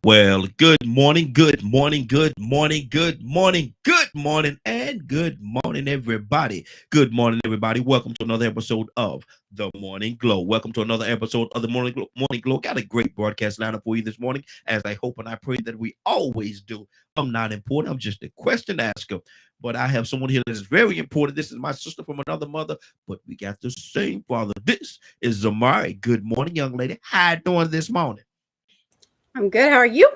Well, good morning, good morning, good morning, good morning, good morning, and good morning, everybody. Good morning, everybody. Welcome to another episode of The Morning Glow. Welcome to another episode of The Morning Glow. Morning Glow. Got a great broadcast lineup for you this morning, as I hope and I pray that we always do. I'm not important. I'm just a question asker. But I have someone here that is very important. This is my sister from another mother, but we got the same father. This is Zamari. Good morning, young lady. How you doing this morning? I'm good. How are you?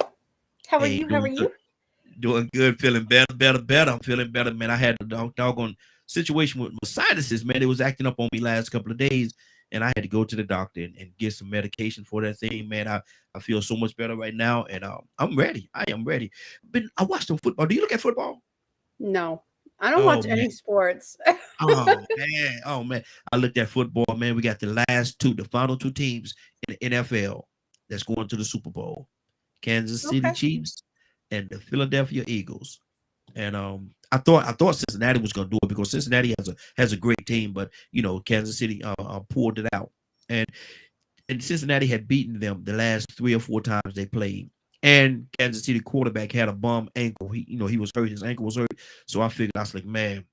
How are Hey, you? How are you? doing good, feeling better. I'm feeling better, man. I had a doggone situation with my sinuses, man. It was acting up on me last couple of days, and I had to go to the doctor and get some medication for that thing, man. I feel so much better right now, and I'm ready. I am ready. But I watched some football. Do you look at football? No, I don't Oh watch man. any sports. Oh man. I looked at football, man. We got the final two teams in the NFL that's going to the Super Bowl. Kansas City Okay. Chiefs and the Philadelphia Eagles. And I thought Cincinnati was going to do it because Cincinnati has a great team, but Kansas City pulled it out, and Cincinnati had beaten them the last 3 or 4 times they played. And Kansas City quarterback had a bum ankle. He was hurt. His ankle was hurt. So I figured I was like, man,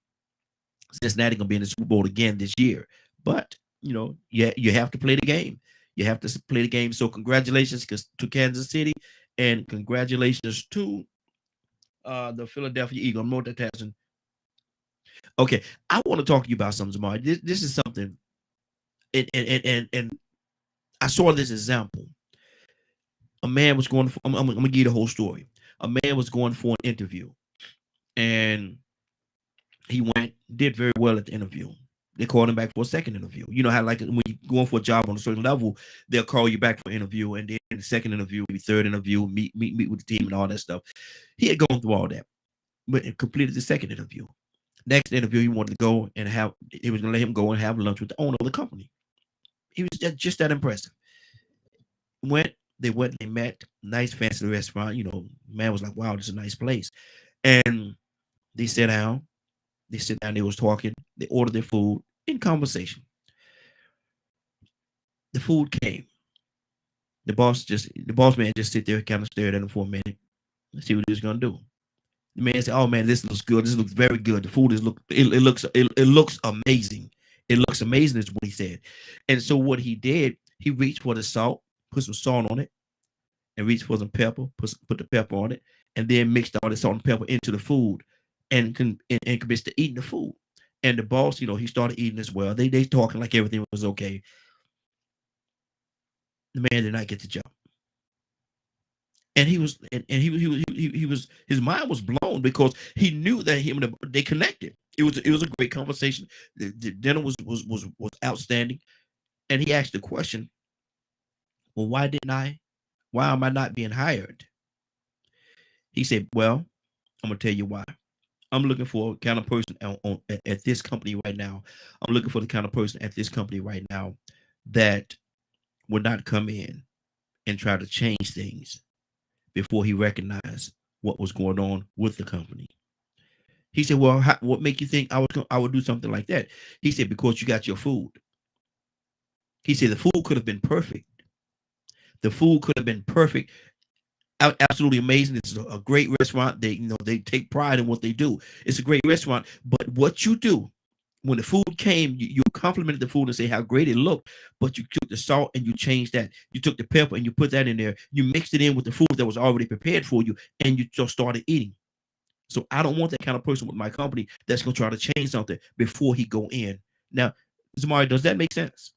Cincinnati gonna be in the Super Bowl again this year. But yeah, you have to play the game. You have to play the game. So congratulations to Kansas City, and congratulations to the Philadelphia Eagles. I'm multitasking. Okay, I want to talk to you about something, Zamar. This is something, and I saw this example. A man was going for. I'm gonna give you the whole story. A man was going for an interview, and he did very well at the interview. They called him back for a second interview. You know how, like, when you going for a job on a certain level, they'll call you back for an interview, and then the second interview, maybe third interview, meet with the team and all that stuff. He had gone through all that, but completed the second interview. Next interview, he wanted to go and have. He was going to let him go and have lunch with the owner of the company. He was just that impressive. Went they went and they met, nice fancy restaurant. Man was like, wow, this is a nice place. And they sat down. They was talking. They ordered their food in conversation. The food came. The boss man just sit there, kind of stared at him for a minute and see what he was gonna do. The man said, "Oh man, this looks good. This looks very good. The food it looks amazing. It looks amazing," is what he said. And so what he did, he reached for the salt, put some salt on it, and reached for some pepper, put the pepper on it, and then mixed all the salt and pepper into the food, and commenced to eating the food. And the boss, he started eating as well. They talking like everything was okay. The man did not get the job, and he was his mind was blown because he knew that they connected. It was a great conversation. The dinner was outstanding, and he asked the question, "Well, why am I not being hired?" He said, "Well, I'm gonna tell you why. I'm looking for a kind of person at this company right now. I'm looking for the kind of person at this company right now that would not come in and try to change things before he recognized what was going on with the company." He said, "Well, what make you think I would do something like that?" He said, "Because you got your food." He said, "The food could have been perfect. The food could have been perfect, absolutely amazing. It's a great restaurant. They take pride in what they do. It's a great restaurant. But what you do when the food came, you complimented the food and say how great it looked, but you took the salt and you changed that. You took the pepper and you put that in there. You mixed it in with the food that was already prepared for you, and you just started eating. So I don't want that kind of person with my company that's gonna try to change something before he go in." Now, Zamari, does that make sense?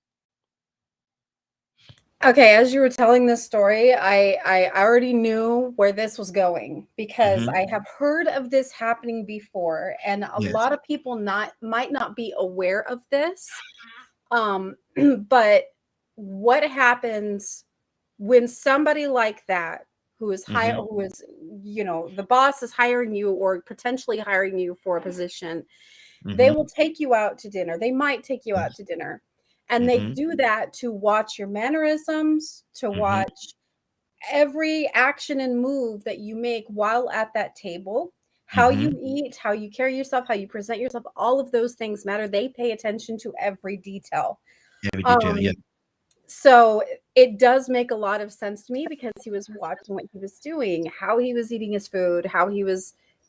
Okay, as you were telling this story, I already knew where this was going because Hmm. I have heard of this happening before, and a Yes. lot of people not might not be aware of this. Um, but what happens when somebody like that Hmm. who is the boss is hiring you or potentially hiring you for a position, they Hmm. will take you out to dinner. They might take you out Yes. to dinner, and they Hmm. do that to watch your mannerisms, to Hmm. watch every action and move that you make while at that table, how you Hmm. eat, how you carry yourself, how you present yourself. All of those things matter. They pay attention to every detail. Every detail. Yeah. um so it does make a lot of sense to me because he was watching what he was doing, how he was eating his food,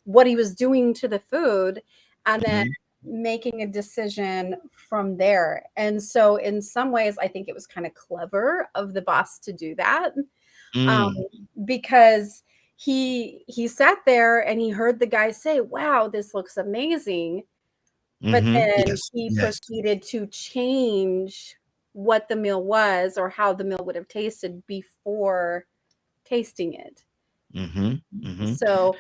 what he was doing to the food, and then making a decision from there. And so in some ways, I think it was kind of clever of the boss to do that. Mm. Because he sat there and he heard the guy say, "Wow, this looks amazing." But then Yes. he Yes. proceeded to change what the meal was or how the meal would have tasted before tasting it. So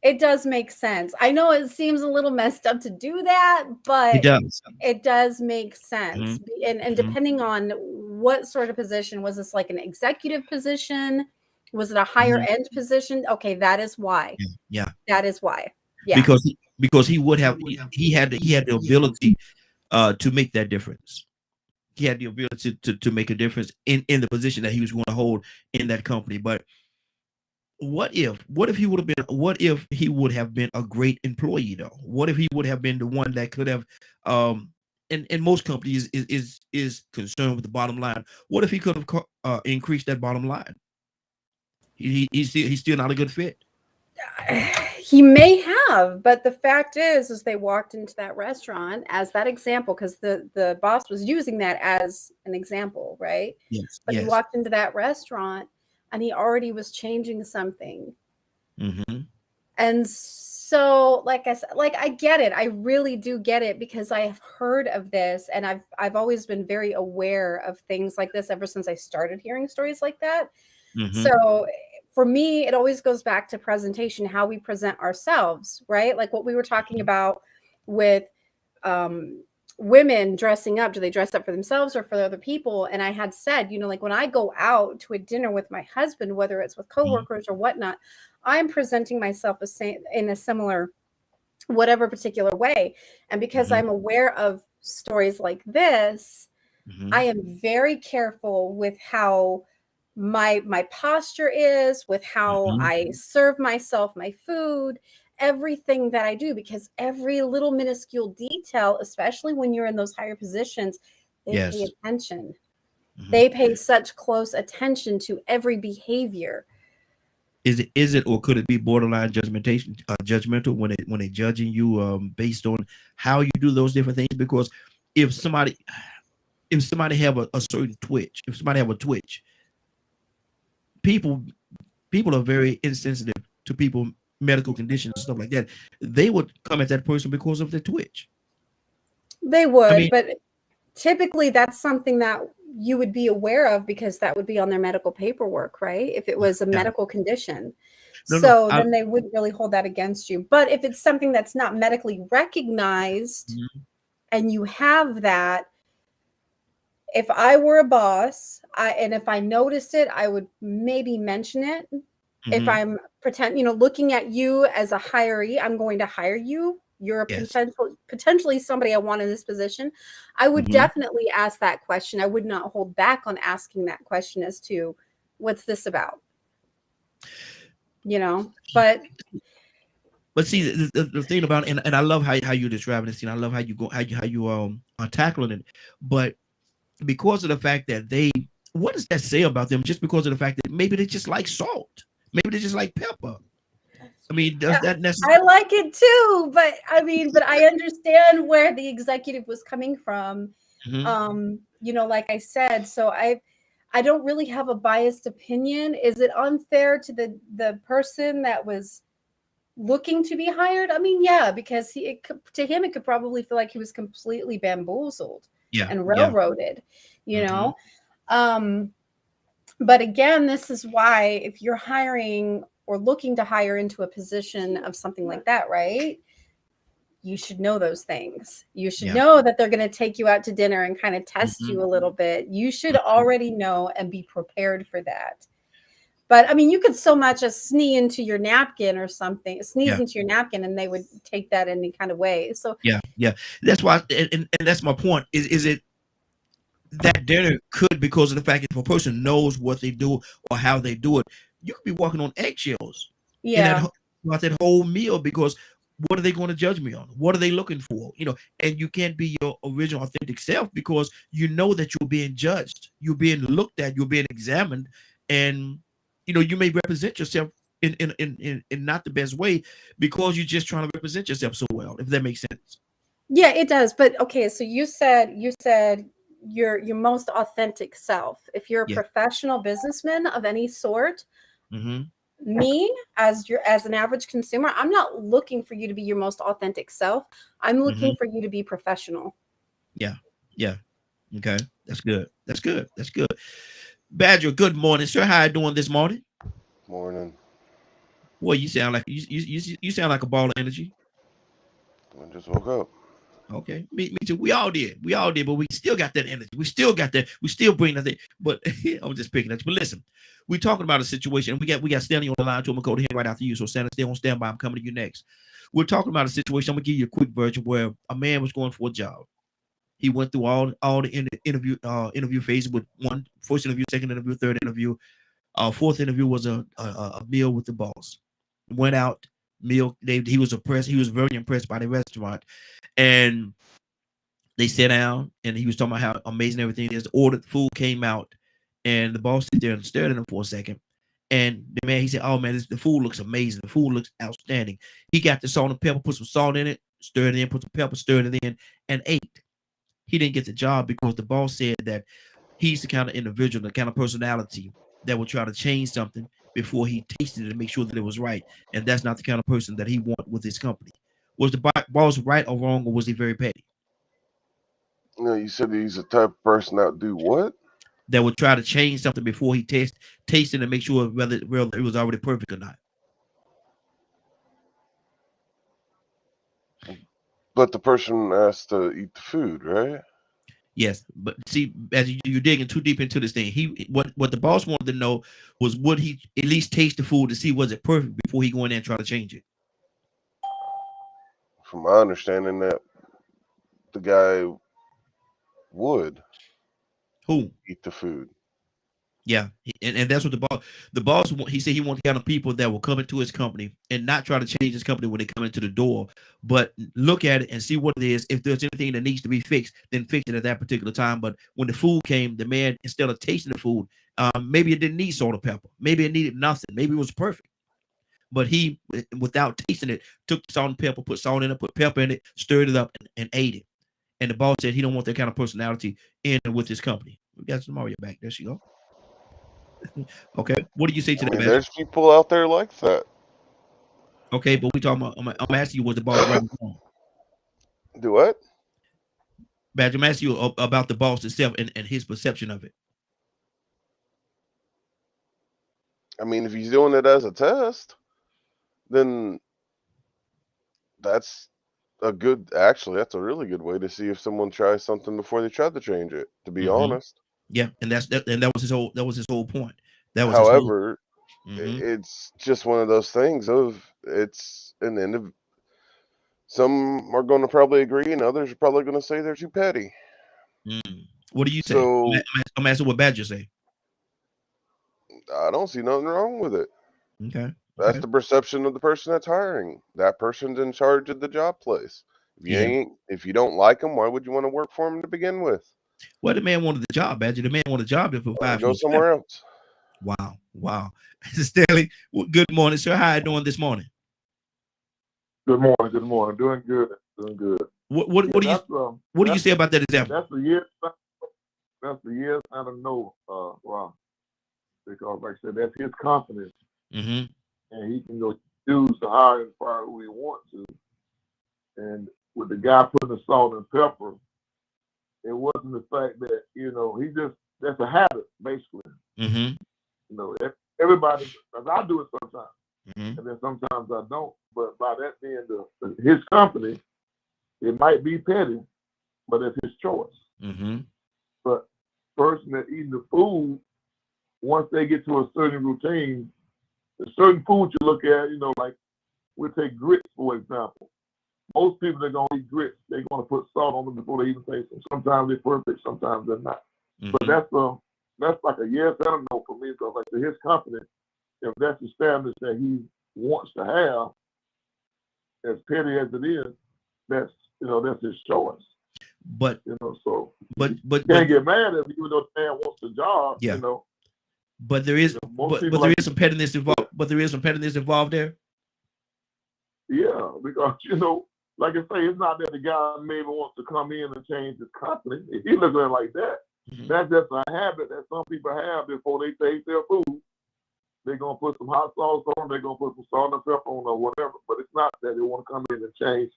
it does make sense. I know it seems a little messed up to do that, It but does. it does make sense. And depending on what sort of position, was this like an executive position? Was it a higher end position? Okay, that is why. Yeah. That is why. Yeah. Because he would have he had the ability to make that difference. He had the ability to make a difference in the position that he was going to hold in that company. But what if he would have been a great employee though? What if he would have been the one that could have and most companies is concerned with the bottom line. What if he could have increased that bottom line? He's still not a good fit. He may have, but the fact is they walked into that restaurant as that example, because the boss was using that as an example, right? Yes. But he Yes. walked into that restaurant and he already was changing something. And so, like I said, like I get it. I really do get it because I have heard of this, and I've always been very aware of things like this ever since I started hearing stories like that. So for me, it always goes back to presentation, how we present ourselves, right? Like what we were talking about with women dressing up. Do they dress up for themselves or for other people? And I had said, like when I go out to a dinner with my husband, whether it's with coworkers or whatnot, I'm presenting myself in a similar, whatever particular way. And because I'm aware of stories like this, I am very careful with how my posture is, with how I serve myself my food, everything that I do, because every little minuscule detail, especially when you're in those higher positions, they pay attention. They pay such close attention to every behavior. Is it or could it be borderline judgmental when they judging you based on how you do those different things? Because if somebody have a certain twitch, if somebody have a twitch, people are very insensitive to people medical conditions and stuff like that. They would come at that person because of their twitch. They would, but typically that's something that you would be aware of because that would be on their medical paperwork, right? If it was a medical condition. Then they wouldn't really hold that against you. But if it's something that's not medically recognized and you have that, if I were a boss, and if I noticed it, I would maybe mention it. If I'm looking at you as a hiree, I'm going to hire you. You're a potentially somebody I want in this position. I would definitely ask that question. I would not hold back on asking that question as to what's this about, but see the thing about it, and I love how you describing this, and I love how you are tackling it, but because of the fact that what does that say about them? Just because of the fact that maybe they just like salt, maybe they just like pepper. I mean, does that necessarily? I like it too, but I understand where the executive was coming from. Like I said, so I don't really have a biased opinion. Is it unfair to the person that was looking to be hired? I mean, yeah, because to him, it could probably feel like he was completely bamboozled and railroaded, but again, this is why if you're hiring or looking to hire into a position of something like that, right? You should know those things. You should know that they're going to take you out to dinner and kind of test you a little bit. You should already know and be prepared for that. But I mean, you could so much as sneeze into your napkin or something, into your napkin, and they would take that any kind of way. So that's why, and that's my point. Is it that dinner could, because of the fact that if a person knows what they do or how they do it, you could be walking on eggshells. Throughout that whole meal, because what are they going to judge me on? What are they looking for? And you can't be your original authentic self because you know that you're being judged, you're being looked at, you're being examined, and you may represent yourself in not the best way because you're just trying to represent yourself so well, if that makes sense. Yeah, it does. But okay, so you said your most authentic self. If you're a Yeah. professional businessman of any sort, Mm-hmm. me as an average consumer, I'm not looking for you to be your most authentic self. I'm looking Mm-hmm. for you to be professional. Yeah. Yeah. Okay. That's good. That's good. That's good. Badger, good morning, sir. How you doing this morning? Morning. Boy, you sound like you sound like a ball of energy. I just woke up. Okay, me too. We all did. We all did, but we still got that energy. We still got that. We still bring that thing. But I'm just picking at you. But listen, we're talking about a situation. We got Stanley on the line. So I'm gonna go to him right after you. So Stanley, stay on standby. I'm coming to you next. We're talking about a situation. I'm gonna give you a quick version where a man was going for a job. He went through all the interview phases with first interview, second interview, third interview. Fourth interview was a meal with the boss. Went out, meal. He was impressed. He was very impressed by the restaurant, and they sat down, and he was talking about how amazing everything is. Ordered food, came out, and the boss sit there and stared at him for a second. And the man, he said, "Oh man, the food looks amazing. The food looks outstanding." He got the salt and pepper, put some salt in it, stirred it in, put some pepper, stirred it in, and ate. He didn't get the job because the boss said that he's the kind of individual, the kind of personality that would try to change something before he tasted it to make sure that it was right. And that's not the kind of person that he want with his company. Was the boss right or wrong, or was he very petty? You said he's the type of person that would do what? That would try to change something before he tasted and make sure whether it was already perfect or not. But the person has to eat the food, right? Yes, but see, as you're digging too deep into this thing, what the boss wanted to know was would he at least taste the food to see was it perfect before he go in there and try to change it. From my understanding, that the guy would Who? eat the food. Yeah, and that's what the boss he said he wanted the kind of people that will come into his company and not try to change his company when they come into the door, but look at it and see what it is. If there's anything that needs to be fixed, then fix it at that particular time. But when the food came, the man, instead of tasting the food, maybe it didn't need salt or pepper, maybe it needed nothing, maybe it was perfect. But he, without tasting it, took the salt and pepper, put salt in it, put pepper in it, stirred it up, and ate it. And the boss said he don't want that kind of personality in with his company. We got some Mario back. There she go. Okay, what do you say to I that, mean, Badger? there's people out there like that. Okay, but we talking about. I'm asking you, was the boss right or wrong? Do what? Badger, I'm asking you about the boss itself and his perception of it. I mean, if he's doing it as a test, then that's that's a really good way to see if someone tries something before they try to change it, to be Hmm. honest. Yeah, and that was his whole point. That was his whole. However, Hmm. it's just one of those things of it's an end of some are going to probably agree and others are probably going to say they're too petty. Mm. What do you say? So I'm asking what Badger say. I don't see nothing wrong with it. Okay, That's okay, the perception of the person that's hiring. That person's in charge of the job place. yeah. If you don't like them, why would you want to work for them to begin with? Well, the man wanted the job, Badger. The man wanted a job to provide for Go his family. somewhere else. Wow, wow. Stanley, good morning, sir. How you doing this morning? Good morning. Good morning. Doing good. Doing good. What Yeah, do you what do you say about that example? that's the year. That's the years out of know. Wow. Because like I said, that's his confidence, Mm-hmm. and he can go choose to hire and fire who he wants to. And with the guy putting the salt and pepper, it wasn't the fact that he just that's a habit basically. Mm-hmm. Everybody, because I do it sometimes, Mm-hmm. and then sometimes I don't. But by that being his company, it might be petty, but it's his choice. Mm-hmm. But person that eating the food, once they get to a certain routine, a certain food you look at, like we'll take grits for example. Most people that are gonna eat grits, they're gonna put salt on them before they even taste them. Sometimes they're perfect, sometimes they're not. But Mm-hmm. that's like a yes and a no for me because like to his company, if that's the standards that he wants to have, as petty as it is, that's his choice. But So but can't get mad at him, even though the man wants the job. Yeah. But there is but there is some pettiness involved. But there is some pettiness involved there. Yeah, because like I say, it's not that the guy maybe wants to come in and change his company. If he looks at it like that, that's just a habit that some people have before they taste their food. They're gonna put some hot sauce on, they're gonna put some salt and pepper on or whatever. But it's not that they want to come in and change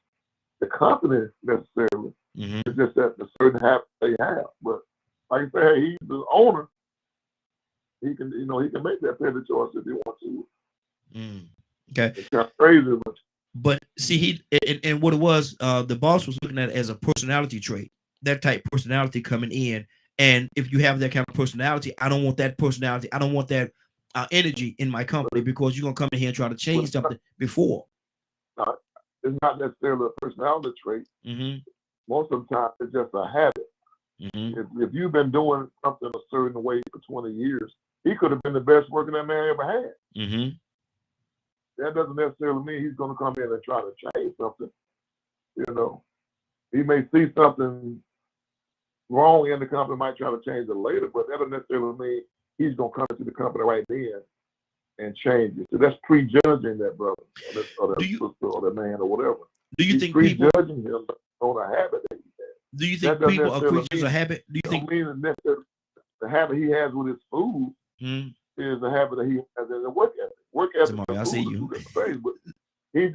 the company necessarily. It's just that the certain habits they have. But like I say, he's the owner. He can make that petty choice if he wants to. Okay. It's kind of crazy, but see, and what it was, the boss was looking at it as a personality trait, that type personality coming in. And if you have that kind of personality, I don't want that personality. I don't want that energy in my company, because you're gonna come in here and try to change something before. It's not necessarily a personality trait. Most of the time, it's just a habit. If you've been doing something a certain way for 20 years, he could have been the best worker that man ever had. That doesn't necessarily mean he's going to come in and try to change something. He may see something wrong in the company, might try to change it later, but that doesn't necessarily mean he's going to come into the company right then and change it. So that's prejudging that brother or that sister or that man or whatever. Do you think people prejudging him on a habit that he has? Do you think people are creatures of habit? Do you think the habit he has with his food is a habit that he has in the work ethic? Work ethic. I see you. But he's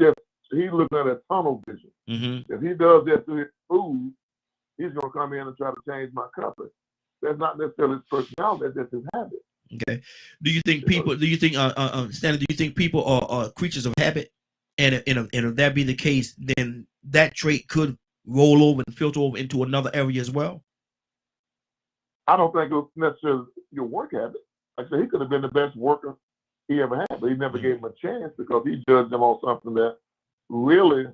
looking at a tunnel vision. If he does that to his food, he's going to come in and try to change my company. That's not necessarily his personality. That's just his habit. Okay. Do you think people? Do you think, Stanley? Do you think people are creatures of habit? And if that be the case, then that trait could roll over and filter over into another area as well. I don't think it was necessarily your work habit. Like I said, he could have been the best worker he ever had, but he never gave him a chance because he judged him on something that really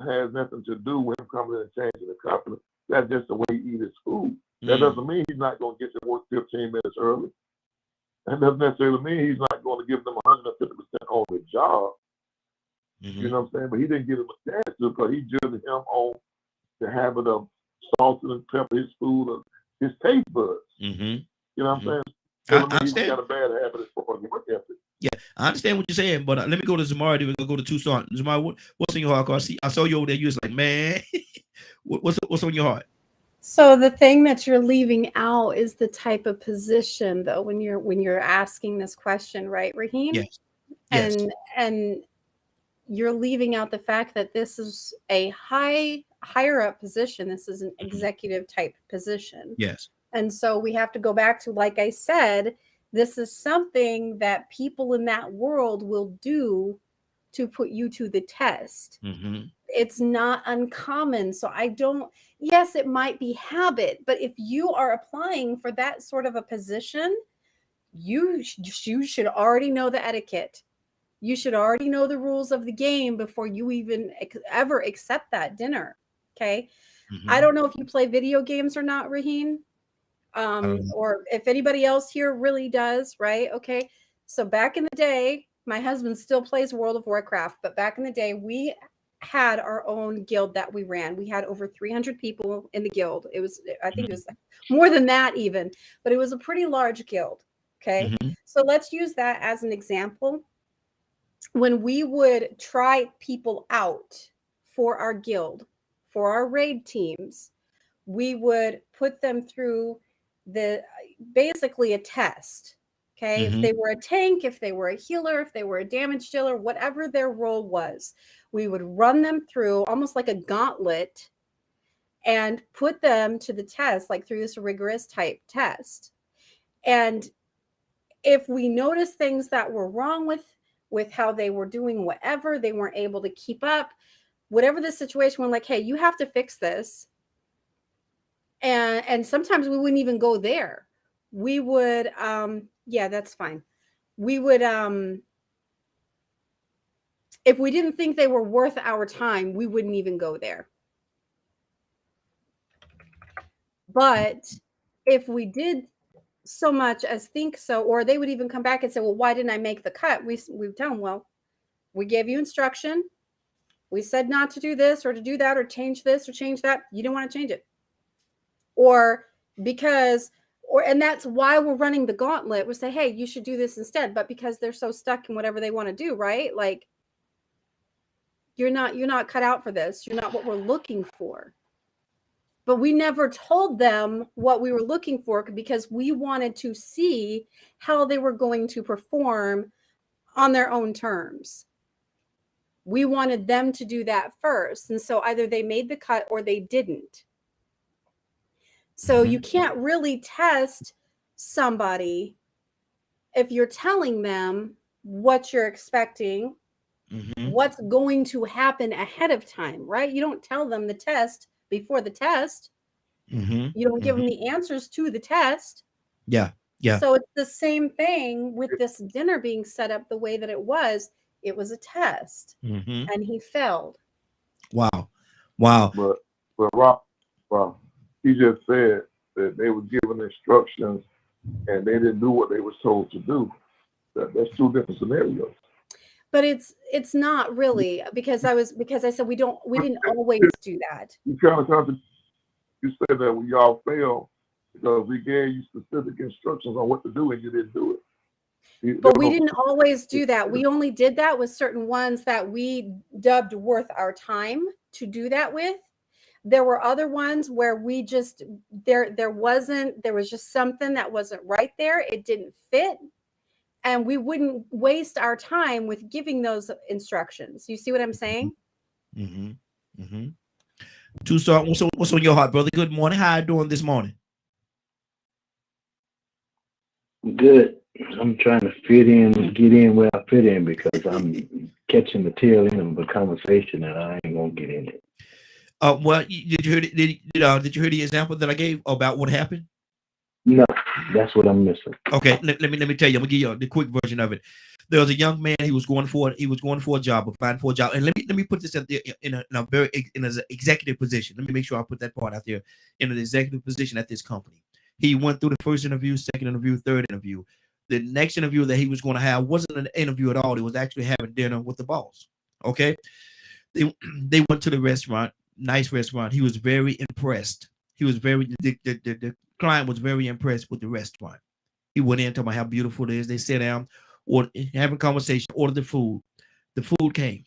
has nothing to do with him coming in and changing the company. That's just the way he eats his food. That doesn't mean he's not going to get to work 15 minutes early. That doesn't necessarily mean he's not going to give them 150% on the job. You know what I'm saying? But he didn't give him a chance to, because he judged him on the habit of salt and pepper his food or his taste buds. You know what I'm saying? I understand. He's got a bad habit as far as work ethic. Yeah, I understand what you're saying, but let me go to Zamari. Then we're gonna go to Tucson. Zamari, what's in your heart? I saw you over there. You was like, man, what's on your heart? So the thing that you're leaving out is the type of position, though, when you're asking this question, right, Raheem? Yes. And you're leaving out the fact that this is a higher up position. This is an executive type position. Yes. And so we have to go back to, like I said, this is something that people in that world will do to put you to the test. It's not uncommon. So yes, it might be habit, but if you are applying for that sort of a position, you should already know the etiquette. You should already know the rules of the game before you even ever accept that dinner. Okay. I don't know if you play video games or not, Raheem. Or if anybody else here really does, right? Okay. So back in the day, my husband still plays World of Warcraft, but back in the day, we had our own guild that we ran. We had over 300 people in the guild. I think it was more than that even, but it was a pretty large guild. Okay. So let's use that as an example. When we would try people out for our guild, for our raid teams, we would put them through basically a test. Okay. If they were a tank, if they were a healer, if they were a damage dealer, whatever their role was, we would run them through almost like a gauntlet and put them to the test, like through this rigorous type test. And if we noticed things that were wrong with how they were doing whatever, they weren't able to keep up, whatever the situation, we're like, hey, you have to fix this. And sometimes we wouldn't even go there. We would, yeah, that's fine. We would, if we didn't think they were worth our time, we wouldn't even go there. But if we did so much as think so, or they would even come back and say, well, why didn't I make the cut? We've done, well, we gave you instruction. We said not to do this or to do that or change this or change that. You didn't want to change it. Or and that's why we're running the gauntlet. We say, hey, you should do this instead. But because they're so stuck in whatever they want to do, right? Like, you're not cut out for this. You're not what we're looking for. But we never told them what we were looking for because we wanted to see how they were going to perform on their own terms. We wanted them to do that first. And so either they made the cut or they didn't. So you can't really test somebody if you're telling them what you're expecting, what's going to happen ahead of time, right? You don't tell them the test before the test. You don't give them the answers to the test. Yeah. So it's the same thing with this dinner being set up the way that it was. It was a test, and he failed. Wow. But Rob, he just said that they were given instructions and they didn't do what they were told to do. That's two different scenarios. But it's not really because I said we didn't always do that. You said that when y'all failed because we gave you specific instructions on what to do and you didn't do it. But we didn't always do that. We only did that with certain ones that we dubbed worth our time to do that with. There were other ones where we just there was just something that wasn't right there. It didn't fit. And we wouldn't waste our time with giving those instructions. You see what I'm saying? Tucson, what's on your heart, brother? Good morning. How you doing this morning? Good. I'm trying to get in where I fit in because I'm catching the tail end of a conversation and I ain't gonna get in it. Well, did you hear did you hear the example that I gave about what happened? No, that's what I'm missing. Okay, let me tell you. I'm gonna give you the quick version of it. There was a young man. He was going for a job, applying for a job. And let me put this out there in an executive position. Let me make sure I put that part out there in an executive position at this company. He went through the first interview, second interview, third interview. The next interview that he was going to have wasn't an interview at all. It was actually having dinner with the boss. Okay, they went to the restaurant, nice restaurant. He was very impressed. The client was very impressed with the restaurant. He went in talking about how beautiful it is. They sat down, or having conversation, ordered the food. The food came.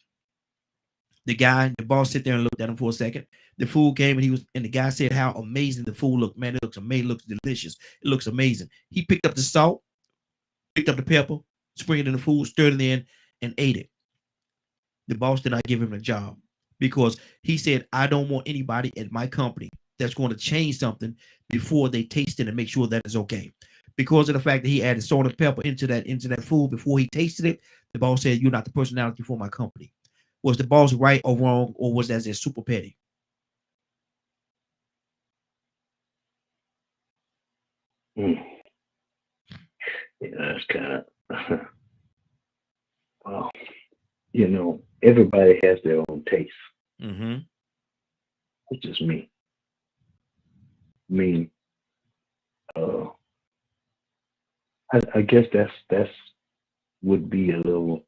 The boss sit there and looked at him for a second. The food came and the guy said how amazing the food looked. Man, it looks amazing. It looks delicious. It looks amazing. He picked up the salt, picked up the pepper, sprinkled it in the food, stirred it in, and ate it. The boss did not give him a job because he said, I don't want anybody at my company that's going to change something before they taste it and make sure that it's okay. Because of the fact that he added salt and pepper into that food before he tasted it, the boss said, you're not the personality for my company. Was the boss right or wrong, or was that just super petty? Yeah, that's kind of, well, everybody has their own taste. It's just me. I mean, I guess that's would be a little,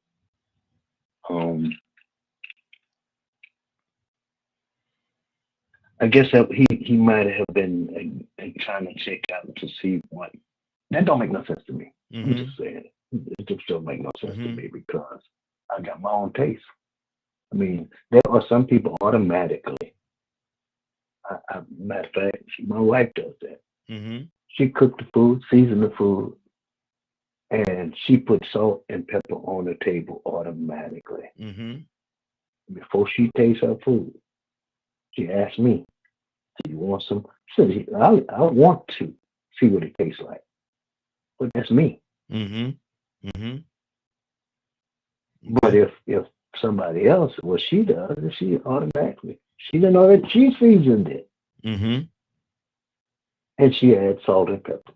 I guess that he might have been trying to check out to see what. That don't make no sense to me. I'm just saying it just don't make no sense to me because I got my own taste. I mean, there are some people automatically. Matter of fact, my wife does that. She cooked the food, seasoned the food, and she put salt and pepper on the table automatically. Before she tastes her food, she asked me, do you want some? I said, I want to see what it tastes like. But that's me. But if somebody else, what she does is she automatically, she didn't know that she seasoned it. And she adds salt and pepper.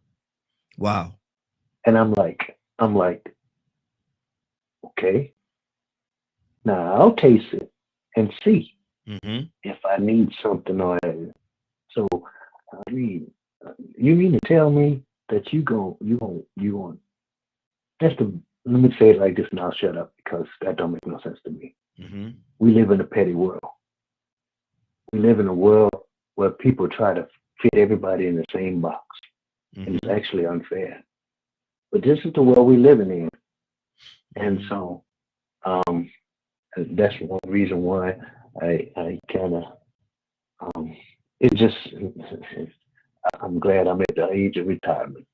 Wow. And I'm like, okay. Now I'll taste it and see if I need something or anything. So I mean, you mean to tell me that you want? Let me say it like this and I'll shut up because that don't make no sense to me. We live in a petty world. We live in a world where people try to fit everybody in the same box. And it's actually unfair. But this is the world we're living in. And so that's one reason why I kind of, it just, I'm glad I'm at the age of retirement.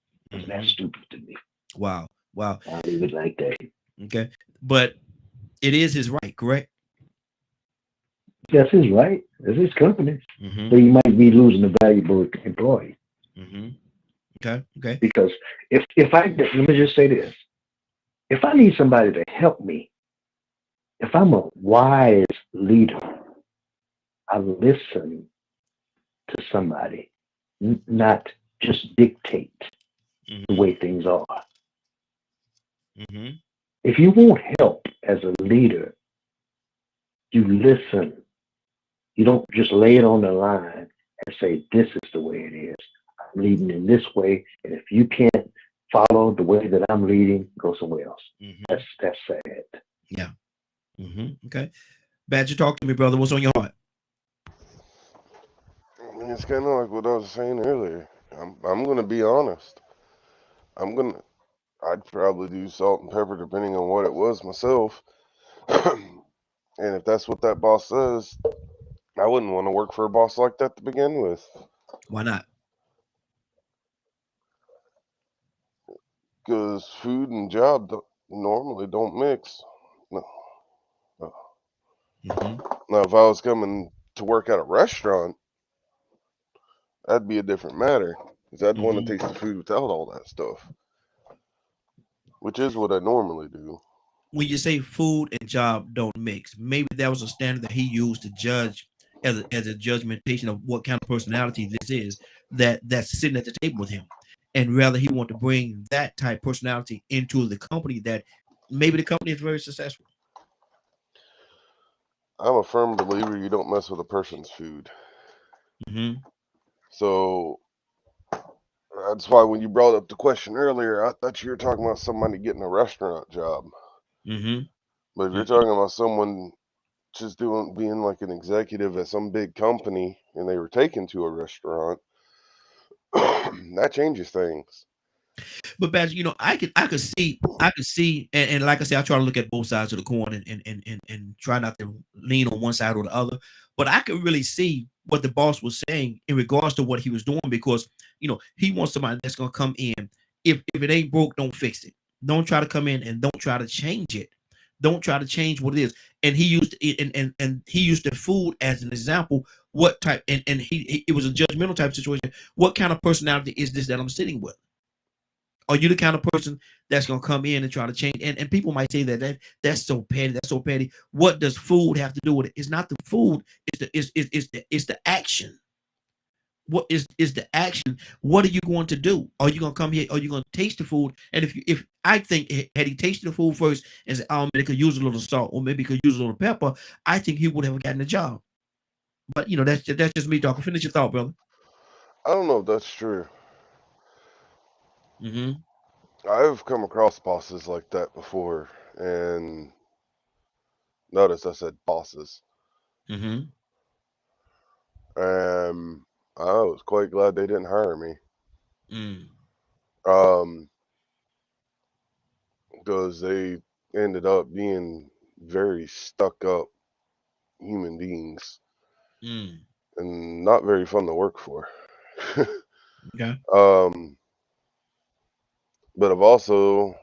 That's stupid to me. Wow. Wow. I'll leave it like that. Okay. But it is his right, correct? That's his right. It's his company. So you might be losing a valuable employee. Okay. Okay. Because if let me just say this. If I need somebody to help me, if I'm a wise leader, I listen to somebody, not just dictate the way things are. If you want help as a leader, you listen. You don't just lay it on the line and say, this is the way it is. I'm leading in this way. And if you can't follow the way that I'm leading, go somewhere else. That's sad. Yeah. Okay. Badger, talk to me, brother. What's on your heart? It's kind of like what I was saying earlier. I'm going to be honest. I'd probably do salt and pepper depending on what it was myself. And if that's what that boss says, I wouldn't want to work for a boss like that to begin with. Why not? Because food and job normally don't mix. No. Now, if I was coming to work at a restaurant, that'd be a different matter. Because I'd want to taste the food without all that stuff. Which is what I normally do. When you say food and job don't mix, maybe that was a standard that he used to judge as a judgmentation of what kind of personality this is that's sitting at the table with him. And rather he want to bring that type personality into the company that maybe the company is very successful. I'm a firm believer you don't mess with a person's food. So that's why when you brought up the question earlier, I thought you were talking about somebody getting a restaurant job. But if you're talking about someone just being like an executive at some big company and they were taken to a restaurant, that changes things. But Badger, I could see, and like I said, I try to look at both sides of the coin and try not to lean on one side or the other. But I could really see what the boss was saying in regards to what he was doing, because he wants somebody that's gonna come in. If it ain't broke, don't fix it. Don't try to come in and don't try to change it. Don't try to change what it is. And he used and he used the food as an example. What type and it was a judgmental type situation. What kind of personality is this that I'm sitting with? Are you the kind of person that's gonna come in and try to change? And people might say that's so petty. That's so petty. What does food have to do with it? It's not the food. It's the action. What is the action? What are you going to do? Are you gonna come here? Are you gonna taste the food? And if I think had he tasted the food first and said, oh, maybe could use a little salt or maybe could use a little pepper, I think he would have gotten the job. But that's just me talking. Finish your thought, brother. I don't know if that's true. I've come across bosses like that before, and notice I said bosses. I was quite glad they didn't hire me. Because they ended up being very stuck up human beings and not very fun to work for. But I've also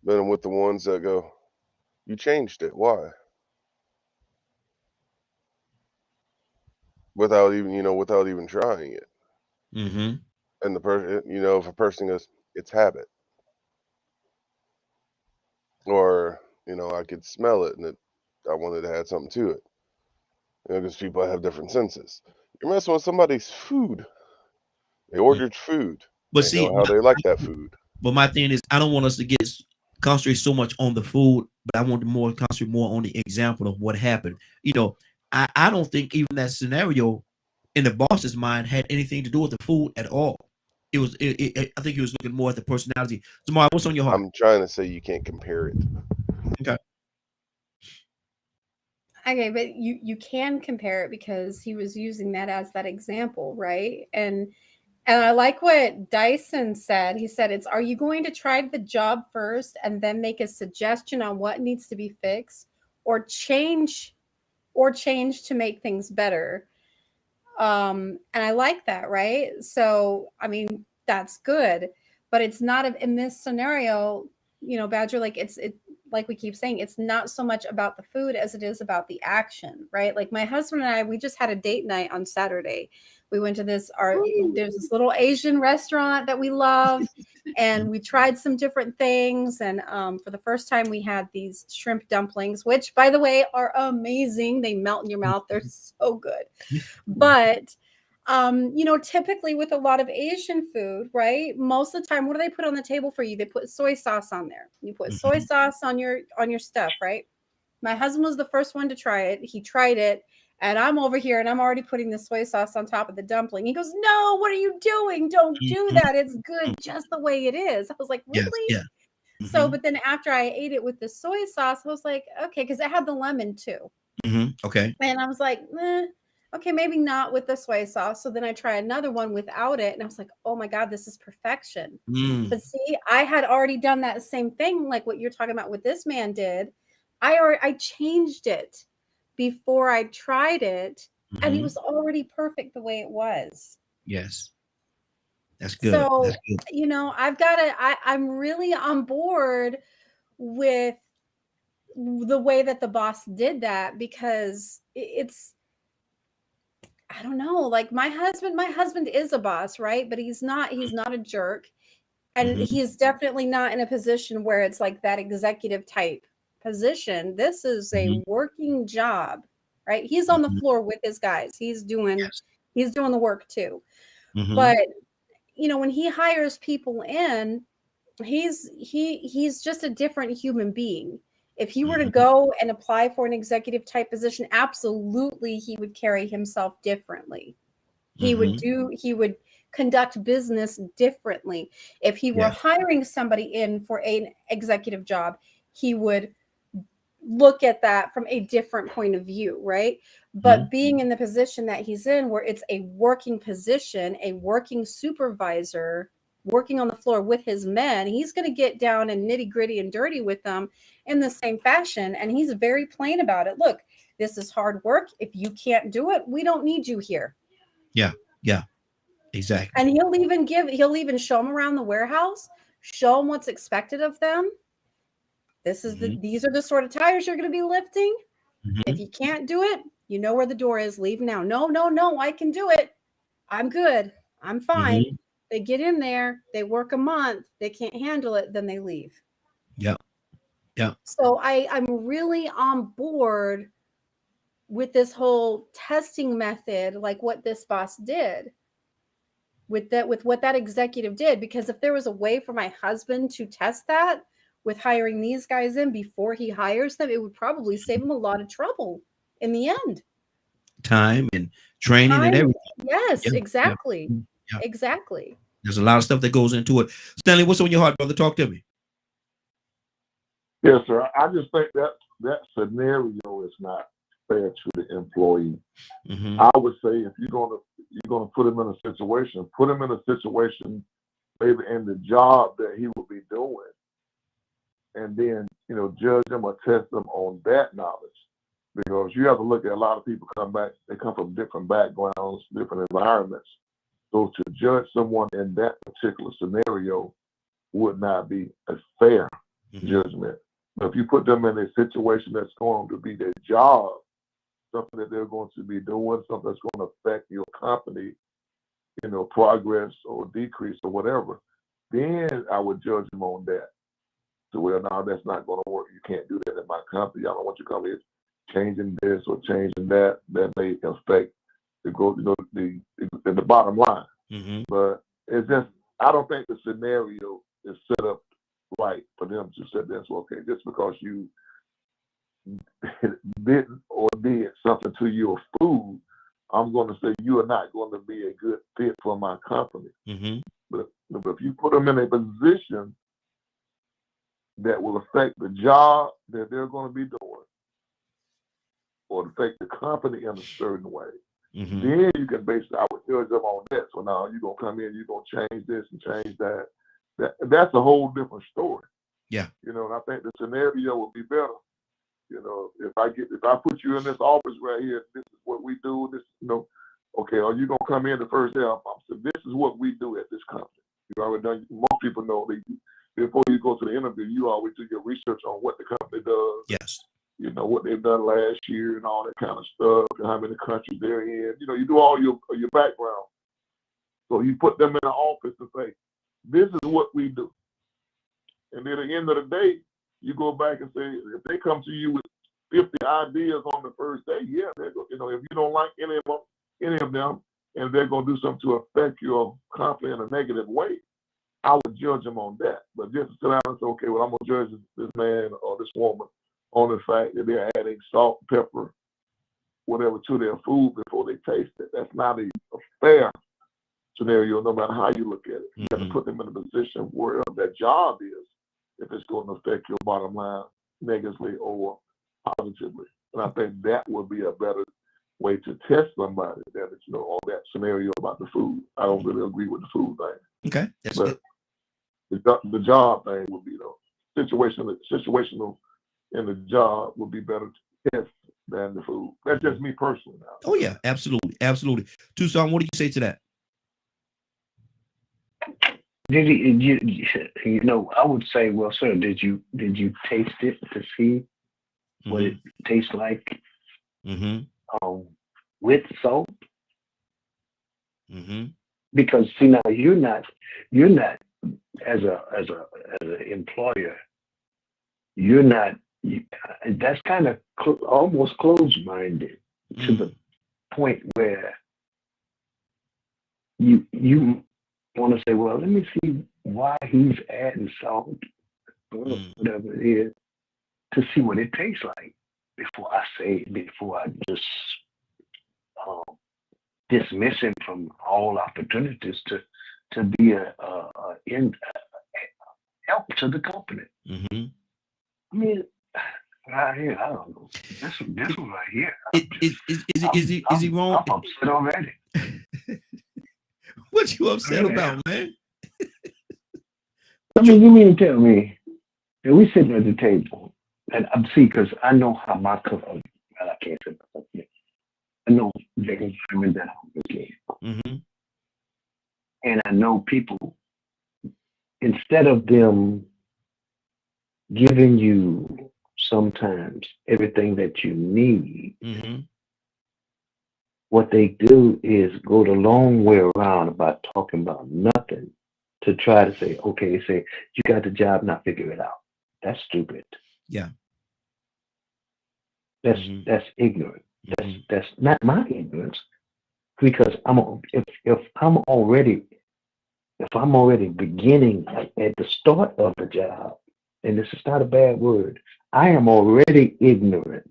been with the ones that go, you changed it, why? Without even trying it. And the person, if a person goes, it's habit. Or, I could smell it and I wanted to add something to it. Because people have different senses. You're messing with somebody's food. They ordered food. But they know how they like that food. But my thing is, I don't want us to concentrate so much on the food, but I want to concentrate more on the example of what happened. I don't think even that scenario in the boss's mind had anything to do with the food at all. It was. I think he was looking more at the personality. Zamar, what's on your heart? I'm trying to say you can't compare it. Okay. Okay, but you can compare it because he was using that as that example, right? And I like what Dyson said. He said, are you going to try the job first and then make a suggestion on what needs to be fixed or change to make things better? And I like that, right? So, I mean, that's good, but it's not in this scenario, Badger, like like we keep saying, it's not so much about the food as it is about the action, right? Like my husband and I, we just had a date night on Saturday. We went to there's this little Asian restaurant that we love, and we tried some different things. And for the first time, we had these shrimp dumplings, which, by the way, are amazing. They melt in your mouth. They're so good. But typically with a lot of Asian food, right? Most of the time, what do they put on the table for you? They put soy sauce on there. You put soy sauce on your stuff, right? My husband was the first one to try it. He tried it, and I'm over here and I'm already putting the soy sauce on top of the dumpling. He goes, "No, what are you doing? Don't do that. It's good just the way it is." I was like, "Really?" Yes, yeah. So, but then after I ate it with the soy sauce, I was like, "Okay," because it had the lemon too. Okay. And I was like, okay, maybe not with the soy sauce. So then I tried another one without it. And I was like, oh my God, this is perfection. But see, I had already done that same thing, like what you're talking about, what this man did. I changed it before I tried it. And it was already perfect the way it was. Yes. That's good. So, That's good. I'm really on board with the way that the boss did that, because it's, I don't know, like my husband is a boss, right? But he's not a jerk. And he's definitely not in a position where it's like that executive type position. This is a working job, right? He's on the floor with his guys. He's doing the work too. But when he hires people in, he's just a different human being. If he were to go and apply for an executive type position, absolutely he would carry himself differently. He would conduct business differently. If he were hiring somebody in for an executive job, he would look at that from a different point of view, right? But being in the position that he's in, where it's a working position, a working supervisor, working on the floor with his men, he's going to get down and nitty gritty and dirty with them in the same fashion. And he's very plain about it. Look, this is hard work. If you can't do it, we don't need you here. Yeah. Yeah. Exactly. And he'll even show them around the warehouse, show them what's expected of them. These are the sort of tires you're going to be lifting. If you can't do it, you know where the door is. Leave now. No, I can do it. I'm good. I'm fine. They get in there, they work a month, they can't handle it, then they leave. Yeah. Yeah. So I'm really on board with this whole testing method, like what this boss did with what that executive did. Because if there was a way for my husband to test that with hiring these guys in before he hires them, it would probably save him a lot of trouble in the end. Time and training and everything. Yes, exactly. Yeah. Exactly. There's a lot of stuff that goes into it. Stanley, what's on your heart, brother? Talk to me. Yes, sir. I just think that scenario is not fair to the employee. I would say if you're gonna put him in a situation, maybe in the job that he will be doing, and then judge them or test them on that knowledge. Because you have to look at a lot of people they come from different backgrounds, different environments. So to judge someone in that particular scenario would not be a fair judgment. But if you put them in a situation that's going to be their job, something that they're going to be doing, something that's going to affect your company, progress or decrease or whatever, then I would judge them on that. So, well, no, that's not going to work. You can't do that in my company. I don't want your company changing this or changing that. That may affect the growth, the bottom line. But it's just, I don't think the scenario is set up right for them to say this. Okay, just because you didn't or did something to your food, I'm going to say you are not going to be a good fit for my company. But if you put them in a position that will affect the job that they're going to be doing, or affect the company in a certain way. Mm-hmm. Then you can base, I would judge them on that. So now you're going to come in, you're going to change this and change that. That's a whole different story. Yeah. You know, and I think the scenario would be better. You know, if I put you in this office right here, this is what we do. This, you know, okay, are you gonna come in the first day? So this is what we do at this company. You already done. Most people know that before you go to the interview, you always do your research on what the company does. Yes. You know what they've done last year and all that kind of stuff, and how many countries they're in. You know, you do all your background. So you put them in the office and say, "This is what we do." And then at the end of the day, you go back and say, if they come to you with 50 ideas on the first day, yeah, you know, if you don't like any of them, and they're going to do something to affect your company in a negative way, I would judge them on that. But just to sit down and say, okay, well, I'm going to judge this man or this woman on the fact that they're adding salt, pepper, whatever to their food before they taste it. That's not a fair scenario, no matter how you look at it. You got to put them in a position where their job is, if it's going to affect your bottom line negatively or positively. And I think that would be a better way to test somebody than, you know, on that scenario about the food. I don't really agree with the food thing. Okay. That's but good. The job thing would be, though, situational in the job would be better to test than the food. That's just me personally now. Oh yeah, absolutely. Absolutely. Tucson, what do you say to that? Did you know, I would say, well, sir, did you taste it to see what it tastes like with salt? Because see, now you're not as an employer, you're not. That's kind of almost closed-minded to the point where you want to say, well, let me see why he's adding salt or whatever it is to see what it tastes like before I just dismiss him from all opportunities to be a help to the company. I mean, right here, I don't know. This one right here. Is he wrong? I'm upset already. What you upset about, man? I mean, you mean to tell me that we sitting at the table, and I'm because I know how my cook. Well, I can't say myself yet. I know there's women that I'm okay. And I know people, instead of them giving you sometimes everything that you need, what they do is go the long way around about talking about nothing to try to say, okay, they say, you got the job, now figure it out. That's stupid. Yeah. That's ignorant. That's not my ignorance, because if I'm already beginning at the start of the job, and this is not a bad word, I am already ignorant.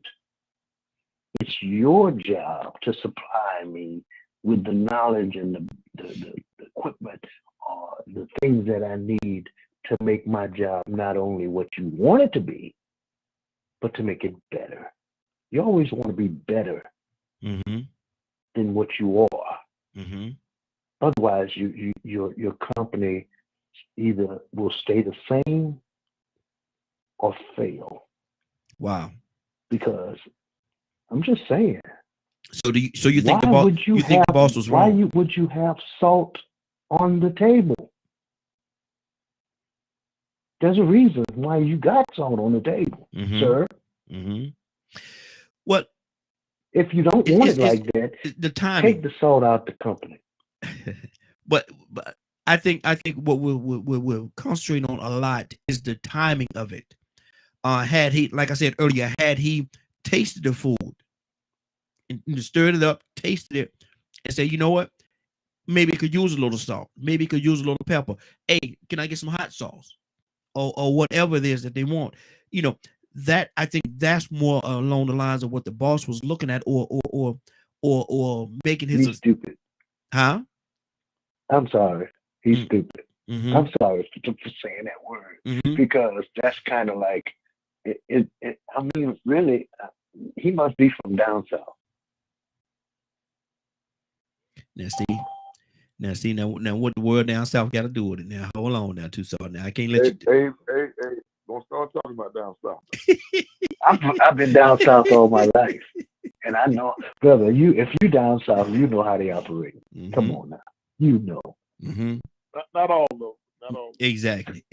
It's your job to supply me with the knowledge and the equipment or the things that I need to make my job not only what you want it to be, but to make it better. You always want to be better than what you are. Otherwise, your company either will stay the same or fail. Wow. Because I'm just saying. So you think the boss was wrong? Why would you have salt on the table? There's a reason why you got salt on the table, sir. What? If you don't want it like that, the timing. Take the salt out the company. but I think what we're concentrating on a lot is the timing of it. Had he, like I said earlier, had he tasted the food and stirred it up, tasted it, and said, you know what, maybe it could use a little salt, maybe it could use a little pepper. Hey, can I get some hot sauce, or whatever it is that they want? You know, that I think that's more along the lines of what the boss was looking at, or making his stupid. Huh? I'm sorry. He's stupid. I'm sorry for saying that word, because that's kind of like it. I mean, really, He must be from down south. Now what the world down south got to do with it? Now hold on now, Tucson. Now I can't let you. Hey, don't start talking about down south. I've been down south all my life, and I know, brother. If you down south, you know how they operate. Come on now, you know. Not all though. Not all. Exactly.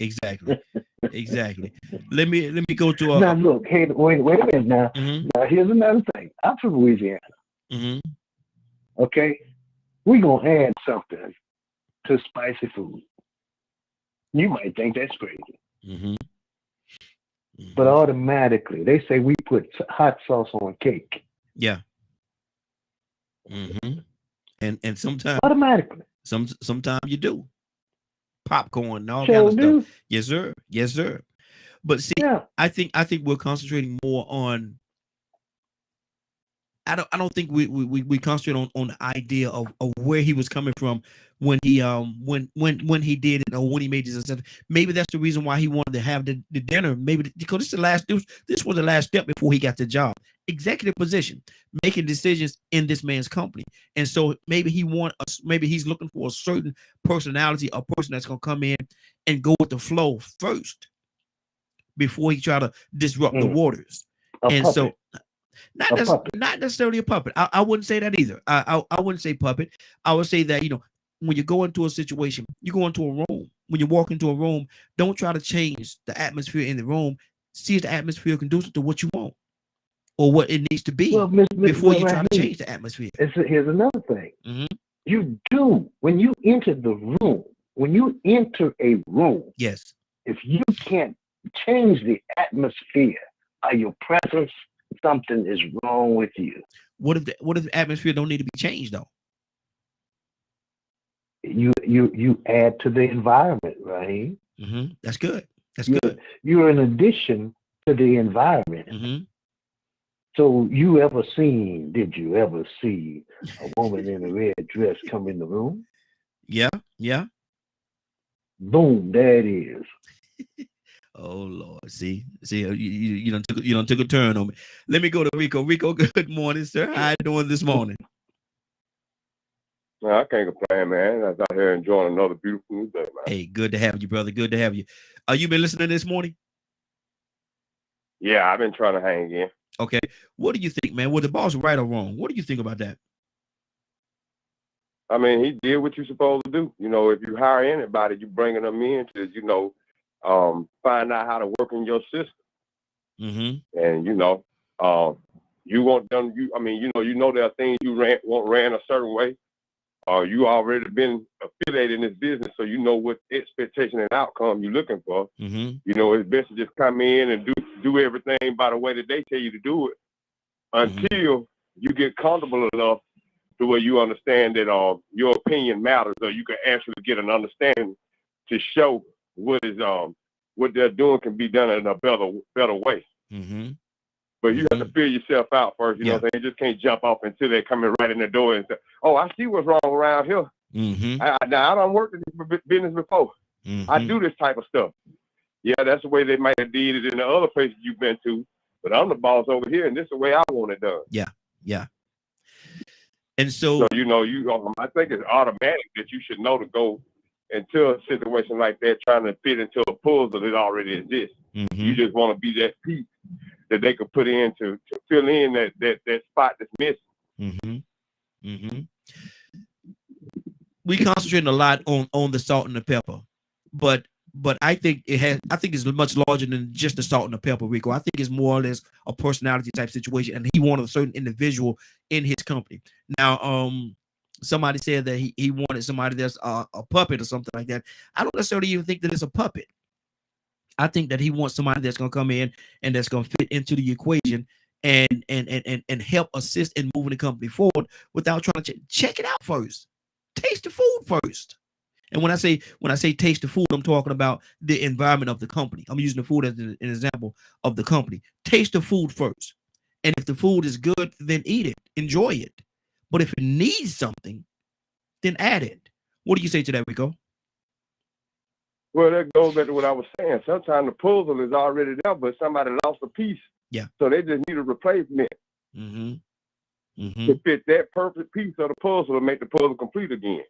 Let me go to now. Look, hey, wait a minute now. Now here's another thing. I'm from Louisiana. Okay, we're gonna add something to spicy food. You might think that's crazy. But automatically, they say we put hot sauce on cake. Yeah. And sometimes automatically. Sometimes you do. Popcorn and all kind of stuff. Yes, sir. But see, I think we're concentrating more on. I don't think we concentrate on the idea of where he was coming from when he when he did it, or when he made this stuff. Maybe that's the reason why he wanted to have the dinner. Maybe because this was the last step before he got the job. Executive position, making decisions in this man's company. And so maybe maybe he's looking for a certain personality, a person that's gonna come in and go with the flow first before he try to disrupt the waters. So not necessarily a puppet. I wouldn't say that either. I wouldn't say puppet. I would say that, when you go into a situation, you go into a room. When you walk into a room, don't try to change the atmosphere in the room. See if the atmosphere conducive to what you want or what it needs to be before you try to change the atmosphere. Here's another thing. You do, when you enter the room, when you enter a room, yes, if you can't change the atmosphere by your presence, something is wrong with you. What if the atmosphere don't need to be changed though? You add to the environment, right? That's good. That's good. You're an addition to the environment. So did you ever see a woman in a red dress come in the room? Yeah. Boom, there it is. Oh Lord, see, you done took a turn on me. Let me go to Rico. Rico, good morning, sir. How you doing this morning? No, I can't complain, man. I was out here enjoying another beautiful day, man. Hey, good to have you, brother. Good to have you. You been listening this morning? Yeah, I've been trying to hang in. Okay. What do you think, man? Was the boss right or wrong? What do you think about that? I mean, he did what you're supposed to do. If you hire anybody, you bringing them in to, find out how to work in your system. And, you want them, there are things you ran a certain way. You already been affiliated in this business, so you know what expectation and outcome you're looking for. It's best to just come in and do everything by the way that they tell you to do it until you get comfortable enough to where you understand that your opinion matters, or you can actually get an understanding to show what they're doing can be done in a better way. But you have to feel yourself out first, you know what I'm saying? You just can't jump off until they're coming right in the door and say, oh, I see what's wrong around here. I don't work in this business before. I do this type of stuff. Yeah, that's the way they might have did it in the other places you've been to, but I'm the boss over here, and this is the way I want it done. Yeah. And so I think it's automatic that you should know to go into a situation like that, trying to fit into a puzzle that already exists. You just want to be that piece that they could put in to fill in that spot that's missing. We concentrating a lot on the salt and the pepper, but I think it's much larger than just the salt and the pepper, Rico. I think it's more or less a personality type situation, and he wanted a certain individual in his company. Now, somebody said that he wanted somebody that's a puppet or something like that. I don't necessarily even think that it's a puppet. I think that he wants somebody that's going to come in and that's going to fit into the equation and help assist in moving the company forward without trying to check it out first. Taste the food first. And when I say taste the food, I'm talking about the environment of the company. I'm using the food as an example of the company. Taste the food first. And if the food is good, then eat it. Enjoy it. But if it needs something, then add it. What do you say to that, Rico? Well, that goes back to what I was saying. Sometimes the puzzle is already there, but somebody lost a piece. Yeah. So they just need a replacement to fit that perfect piece of the puzzle to make the puzzle complete again.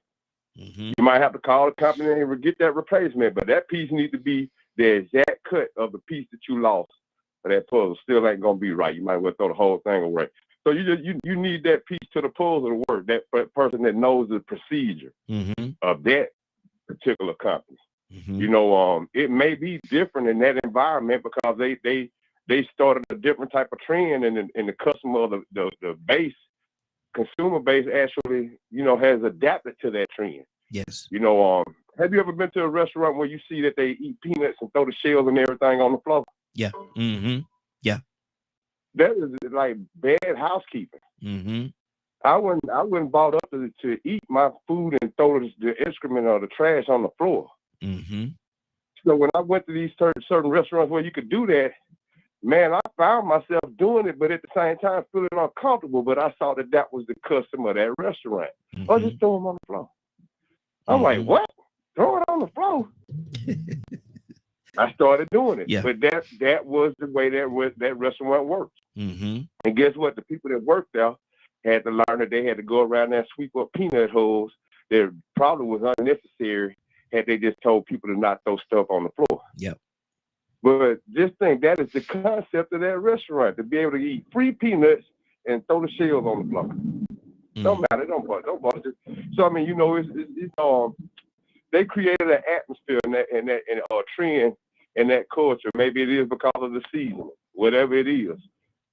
You might have to call the company and get that replacement, but that piece needs to be the exact cut of the piece that you lost. But that puzzle still ain't gonna be right. You might well throw the whole thing away. So you need that piece to the puzzle to work. That person that knows the procedure of that particular company. You know, it may be different in that environment because they started a different type of trend, and the customer, the base consumer base actually, you know, has adapted to that trend. Yes. You know, have you ever been to a restaurant where you see that they eat peanuts and throw the shells and everything on the floor? Yeah. Yeah. That is like bad housekeeping. I wouldn't bought up to eat my food and throw the excrement or the trash on the floor. So when I went to these certain restaurants where you could do that, man, I found myself doing it, but at the same time feeling uncomfortable. But I saw that was the customer of that restaurant. I just throw them on the floor. I'm like, what? Throw it on the floor? I started doing it. Yeah. But that was the way that restaurant worked. And guess what? The people that worked there had to learn that they had to go around there and sweep up peanut holes that probably was unnecessary had they just told people to not throw stuff on the floor. Yep. But just think that is the concept of that restaurant, to be able to eat free peanuts and throw the shells on the floor. Don't matter, don't bother. So I mean, you know, it's they created an atmosphere and a trend in that culture. Maybe it is because of the season, whatever it is.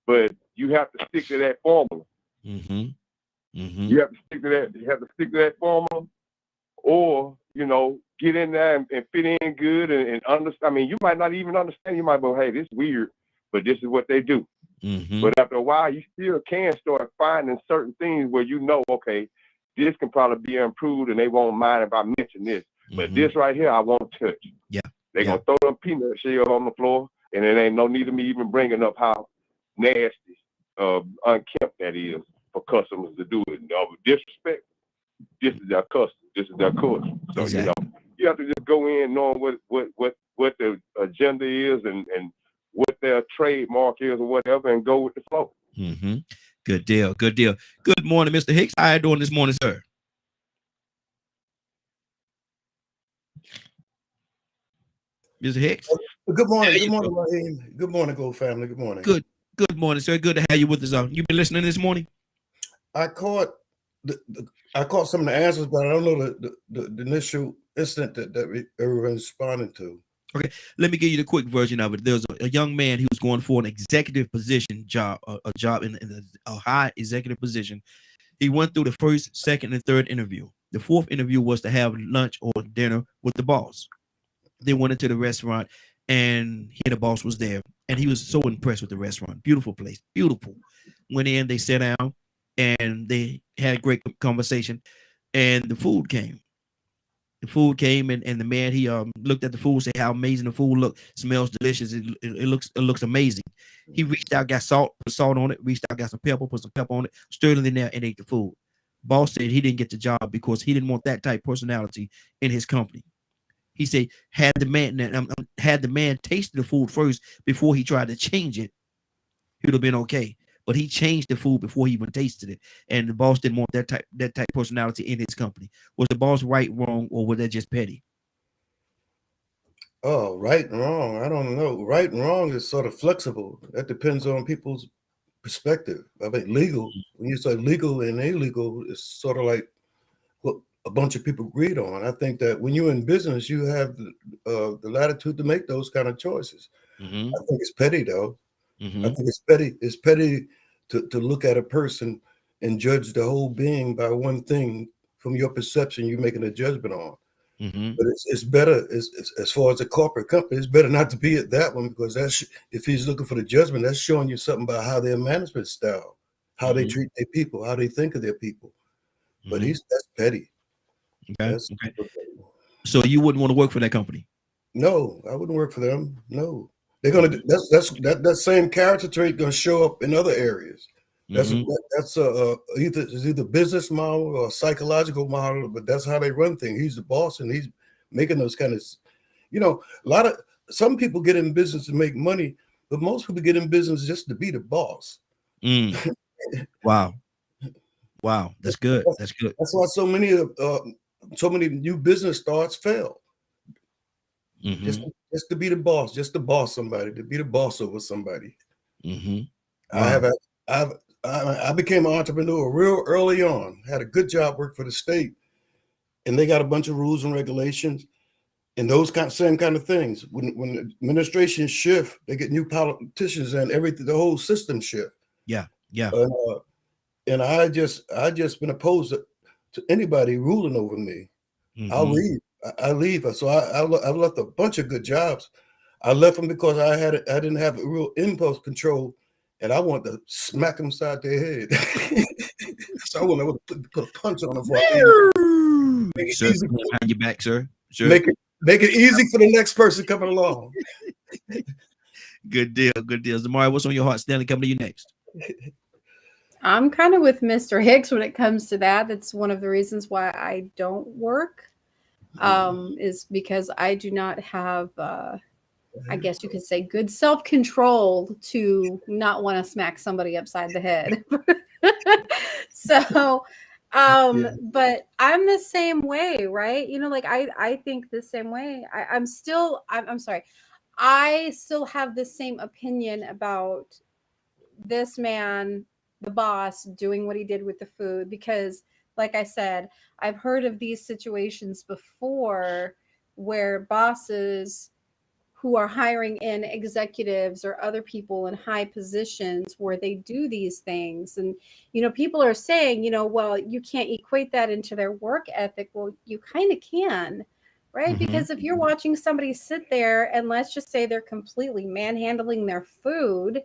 But you have to stick to that formula. You have to stick to that. You have to stick to that formula, or you know, get in there and fit in good and understand. I mean, you might not even understand. You might go, "Hey, this is weird," but this is what they do. But after a while, you still can start finding certain things where you know, okay, this can probably be improved, and they won't mind if I mention this. But this right here, I won't touch. Yeah, they're gonna throw them peanut shells on the floor, and it ain't no need of me even bringing up how nasty, unkempt that is for customers to do it. No disrespect. This is their custom. This is their culture. So exactly. You know, you have to just go in knowing what the agenda is and what their trademark is or whatever, and go with the flow. Good deal. Good deal. Good morning, Mr. Hicks. How you doing this morning, sir? Mr. Hicks. Good morning. Good morning, Raheem. Good morning, Gold family. Good morning. Good morning, sir. Good to have you with us. You been listening this morning? I caught some of the answers, but I don't know the initial incident that everyone's responding to. Okay, let me give you the quick version of it. There's a young man who was going for an executive position job, a job in a high executive position. He went through the first, second, and third interview. The fourth interview was to have lunch or dinner with the boss. They went into the restaurant, and the boss was there, and he was so impressed with the restaurant. Beautiful place, beautiful. Went in, they sat down, and they had a great conversation, and the food came. The food came, and the man, he looked at the food, said how amazing the food looked, smells delicious, it looks amazing. He reached out, got salt, put salt on it, reached out, got some pepper, put some pepper on it, stirred it in there, and ate the food. Boss said he didn't get the job because he didn't want that type of personality in his company. He said had the man tasted the food first before he tried to change it, he would have been okay. But he changed the food before he even tasted it, and the boss didn't want that type of personality in his company. Was the boss right, wrong, or was that just petty? Oh, right and wrong. I don't know. Right and wrong is sort of flexible. That depends on people's perspective. I mean, legal. When you say legal and illegal, it's sort of like what a bunch of people agreed on. I think that when you're in business, you have the latitude to make those kind of choices. I think it's petty, though. I think it's petty. It's petty to look at a person and judge the whole being by one thing from your perception you're making a judgment on. But it's better as far as a corporate company, it's better not to be at that one, because if he's looking for the judgment, that's showing you something about how their management style, how they treat their people, how they think of their people. But that's petty. Okay. That's petty. So you wouldn't want to work for that company? No, I wouldn't work for them. No. They're gonna that same character trait gonna show up in other areas. That's either business model or psychological model, but that's how they run things. He's the boss, and he's making those kind of, some people get in business to make money, but most people get in business just to be the boss. Wow. That's good. That's good. That's why so many new business starts fail. Just to be the boss, just to boss somebody, to be the boss over somebody. Wow. I became an entrepreneur real early on. Had a good job, worked for the state, and they got a bunch of rules and regulations and those same kind of things. When the administration shift, they get new politicians and everything. The whole system shift. Yeah. And I just been opposed to anybody ruling over me. I'll leave. I leave. So I've left a bunch of good jobs. I left them because I didn't have a real impulse control, and I wanted to smack them side their head. So I wanted to put a punch on them. Make it easy. Behind your back, sir. Sure. Make it easy for the next person coming along. Good deal. Zamari, what's on your heart? Stanley, coming to you next. I'm kind of with Mr. Hicks when it comes to that. That's one of the reasons why I don't work, is because I do not have, I guess you could say, good self-control to not want to smack somebody upside the head. So, but I'm the same way, right? You know, like I think the same way. I'm sorry. I still have the same opinion about this man, the boss, doing what he did with the food, because like I said, I've heard of these situations before where bosses who are hiring in executives or other people in high positions where they do these things. And, you know, people are saying, you know, well, you can't equate that into their work ethic. Well, you kind of can, right? Because if you're watching somebody sit there and let's just say they're completely manhandling their food,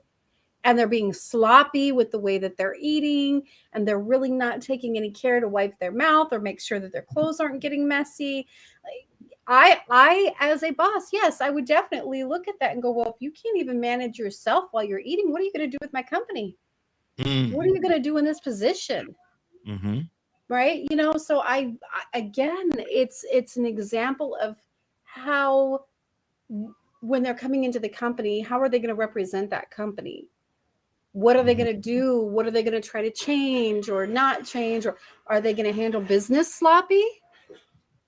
and they're being sloppy with the way that they're eating, and they're really not taking any care to wipe their mouth or make sure that their clothes aren't getting messy. I, as a boss, yes, I would definitely look at that and go, well, if you can't even manage yourself while you're eating, what are you going to do with my company? What are you going to do in this position? Right? You know, so I again, it's an example of how, when they're coming into the company, how are they going to represent that company? What are they going to do? What are they going to try to change or not change? Or are they going to handle business sloppy?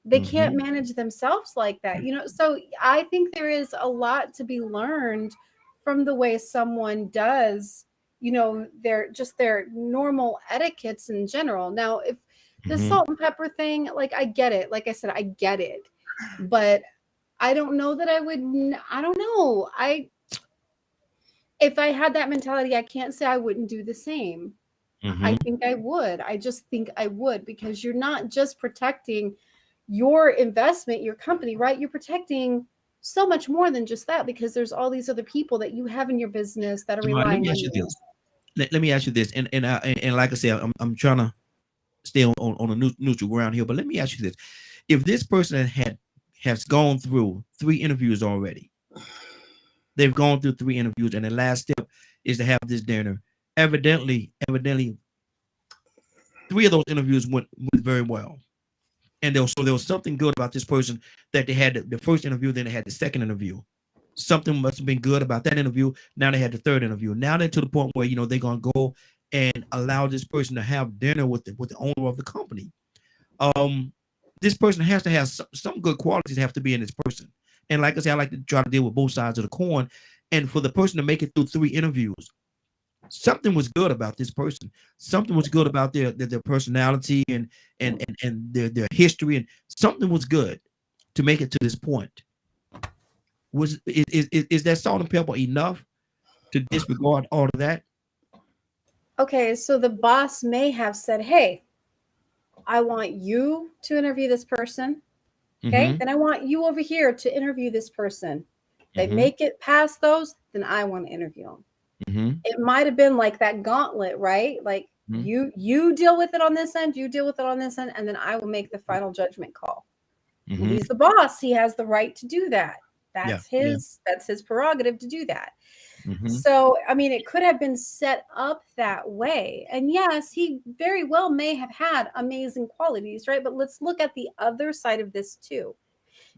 They can't manage themselves like that, you know? So I think there is a lot to be learned from the way someone does, you know, their normal etiquettes in general. Now, if the salt and pepper thing, like, I get it. Like I said, I get it. But I don't know that I don't know. If I had that mentality, I can't say I wouldn't do the same. I think I would. I just think I would, because you're not just protecting your investment, your company, right? You're protecting so much more than just that, because there's all these other people that you have in your business that are relying on you. Let me ask you this, and like I said, I'm trying to stay on a neutral ground here, but let me ask you this: if this person has gone through 3 interviews already, they've gone through 3 interviews, and the last step is to have this dinner. Evidently, 3 of those interviews went very well. And there was something good about this person, that they had the first interview, then they had the second interview. Something must have been good about that interview. Now they had the 3rd interview. Now they're to the point where, you know, they're going to go and allow this person to have dinner with the owner of the company. This person has to have some good qualities have to be in this person. And like I said, I like to try to deal with both sides of the coin. And for the person to make it through 3 interviews, something was good about this person. Something was good about their personality and their history, and something was good to make it to this point. Is that salt and pepper enough to disregard all of that? Okay, so the boss may have said, hey, I want you to interview this person. Okay, then I want you over here to interview this person. They make it past those, then I want to interview them. It might have been like that gauntlet, right? Like you deal with it on this end, you deal with it on this end, and then I will make the final judgment call. He's the boss. He has the right to do that. That's his prerogative to do that. So, I mean, it could have been set up that way. And yes, he very well may have had amazing qualities, right? But let's look at the other side of this too.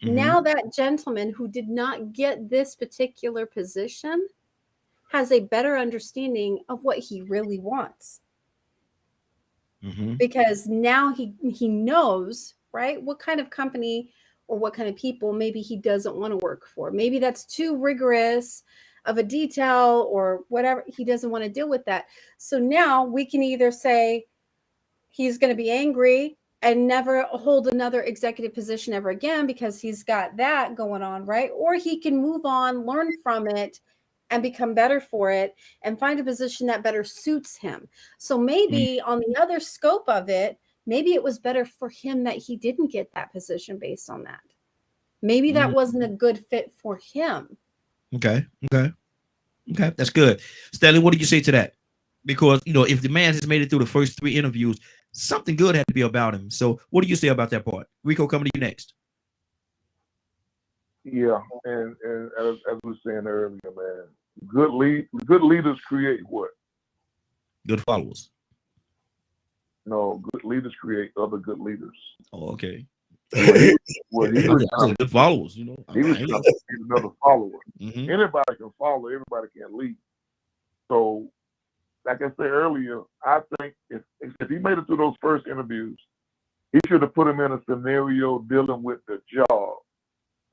Now that gentleman who did not get this particular position has a better understanding of what he really wants. Because now he knows, right, what kind of company or what kind of people maybe he doesn't want to work for. Maybe that's too rigorous of a detail or whatever. He doesn't want to deal with that. So now we can either say he's going to be angry and never hold another executive position ever again because he's got that going on, right? Or he can move on, learn from it, and become better for it and find a position that better suits him. So maybe on the other scope of it, maybe it was better for him that he didn't get that position based on that. Maybe that wasn't a good fit for him. Okay. That's good. Stanley, what did you say to that? Because, if the man has made it through the first 3 interviews, something good had to be about him. So what do you say about that part? Rico, coming to you next. Yeah, and as we were saying earlier, man, good leaders create what? Good followers. No, good leaders create other good leaders. Oh, okay. Well, he was good followers, He was trying to be another follower. Anybody can follow, everybody can lead. So, like I said earlier, I think if he made it through those first interviews, he should have put him in a scenario dealing with the job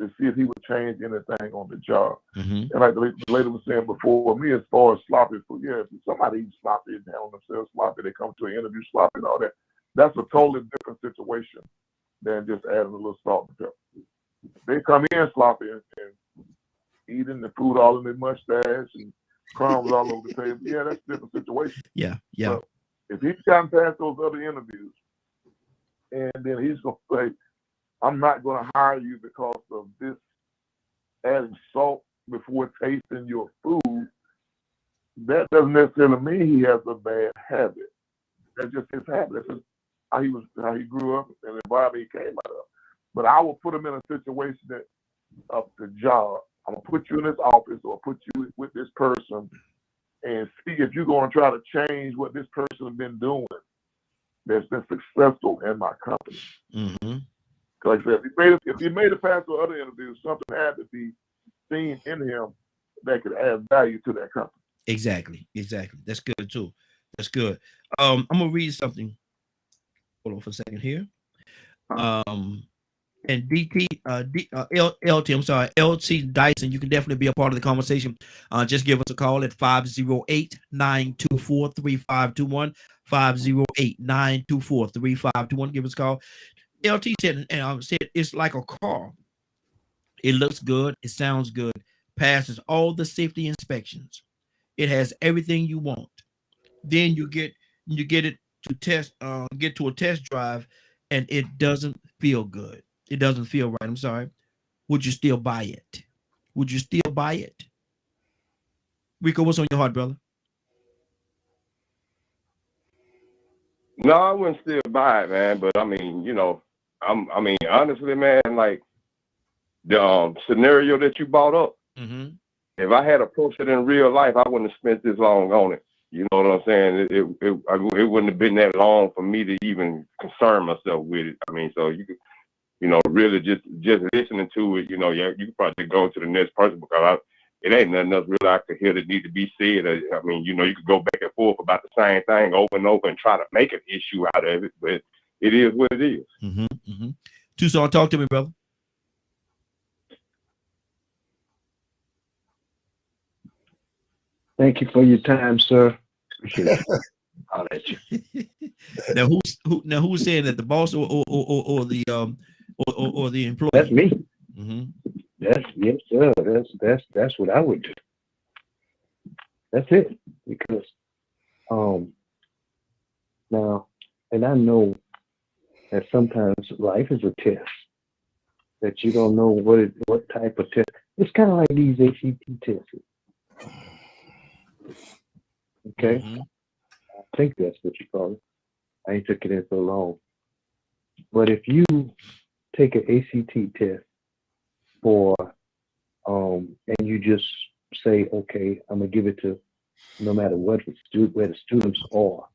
to see if he would change anything on the job. And like the lady was saying before me, as far as sloppy food, yeah, if somebody eats sloppy and handle themselves sloppy, they come to an interview sloppy and all that, that's a totally different situation than just adding a little salt and pepper. They come in sloppy and eating the food all in their mustache and crumbs all over the table. Yeah, that's a different situation. Yeah. But if he's gotten past those other interviews and then he's going to say, I'm not going to hire you because of this adding salt before tasting your food, that doesn't necessarily mean he has a bad habit. That's just his habit. That's just how he grew up and the environment he came out of. But I will put him in a situation that of the job. I'm gonna put you in this office or put you with this person and see if you're gonna try to change what this person has been doing that's been successful in my company. Like I said, if he made it past the other interviews, something had to be seen in him that could add value to that company. Exactly. That's good too. That's good. I'm gonna read something. Hold on for a second here. And LT, I'm sorry, LT Dyson, you can definitely be a part of the conversation. Just give us a call at 508-924-3521. 508-924-3521. Give us a call. LT said, it's like a car. It looks good. It sounds good. Passes all the safety inspections. It has everything you want. Then you get it to test, get to a test drive, and it doesn't feel good. It doesn't feel right. I'm sorry. Would you still buy it? Rico, what's on your heart, brother? No, I wouldn't still buy it, man. But I mean, honestly, man, like the scenario that you brought up, if I had approached it in real life, I wouldn't have spent this long on it. You know what I'm saying? It wouldn't have been that long for me to even concern myself with it. I mean, so you could, really just listening to it, you could probably go to the next person because it ain't nothing else really I could hear that need to be said. I mean, you could go back and forth about the same thing over and over and try to make an issue out of it, but it is what it is. Tucson, talk to me, brother. Thank you for your time, sir. Appreciate it. I'll let you. Now, who's saying that, the boss or the employee? That's me. Yes, sir. That's what I would do. That's it. Because now, and I know that sometimes life is a test that you don't know what type of test. It's kind of like these ACT tests. Okay, I think that's what you call it. I ain't took it in so long. But if you take an ACT test and you just say, okay, I'm gonna give it to no matter where the students are,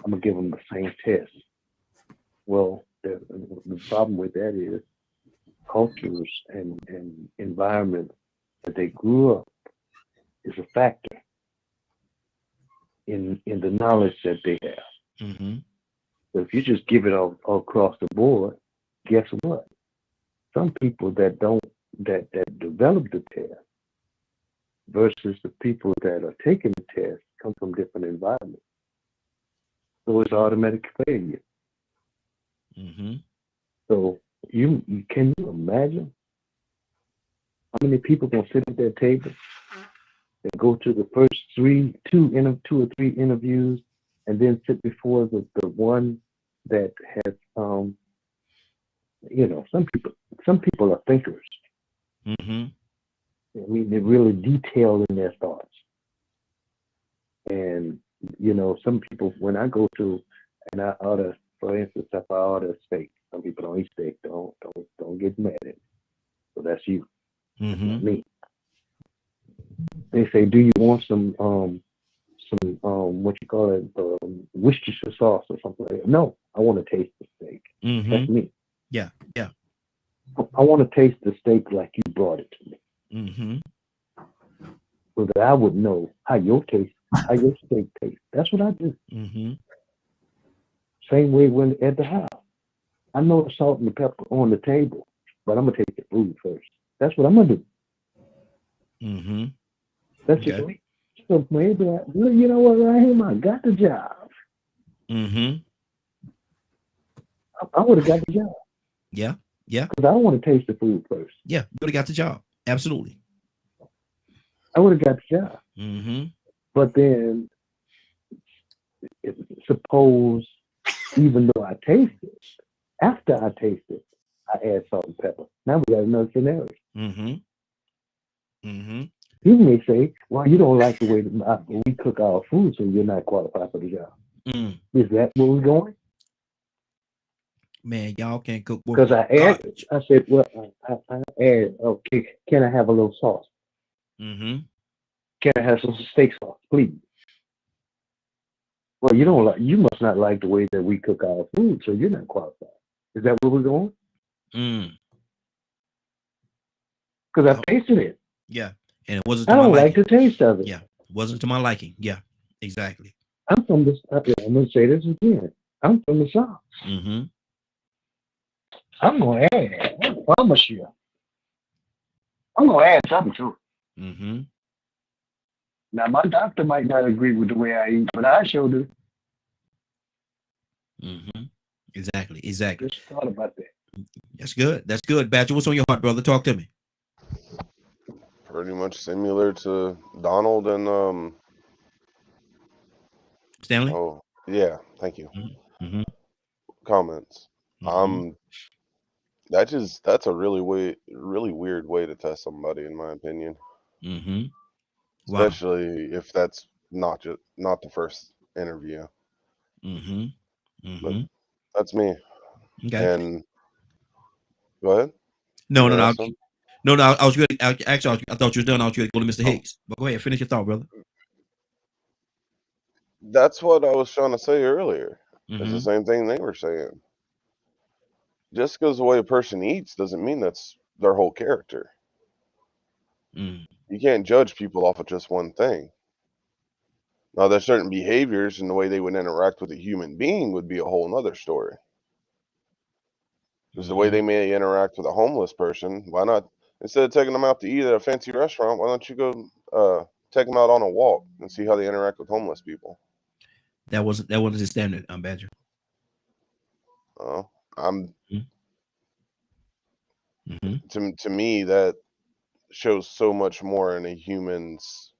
I'm gonna give them the same test. Well, the problem with that is cultures and environment that they grew up is a factor in the knowledge that they have. Mm-hmm. So if you just give it all across the board, guess what? Some people that develop the test versus the people that are taking the test come from different environments. So it's automatic failure. Mm-hmm. So can you imagine how many people gonna sit at that table and go to the first two or three interviews, and then sit before the one that has some people are thinkers. Mm-hmm. I mean, they're really detailed in their thoughts. And some people, when I go to and I order, for instance, if I order a steak, some people don't eat steak. Don't get mad at me. So that's you. Mm-hmm. Not me. They say, do you want some what you call it, Worcestershire sauce or something like that? No, I want to taste the steak. Mm-hmm. That's me. Yeah. I want to taste the steak like you brought it to me, Mm-hmm. so that I would know how your steak tastes. That's what I do. Mm-hmm. Same way when at the house, I know the salt and the pepper on the table, but I'm gonna taste the food first. That's what I'm gonna do. Mm-hmm. That's Okay. just me. So maybe you know what, Raheem, I got the job. Mm-hmm. I would have got the job. Yeah. Because I want to taste the food first. Yeah. You would have got the job. Absolutely. I would have got the job. Mm-hmm. But then, suppose, even though I taste it, after I taste it, I add salt and pepper. Now we got another scenario. Mm-hmm. Mm-hmm. You may say, well, you don't like the way that we cook our food, so you're not qualified for the job. Mm. Is that where we're going? Man, y'all can't cook. Because I said, well, I add, okay, can I have a little sauce? Mm-hmm. Can I have some steak sauce, please? Well, you must not like the way that we cook our food, so you're not qualified. Is that where we're going? Mm. Because I tasted it. Yeah. And it wasn't I to my don't like liking. the taste of it. Yeah. Wasn't to my liking. Yeah. Exactly. I'm from this. I'm going to say this again. I'm from the South. Mm-hmm. I'm going to add. I promise you. I'm going to add something to it. Mm-hmm. Now, my doctor might not agree with the way I eat, but I sure do. Mm-hmm. Exactly. Just thought about that. That's good. Badger, what's on your heart, brother? Talk to me. Pretty much similar to Donald and Stanley? Oh yeah, thank you. Mm-hmm. Comments. Mm-hmm. That's a really weird way to test somebody, in my opinion. Mm-hmm. Wow. Especially if that's not the first interview. Mm-hmm. Mm-hmm. But that's me. Okay. And go ahead. No. I was ready. Actually, I thought you were done. I was ready to go to Mr. Hicks. But go ahead, finish your thought, brother. That's what I was trying to say earlier. Mm-hmm. It's the same thing they were saying. Just because the way a person eats doesn't mean that's their whole character. Mm. You can't judge people off of just one thing. Now, there's certain behaviors and the way they would interact with a human being would be a whole nother story. Because the way they may interact with a homeless person, why not, instead of taking them out to eat at a fancy restaurant, why don't you go take them out on a walk and see how they interact with homeless people? That wasn't his standard, Badger. To me, that shows so much more in a human's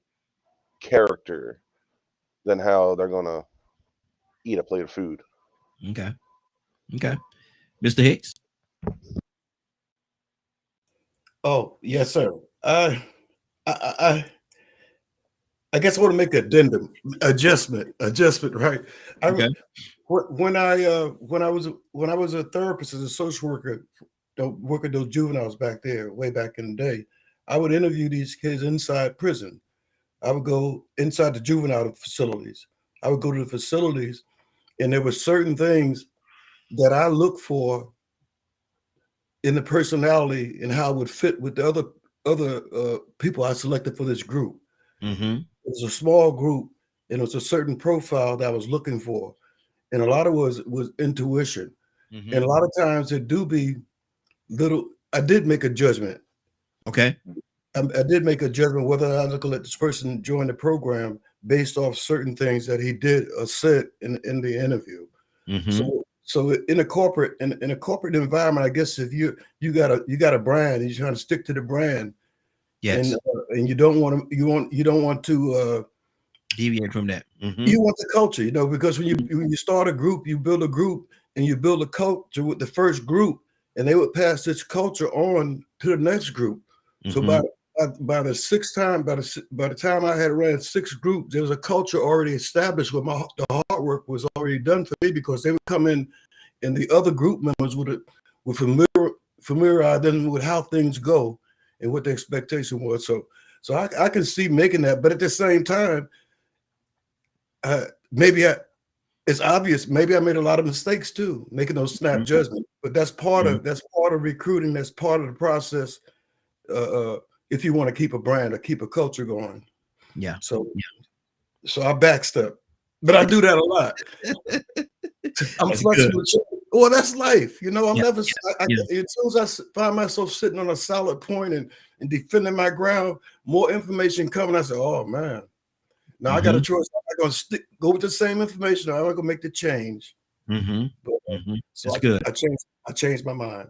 character than how they're gonna eat a plate of food. Okay. Mr. Hicks. Oh, yes, sir. I guess I want to make an adjustment, right? Okay. When I was a therapist as a social worker, working those juveniles back there, way back in the day, I would interview these kids inside prison. I would go inside the juvenile facilities. I would go to the facilities, and there were certain things that I look for in the personality and how it would fit with the other people I selected for this group. Mm-hmm. It was a small group, and it was a certain profile that I was looking for, and a lot of it was intuition, Mm-hmm. and a lot of times it do be little. I did make a judgment. Okay. I did make a judgment whether I was going to let this person join the program based off certain things that he did or said in the interview. Mm-hmm. So in a corporate environment, I guess if you got a brand and you're trying to stick to the brand, yes, and you don't want to deviate from that. Mm-hmm. You want the culture, because when you start a group, you build a group and you build a culture with the first group, and they would pass this culture on to the next group. So by the time I had ran 6 groups, there was a culture already established where the hard work was already done for me, because they would come in and the other group members would familiarize them with how things go and what the expectation was. So I can see making that, but at the same time, it's obvious. Maybe I made a lot of mistakes too, making those snap judgments. But that's part of recruiting. That's part of the process. If you want to keep a brand or keep a culture going. Yeah. So I backstep, but I do that a lot. I'm that's flexible. Well, that's life. I'm never. As soon as I find myself sitting on a solid point and defending my ground, more information coming. I say, oh man. Now I got a choice. I'm not going to go with the same information. I'm not going to make the change. Mm-hmm. But, so that's good. I changed my mind.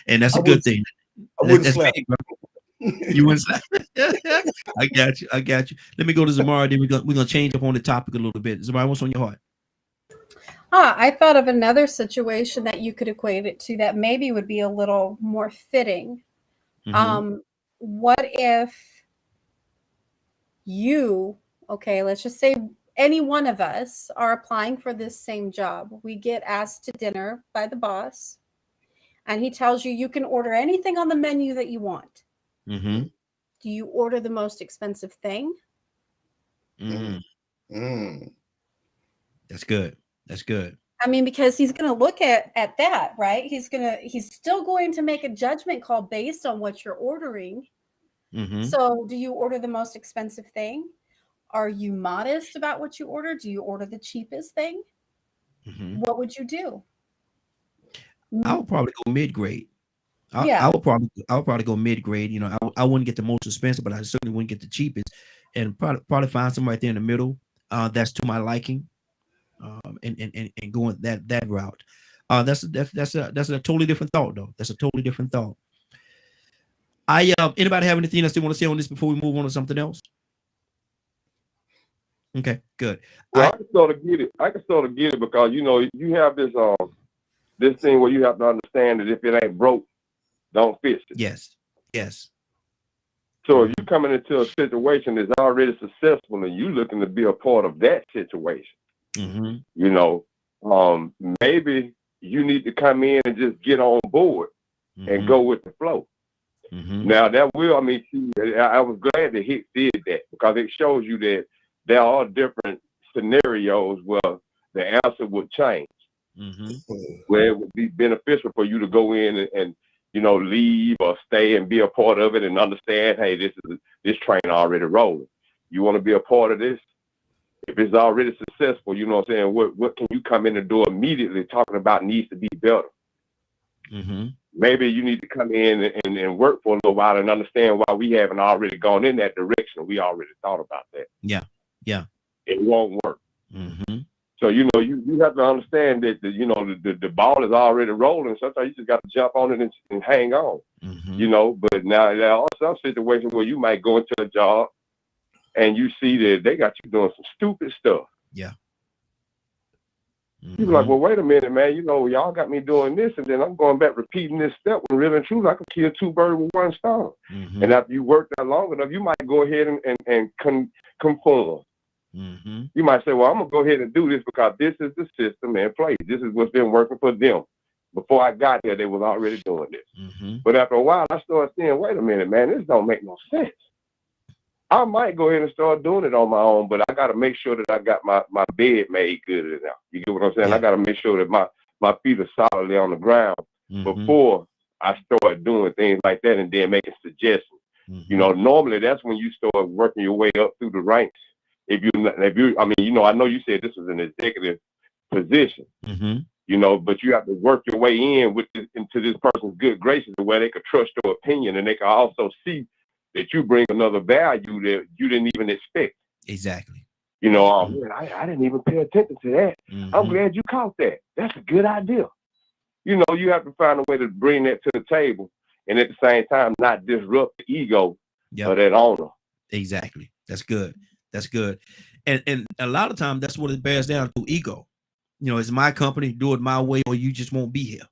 And that's a good thing. I wouldn't slap. You wouldn't slap. I got you. Let me go to Zamara. Then we're gonna change up on the topic a little bit. Zamara, what's on your heart? I thought of another situation that you could equate it to that maybe would be a little more fitting. Mm-hmm. What if let's just say any one of us are applying for this same job. We get asked to dinner by the boss, and he tells you can order anything on the menu that you want. Mm-hmm. Do you order the most expensive thing? Mm-hmm. That's good. That's good. I mean, because he's going to look at that, right? He's still going to make a judgment call based on what you're ordering. Mm-hmm. So do you order the most expensive thing? Are you modest about what you order? Do you order the cheapest thing? Mm-hmm. What would you do? I would probably go mid-grade. I would probably go mid-grade. I wouldn't get the most expensive, but I certainly wouldn't get the cheapest, and probably find something right there in the middle that's to my liking, and going that route. That's a totally different thought, though. That's a totally different thought. Anybody have anything else they want to say on this before we move on to something else? Okay, good. Well, I can sort of get it because you have this this thing where you have to understand that if it ain't broke, don't fix it. Yes. So if you're coming into a situation that's already successful and you looking to be a part of that situation, maybe you need to come in and just get on board and go with the flow. Now that will, I was glad that he did that because it shows you that there are different scenarios where the answer would change, where it would be beneficial for you to go in and leave or stay and be a part of it and understand, hey, this train already rolling. You want to be a part of this? If it's already successful, you know what I'm saying? What can you come in and do immediately talking about needs to be better? Maybe you need to come in and work for a little while and understand why we haven't already gone in that direction. We already thought about that. Yeah. It won't work. So, you have to understand that, the ball is already rolling. Sometimes you just got to jump on it and hang on, but now there are some situations where you might go into a job and you see that they got you doing some stupid stuff. Yeah. You're like, well, wait a minute, man. Y'all got me doing this, and then I'm going back repeating this step. When really and truly, I can kill 2 birds with 1 stone. And after you work that long enough, you might go ahead and conform. You might say, well, I'm going to go ahead and do this because this is the system in place. This is what's been working for them. Before I got here, they was already doing this. But after a while, I started saying, wait a minute, man, this don't make no sense. I might go ahead and start doing it on my own, but I got to make sure that I got my bed made good enough. You get what I'm saying? I got to make sure that my feet are solidly on the ground before I start doing things like that and then making suggestions. You know, normally that's when you start working your way up through the ranks. I mean, you know, I know you said this was an executive position, you know, but you have to work your way into this person's good graces where they could trust your opinion, and they can also see that you bring another value that you didn't even expect. Exactly. You know, oh man, I didn't even pay attention to that. I'm glad you caught that. That's a good idea. You know, you have to find a way to bring that to the table, and at the same time, not disrupt the ego of that owner. Exactly. That's good. That's good. And a lot of times that's what it bears down to, ego. You know, it's my company, do it my way, or you just won't be here.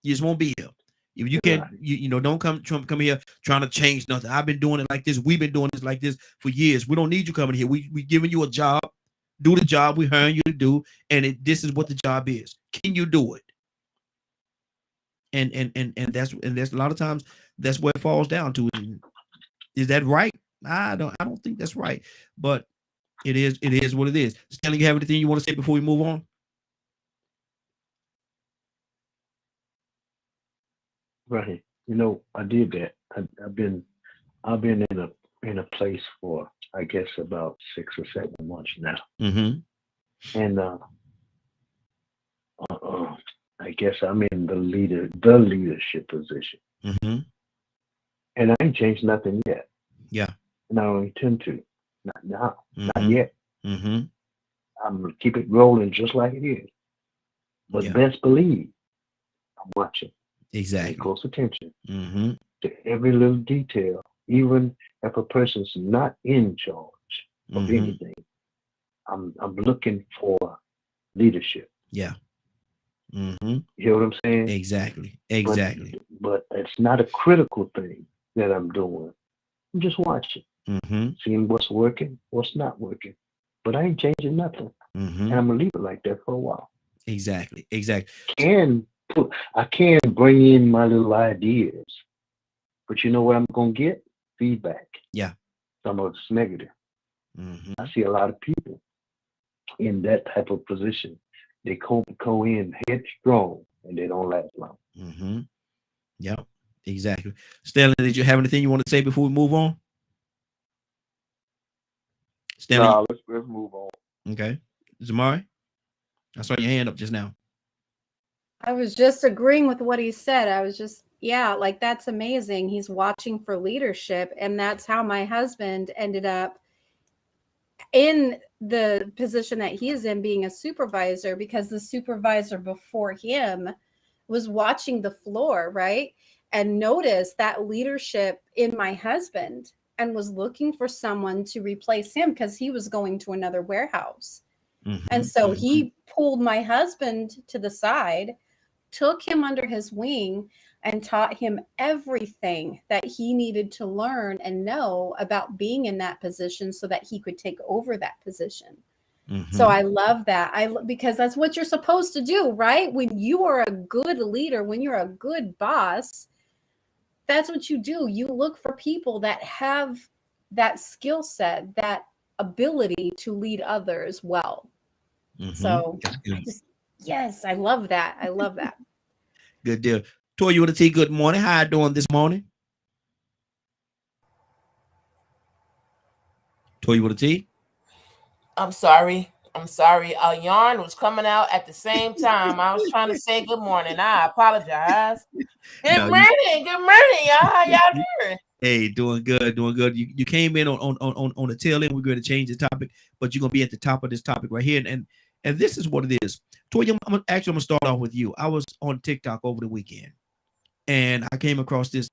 You just won't be here. If you can't, you know, don't come here trying to change nothing. I've been doing it like this. We've been doing this like this for years. We don't need you coming here. We giving you a job. Do the job we hiring you to do, and this is what the job is. Can you do it? And that's a lot of times that's what it falls down to. Is that right? I don't think that's right, but it is what it is. Stanley, you have anything you want to say before we move on? Right. You know, I did that. I've been in a place for, I guess, about 6 or 7 months now. And I guess I'm in the leadership position. And I ain't changed nothing yet. Yeah. And I don't intend to. Not now. Not yet. I'm gonna keep it rolling just like it is. But best believe I'm watching. Exactly. Pay close attention to every little detail, even if a person's not in charge of anything. I'm looking for leadership. Yeah. You hear what I'm saying? Exactly. But it's not a critical thing that I'm doing. I'm just watching, seeing what's working, what's not working. But I ain't changing nothing. And I'm gonna leave it like that for a while. Exactly. I can bring in my little ideas, but you know what I'm gonna get? Feedback. Yeah. Some of it's negative. I see a lot of people in that type of position. They go in headstrong and they don't last long. Yep. Exactly. Stanley, did you have anything you want to say before we move on? Stanley? No, let's move on. Okay. Zamari? I saw your hand up just now. I was just agreeing with what he said. I was just, like that's amazing. He's watching for leadership. And that's how my husband ended up in the position that he is in, being a supervisor, because the supervisor before him was watching the floor, right? And noticed that leadership in my husband and was looking for someone to replace him because he was going to another warehouse. And so he pulled my husband to the side, took him under his wing, and taught him everything that he needed to learn and know about being in that position so that he could take over that position. So I love that. Because that's what you're supposed to do, right? When you are a good leader, when you're a good boss, that's what you do. You look for people that have that skill set, that ability to lead others well. So I love that. I love that. Good deal. Toy, you want to say good morning? How you doing this morning? Toy, you want to tea? I'm sorry. A yarn was coming out at the same time. I was trying to say good morning. I apologize. Good morning, y'all. How y'all doing? Hey, doing good. You came in on the tail end. We're going to change the topic, but you're going to be at the top of this topic right here. And this is what it is. Toy, I'm gonna start off with you. I was on TikTok over the weekend, and I came across this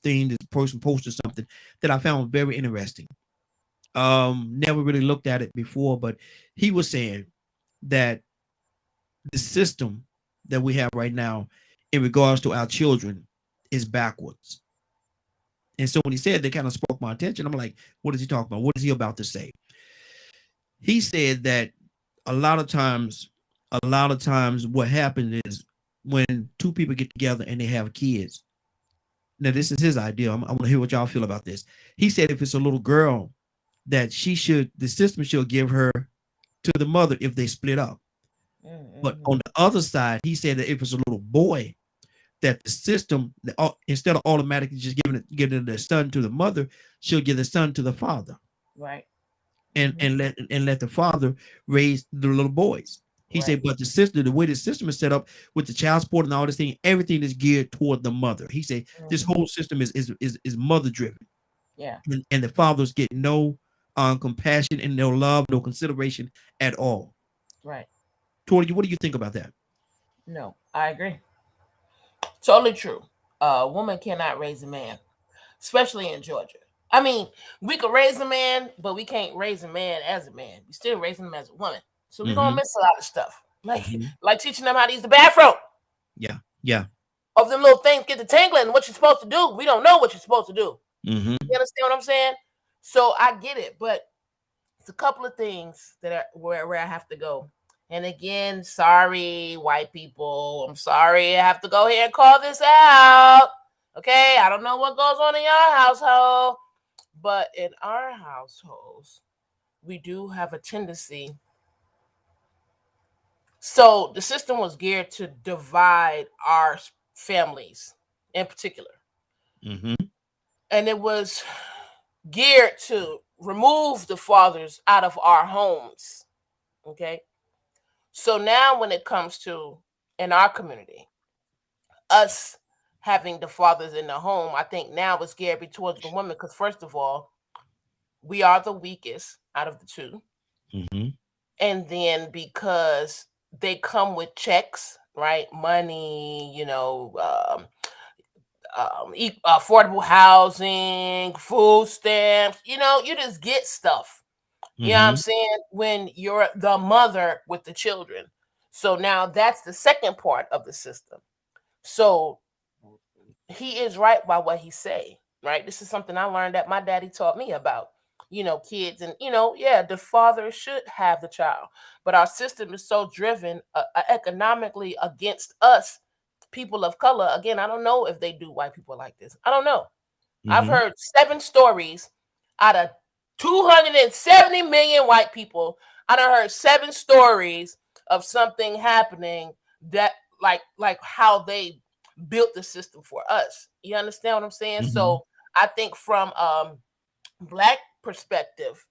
thing. This person posted something that I found very interesting. Never really looked at it before, but he was saying that the system that we have right now in regards to our children is backwards. And so when he said that, kind of spoke my attention. I'm like, what is he talking about? What is he about to say? He said that a lot of times what happens is when two people get together and they have kids. Now, this is his idea. I want to hear what y'all feel about this. He said if it's a little girl, that the system should give her to the mother if they split up. But on the other side, he said that if it's a little boy, that the system, instead of automatically just giving the son to the mother, she'll give the son to the father. Right. And let the father raise the little boys. He said, but the way the system is set up with the child support and all this thing, everything is geared toward the mother. He said this whole system is mother driven. Yeah. And the fathers get no compassion and no love, no consideration at all. Right. Tori, what do you think about that? No, I agree. Totally true. A woman cannot raise a man, especially in Georgia. I mean, we could raise a man, but we can't raise a man as a man. We still raising him as a woman. So we're gonna miss a lot of stuff. Like teaching them how to use the bathroom. Yeah. Yeah. Of them little things get to tangling, what you're supposed to do. We don't know what you're supposed to do. You understand what I'm saying? So I get it, but it's a couple of things that are where I have to go. And again, sorry, white people. I'm sorry. I have to go here and call this out. Okay, I don't know what goes on in your household, but in our households, we do have a tendency. So the system was geared to divide our families in particular. And it was geared to remove the fathers out of our homes. Okay. So now when it comes to in our community, us having the fathers in the home, I think now it's geared towards the women because first of all, we are the weakest out of the two. And then because they come with checks, right? Money, affordable housing, food stamps, you just get stuff. You know what I'm saying? When you're the mother with the children. So now that's the second part of the system. So he is right by what he say, right? This is something I learned that my daddy taught me about, kids and, the father should have the child, but our system is so driven economically against us, people of color. Again, I don't know if they do white people like this. I don't know. I've heard 7 stories out of 270 million white people. I done heard 7 stories of something happening that like how they built the system for us. You understand what I'm saying? So I think from Black perspective,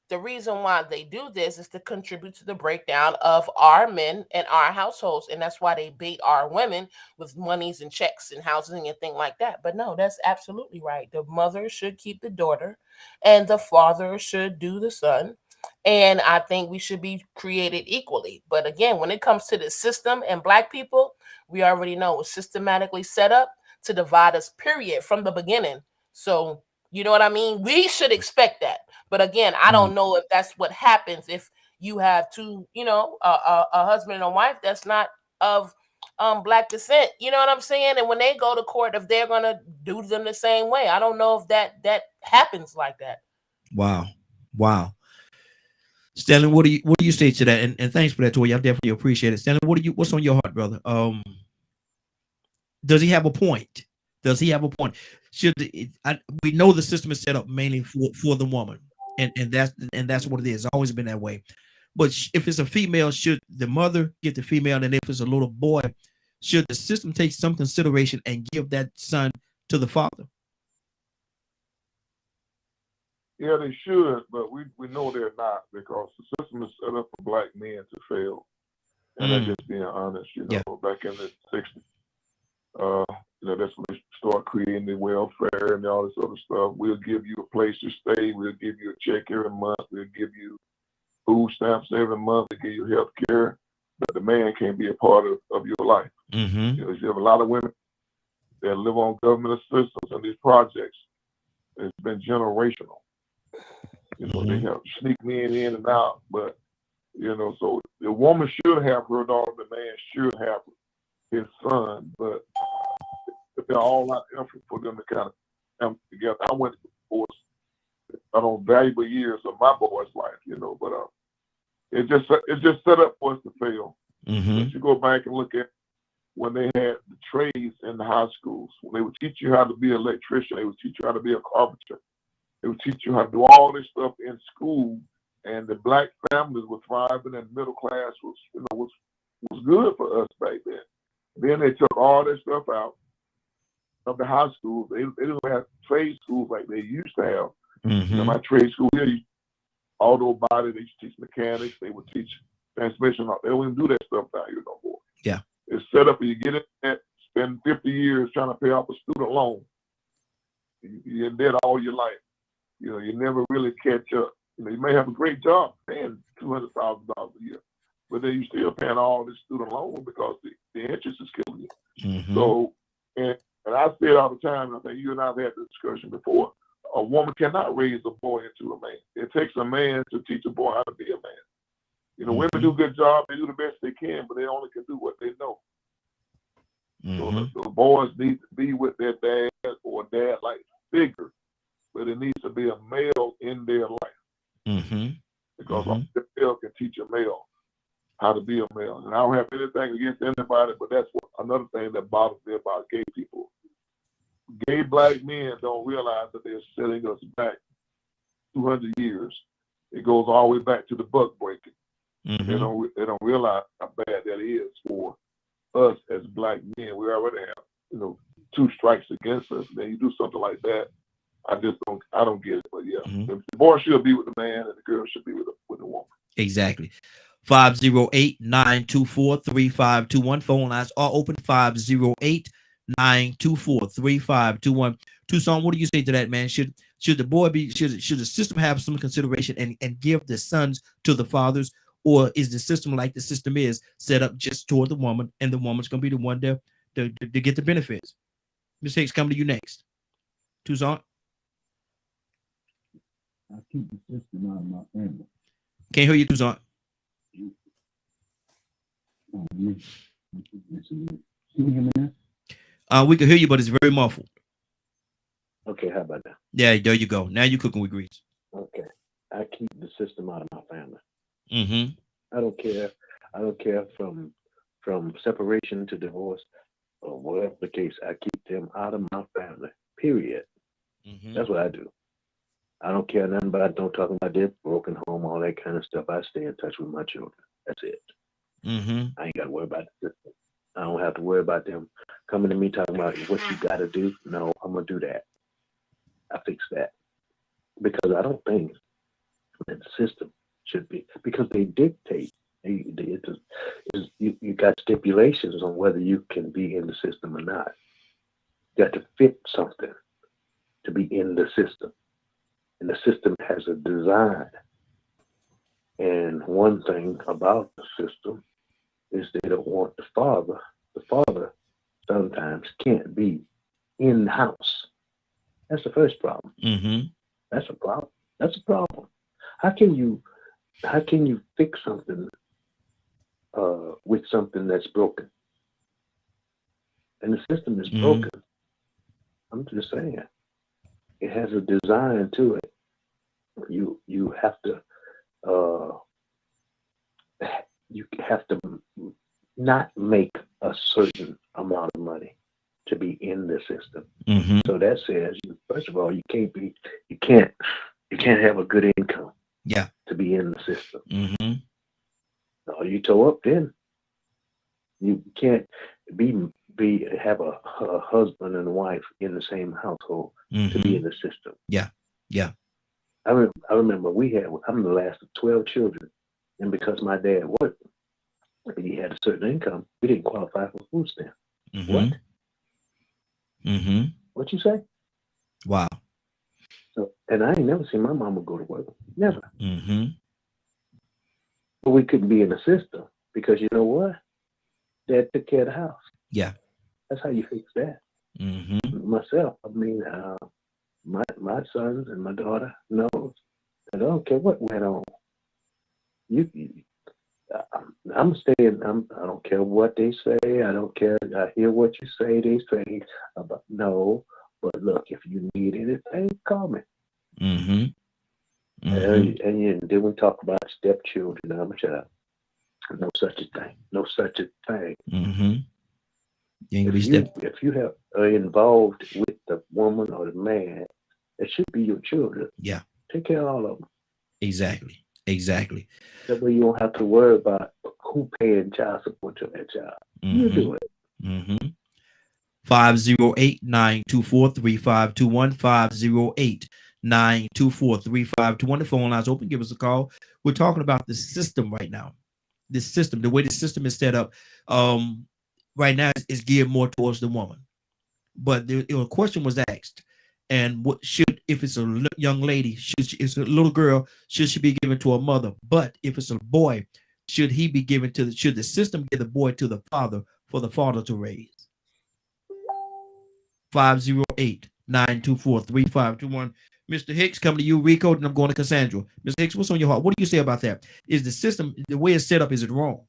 the reason why they do this is to contribute to the breakdown of our men and our households. And that's why they bait our women with monies and checks and housing and things like that. But no, that's absolutely right. The mother should keep the daughter and the father should do the son. And I think we should be created equally. But again, when it comes to the system and Black people, we already know it's systematically set up to divide us, period, from the beginning. So, you know what I mean? We should expect that. But again, I don't know if that's what happens if you have two, a husband and a wife that's not of Black descent. You know what I'm saying? And when they go to court, if they're going to do them the same way, I don't know if that happens like that. Wow. Stanley, what do you say to that? And thanks for that, Tori. I definitely appreciate it. Stanley, what's on your heart, brother? Does he have a point? We know the system is set up mainly for the woman, and that's what it is. It's always been that way. But if it's a female, should the mother get the female? And if it's a little boy, should the system take some consideration and give that son to the father? Yeah, they should, but we know they're not because the system is set up for Black men to fail. And that's just being honest, back in the 60s. That's when they start creating the welfare and all this other stuff. We'll give you a place to stay. We'll give you a check every month. We'll give you food stamps every month. We'll give you health care. But the man can't be a part of your life. You have a lot of women that live on government assistance and these projects. It's been generational. They have sneak men in and out. But, so the woman should have her daughter. The man should have his son. But they're all out effort for them to kind of come together. I went through valuable years of my boy's life, but it's just set up for us to fail. If you go back and look at when they had the trades in the high schools, when they would teach you how to be an electrician, they would teach you how to be a carpenter, they would teach you how to do all this stuff in school, and the Black families were thriving, and middle class was good for us back then. Then they took all that stuff out of the high schools. They don't have trade schools like they used to have. You know, my trade school here, auto body, they used to teach mechanics, they would teach transmission. They don't even do that stuff down here no more. Yeah. It's set up and you get in that, spend 50 years trying to pay off a student loan. You're in debt all your life. You know, you never really catch up. You know, you may have a great job paying $200,000 a year, but then you still paying all this student loan because the interest is killing you. So, and I say it all the time, and I think you and I have had this discussion before, a woman cannot raise a boy into a man. It takes a man to teach a boy how to be a man. You know, women do a good job, they do the best they can, but they only can do what they know. So the boys need to be with their dad or dad-like figure, but it needs to be a male in their life. Because only the male can teach a male how to be a male. And I don't have anything against anybody, but that's another thing that bothers me about gay people. Gay black men don't realize that they're setting us back 200 years. It goes all the way back to the buck breaking. They don't realize how bad that is for us as black men. We already have, you know, 2 strikes against us. Then you do something like that, I don't get it. But yeah, the boy should be with the man and the girl should be with the woman. Exactly. 508-924-3521. Phone lines are open. 508-924-3521. Tucson, what do you say to that, man? Should the boy be, should the system have some consideration and give the sons to the fathers, or is the system like the system is set up just toward the woman, and the woman's gonna be the one to get the benefits? Ms. Hicks, come to you next. Tucson. I keep the system out of my family. Can't hear you, Tucson. Can you hear me now? We can hear you, but it's very muffled. Okay, how about that? Yeah, there you go. Now you're cooking with grease. Okay. I keep the system out of my family. Mm-hmm. I don't care. I don't care from separation to divorce or whatever the case. I keep them out of my family. Period. Mm-hmm. That's what I do. I don't care nothing about, don't talk about their broken home, all that kind of stuff. I stay in touch with my children. That's it. Mm-hmm. I ain't got to worry about the system. I don't have to worry about them coming to me talking about what you got to do. No, I'm going to do that. I fix that. Because I don't think that the system should be, because they dictate. You got stipulations on whether you can be in the system or not. You got to fit something to be in the system. And the system has a design. And one thing about the system is they don't want the father. The father sometimes can't be in the house. That's the first problem. Mm-hmm. That's a problem. That's a problem. How can you fix something with something that's broken? And the system is broken. I'm just saying. It has a design to it. You have to not make a certain amount of money to be in the system. Mm-hmm. So that says, first of all, you can't have a good income. Yeah. To be in the system. Mm-hmm. No, you toe up then. You can't have a husband and a wife in the same household to be in the system. Yeah. Yeah. I remember I'm the last of 12 children, and because my dad worked, he had a certain income, we didn't qualify for food stamp. Mm-hmm. What? Mm-hmm. What you say? Wow. So, and I ain't never seen my mama go to work. Never. Mm-hmm. But we couldn't be in the system because you know what? Dad took care of the house. Yeah. That's how you fix that. Mm-hmm. Myself, I mean, my sons and my daughter knows. I don't care what went on. I'm staying. I don't care what they say. I don't care. I hear what you say. They say about no. But look, if you need anything, call me. Mm-hmm. Mm-hmm. And then we talk about stepchildren. I'm a child. No such a thing. No such a thing. Mm-hmm. If you are involved with the woman or the man, it should be your children. Yeah. Take care of all of them. Exactly. That way you don't have to worry about who paying child support to that child. Mm-hmm. You do it. Mm-hmm. 508-924-3521. 508-924-3521. The phone line's open. Give us a call. We're talking about the system right now. This system, the way the system is set up, right now is geared more towards the woman. But a question was asked, and what should, if it's a young lady, it's a little girl, should she be given to a mother? But if it's a boy, should he be given to should the system give the boy to the father for the father to raise? 508-924-3521. Mr. Hicks, coming to you, Rico, and I'm going to Cassandra. Mr. Hicks, what's on your heart? What do you say about that? Is the system, the way it's set up, is it wrong?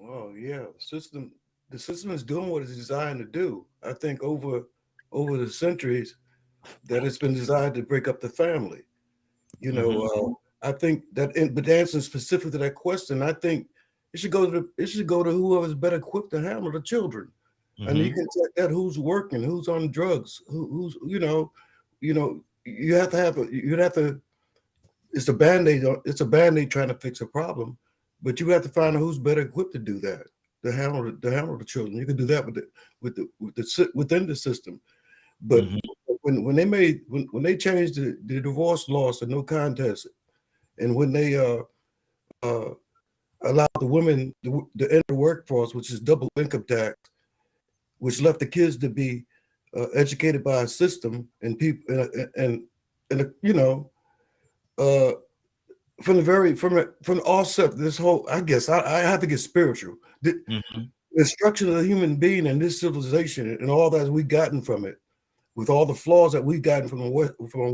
Oh yeah, the system is doing what it's designed to do. I think over the centuries that it's been designed to break up the family. You know, I think that, but answering specific to that question, I think it should go to whoever's better equipped to handle the children. And you can check that who's working, who's on drugs, who's you have to it's a band-aid, trying to fix a problem, but you have to find out who's better equipped to do that, to handle the children. You can do that within the system. But when they changed the divorce laws to no contest, and when they allowed the women to enter the workforce, which is double income tax, which left the kids to be educated by a system and people and from the offset, this whole, I guess I have to get spiritual. The instruction of the human being and this civilization and all that we've gotten from it, with all the flaws that we've gotten from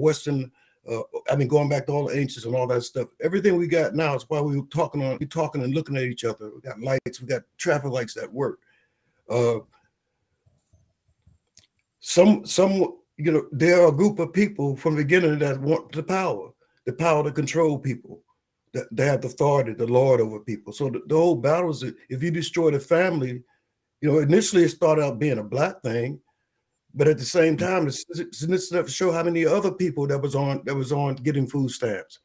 Western, going back to all the ancients and all that stuff. Everything we got now is why we're talking and looking at each other. We got lights, we got traffic lights that work. There are a group of people from the beginning that want the power to control people, that they have the authority, the lord over people. So the whole battle is, if you destroy the family, initially it started out being a black thing, but at the same time, it's enough to show how many other people that was on getting food stamps.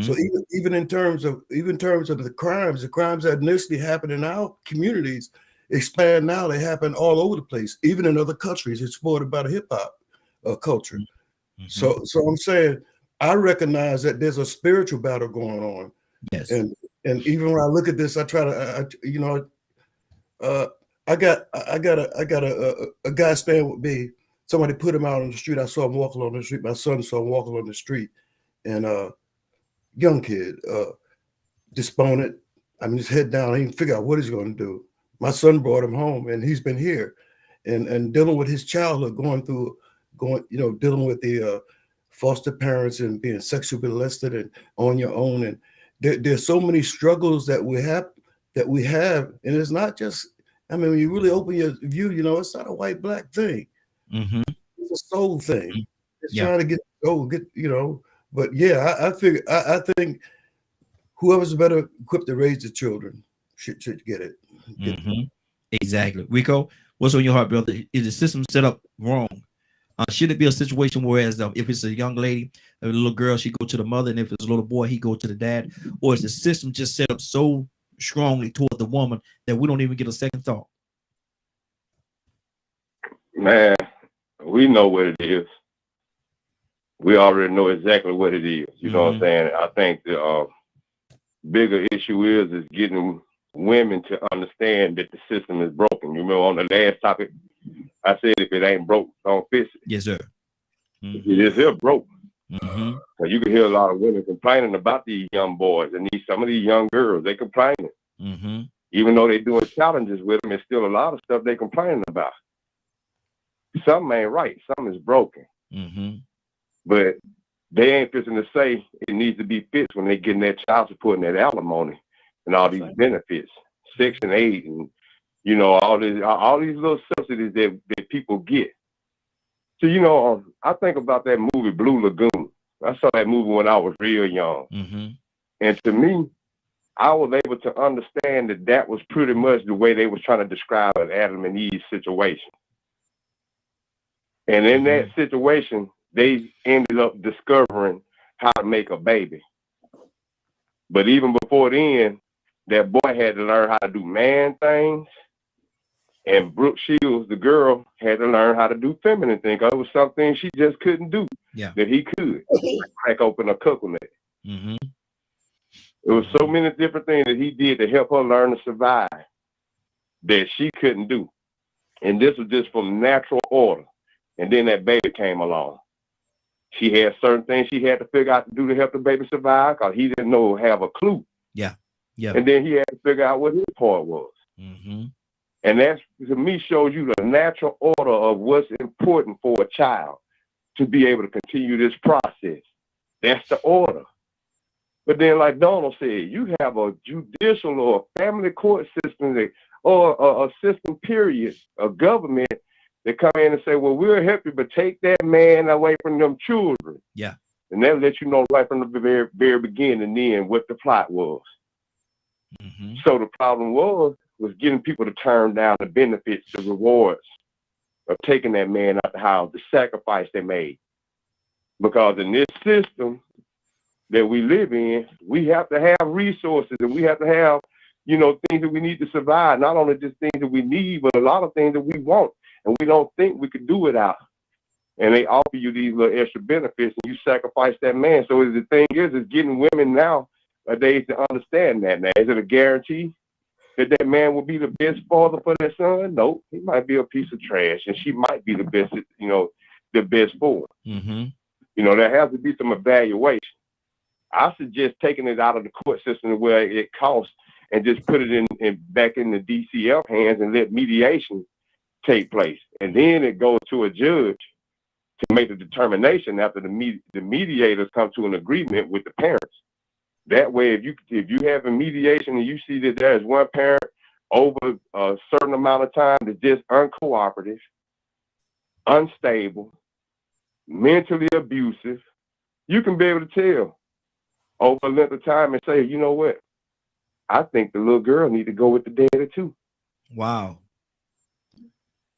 So even in terms of the crimes that initially happened in our communities expand now. They happen all over the place, even in other countries. It's supported by the hip hop culture. So I'm saying I recognize that there's a spiritual battle going on. Yes. And even when I look at this, I try to, I got a guy staying with me. Somebody put him out on the street. I saw him walking on the street. My son saw him walking on the street, and young kid, despondent. His head down. He didn't figure out what he's going to do. My son brought him home, and he's been here, and dealing with his childhood, dealing with the foster parents and being sexually molested and on your own. And there's so many struggles that we have, and it's not just. When you really open your view, it's not a white-black thing. It's a soul thing. It's trying to get. But yeah, I think whoever's better equipped to raise the children should get it. Exactly. Rico, what's on your heart, brother? Is the system set up wrong? Should it be a situation whereas if it's a young lady, a little girl, she go to the mother, and if it's a little boy, he go to the dad? Or is the system just set up so strongly toward the woman that we don't even get a second thought? Man, we know what it is. We already know exactly what it is. You know what I'm saying? I think the bigger issue is getting women to understand that the system is broken. You remember on the last topic, I said if it ain't broke, don't fix it. Yes, sir. It is here broke. So you can hear a lot of women complaining about these young boys and some of these young girls. They complaining. Even though they're doing challenges with them, it's still a lot of stuff they complaining about. Something ain't right. Something is broken. But they ain't fixing to say it needs to be fixed when they getting that child support and that alimony and all these benefits, Section 8, and all these little subsidies that people get. So I think about that movie Blue Lagoon. I saw that movie when I was real young, and to me, I was able to understand that was pretty much the way they was trying to describe an Adam and Eve situation. And in that situation, they ended up discovering how to make a baby. But even before then, that boy had to learn how to do man things And Brooke Shields, the girl, had to learn how to do feminine things. It was something she just couldn't do. Yeah. That he could. Crack open a coconut. Mm-hmm. There was so many different things that he did to help her learn to survive that she couldn't do. And this was just from natural order. And then that baby came along. She had certain things she had to figure out to do to help the baby survive because he didn't have a clue. Yeah. Yeah. And then he had to figure out what his part was. Mm-hmm. And that, to me, shows you the natural order of what's important for a child to be able to continue this process. That's the order. But then, like Donald said, you have a judicial or a family court system or a system, period, a government that come in and say, well, we'll help you, but take that man away from them children. Yeah. And they'll let you know right from the very, very beginning then what the plot was. Mm-hmm. So the problem was getting people to turn down the benefits, the rewards of taking that man out the house, the sacrifice they made. Because in this system that we live in, we have to have resources and we have to have, things that we need to survive. Not only just things that we need, but a lot of things that we want. And we don't think we could do without. And they offer you these little extra benefits and you sacrifice that man. So the thing is getting women nowadays to understand that now. Is it a guarantee that man will be the best father for their son? No, he might be a piece of trash and she might be the best, the best for him. Mm-hmm. There has to be some evaluation. I suggest taking it out of the court system where it costs and just put it in back in the DCF hands and let mediation take place. And then it goes to a judge to make the determination after the mediators come to an agreement with the parents. That way, if you have a mediation and you see that there is one parent over a certain amount of time that's just uncooperative, unstable, mentally abusive, you can be able to tell over a length of time and say, you know what? I think the little girl need to go with the daddy too. Wow.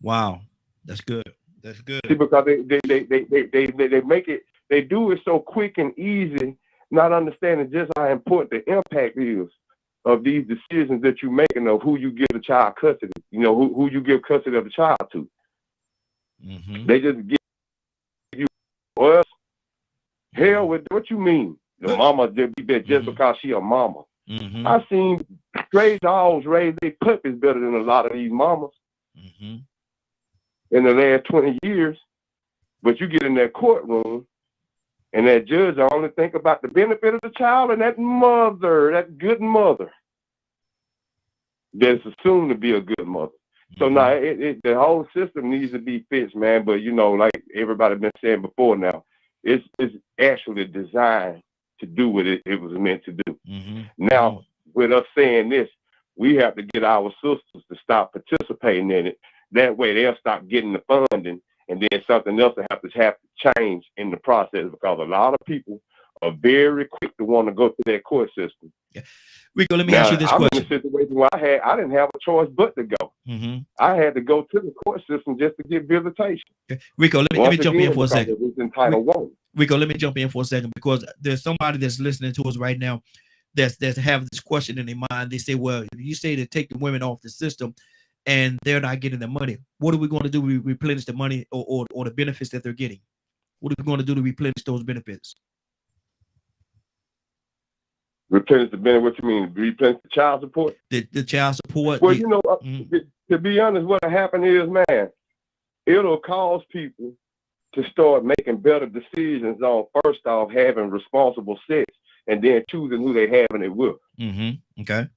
Wow. That's good. That's good. See, because they make it, they do it so quick and easy, not understanding just how important the impact is of these decisions that you're making of who you give the child custody, who you give custody of the child to. Mm-hmm. They just give you, well, hell with what you mean. The mama just be there just because she a mama. Mm-hmm. I've seen stray dogs raise their puppies better than a lot of these mamas in the last 20 years. But you get in that courtroom and that judge only think about the benefit of the child and that mother, that good mother that's assumed to be a good mother. So now the whole system needs to be fixed, man. But like everybody been saying before now, it's actually designed to do what it was meant to do. Now, with us saying this, we have to get our sisters to stop participating in it. That way they'll stop getting the funding, and then something else will have to change in the process, because a lot of people are very quick to want to go through that court system. Yeah. Rico, let me ask you this question. I'm in a situation where I didn't have a choice but to go. I had to go to the court system just to get visitation. Okay. Rico, let me jump in for a second. Rico, let me jump in for a second, because there's somebody that's listening to us right now that's have this question in their mind. They say, well, you say to take the women off the system and they're not getting the money. What are we going to do? We replenish the money or the benefits that they're getting. What are we going to do to replenish those benefits? Replenish the benefit? What you mean? Replenish the child support? The child support. Well, to be honest, what happened is, man, it'll cause people to start making better decisions on, first off, having responsible sex, and then choosing who they having it with. Okay.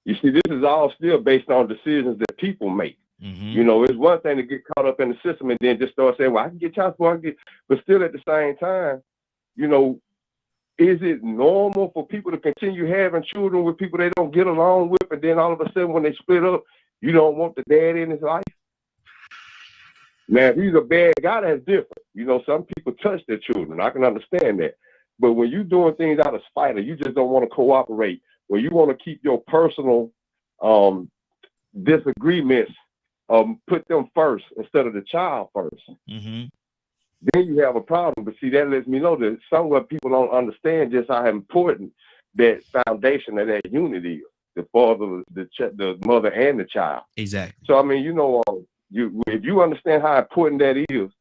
You see, this is all still based on decisions that people make. It's one thing to get caught up in the system and then just start saying, well, I can get child support, but still at the same time, is it normal for people to continue having children with people they don't get along with, and then all of a sudden when they split up, you don't want the dad in his life? Now, if he's a bad guy, that's different. Some people touch their children. I can understand that. But when you're doing things out of spite, or you just don't want to cooperate, or you want to keep your personal disagreements, put them first instead of the child first, then you have a problem. But see, that lets me know that somewhat people don't understand just how important that foundation of that unity is. the father, the mother, and the child. Exactly. So I mean, if you understand how important that is,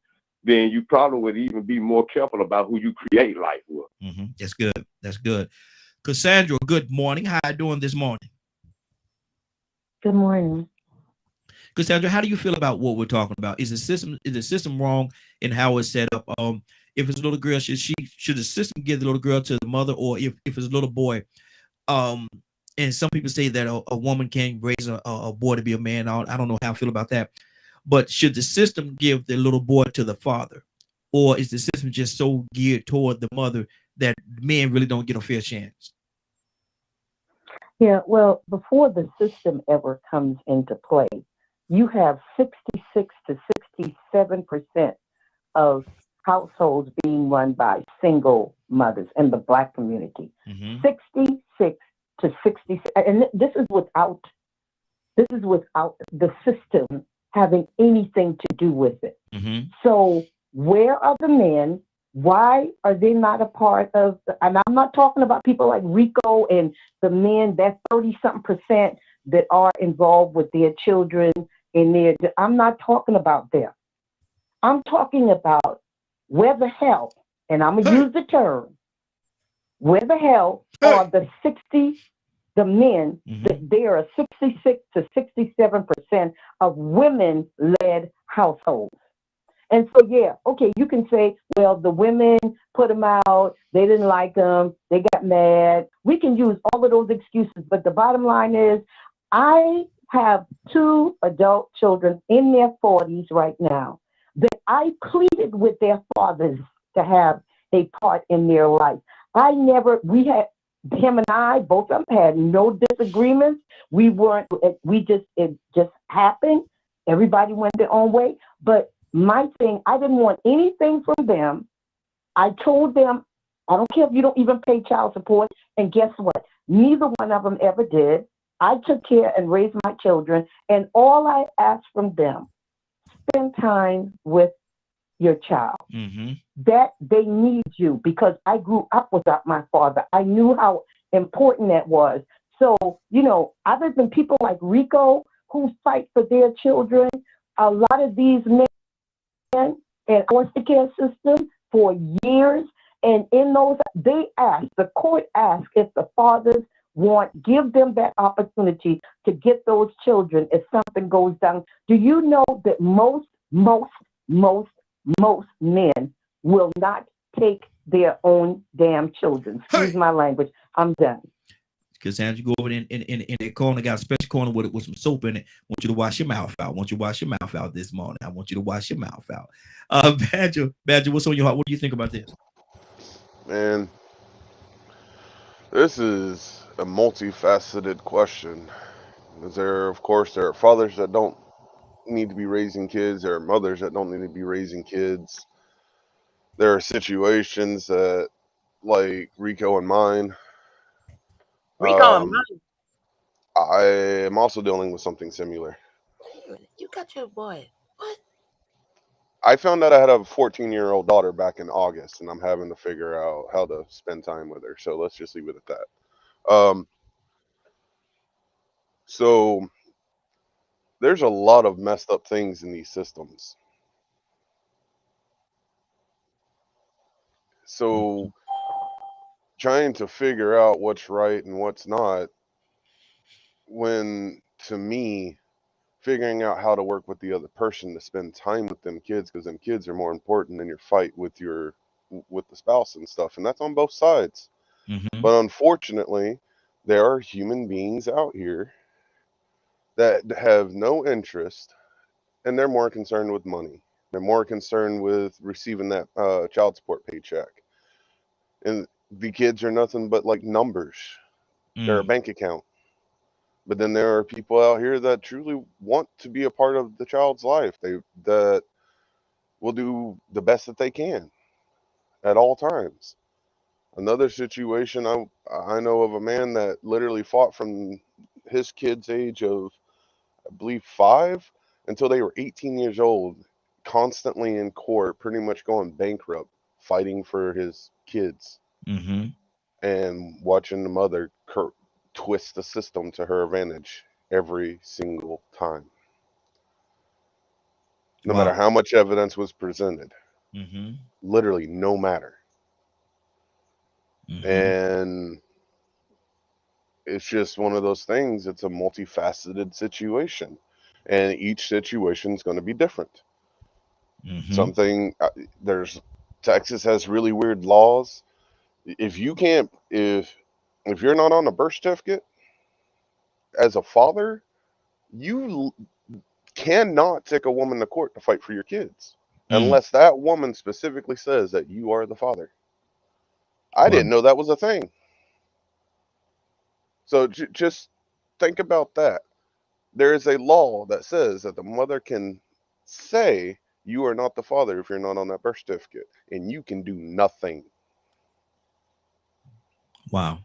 then you probably would even be more careful about who you create life with. Mm-hmm. That's good. That's good. Cassandra, good morning. How are you doing this morning? Good morning. Cassandra, how do you feel about what we're talking about? Is the system wrong in how it's set up? If it's a little girl, should the system give the little girl to the mother, or if it's a little boy? And some people say that a woman can't raise a boy to be a man. I don't know how I feel about that. But should the system give the little boy to the father, or is the system just so geared toward the mother that men really don't get a fair chance? Yeah, well, before the system ever comes into play, you have 66 to 67% of households being run by single mothers in the Black community. 66 to 60, and this is without the system having anything to do with it. So where are the men? Why are they not a part of, and I'm not talking about people like Rico and the men, that 30-something% that are involved with their children I'm not talking about them. I'm talking about where the hell, and I'm going to use the term, where the hell are the men, that there are 66 to 67% of women-led households. And so, yeah, okay, you can say, well, the women put them out, they didn't like them, they got mad. We can use all of those excuses, but the bottom line is, I have 2 adult children in their 40s right now that I pleaded with their fathers to have a part in their life. Him and I, both of them had no disagreements. It just happened. Everybody went their own way. But my thing, I didn't want anything from them. I told them, I don't care if you don't even pay child support. And guess what? Neither one of them ever did. I took care and raised my children. And all I asked from them, spend time with your child. That they need you, because I grew up without my father. I knew how important that was. So, other than people like Rico who fight for their children, a lot of these men and foster care system for years, and in those, the court asked if the fathers give them that opportunity to get those children if something goes down. Do you know that most men will not take their own damn children? Excuse my language. I'm done. Cassandra, you go over in that corner, got a special corner with some soap in it. I want you to wash your mouth out. I want you to wash your mouth out this morning. I want you to wash your mouth out. Badger, what's on your heart? What do you think about this? Man, this is a multifaceted question. There are fathers that don't need to be raising kids. There are mothers that don't need to be raising kids. There are situations that, like Rico and mine. Rico and mine. I am also dealing with something similar. You got your boy. What? I found out I had a 14-year-old daughter back in August, and I'm having to figure out how to spend time with her. So let's just leave it at that. So there's a lot of messed up things in these systems. So trying to figure out what's right and what's not, when, to me, figuring out how to work with the other person to spend time with them kids, because them kids are more important than your fight with the spouse and stuff, and that's on both sides. But unfortunately, there are human beings out here that have no interest, and they're more concerned with money. They're more concerned with receiving that child support paycheck, and the kids are nothing but like numbers. They're a bank account. But then there are people out here that truly want to be a part of the child's life. That will do the best that they can at all times. Another situation, I know of a man that literally fought from his kid's age of, I believe, 5 until they were 18 years old, constantly in court, pretty much going bankrupt, fighting for his kids, and watching the mother twist the system to her advantage every single time. No matter how much evidence was presented. Literally no matter. And it's just one of those things. It's a multifaceted situation, and each situation is going to be different. Texas has really weird laws. If you're not on a birth certificate as a father, you cannot take a woman to court to fight for your kids unless that woman specifically says that you are the father. I didn't know that was a thing. So just think about that. There is a law that says that the mother can say you are not the father if you're not on that birth certificate, and you can do nothing. Wow.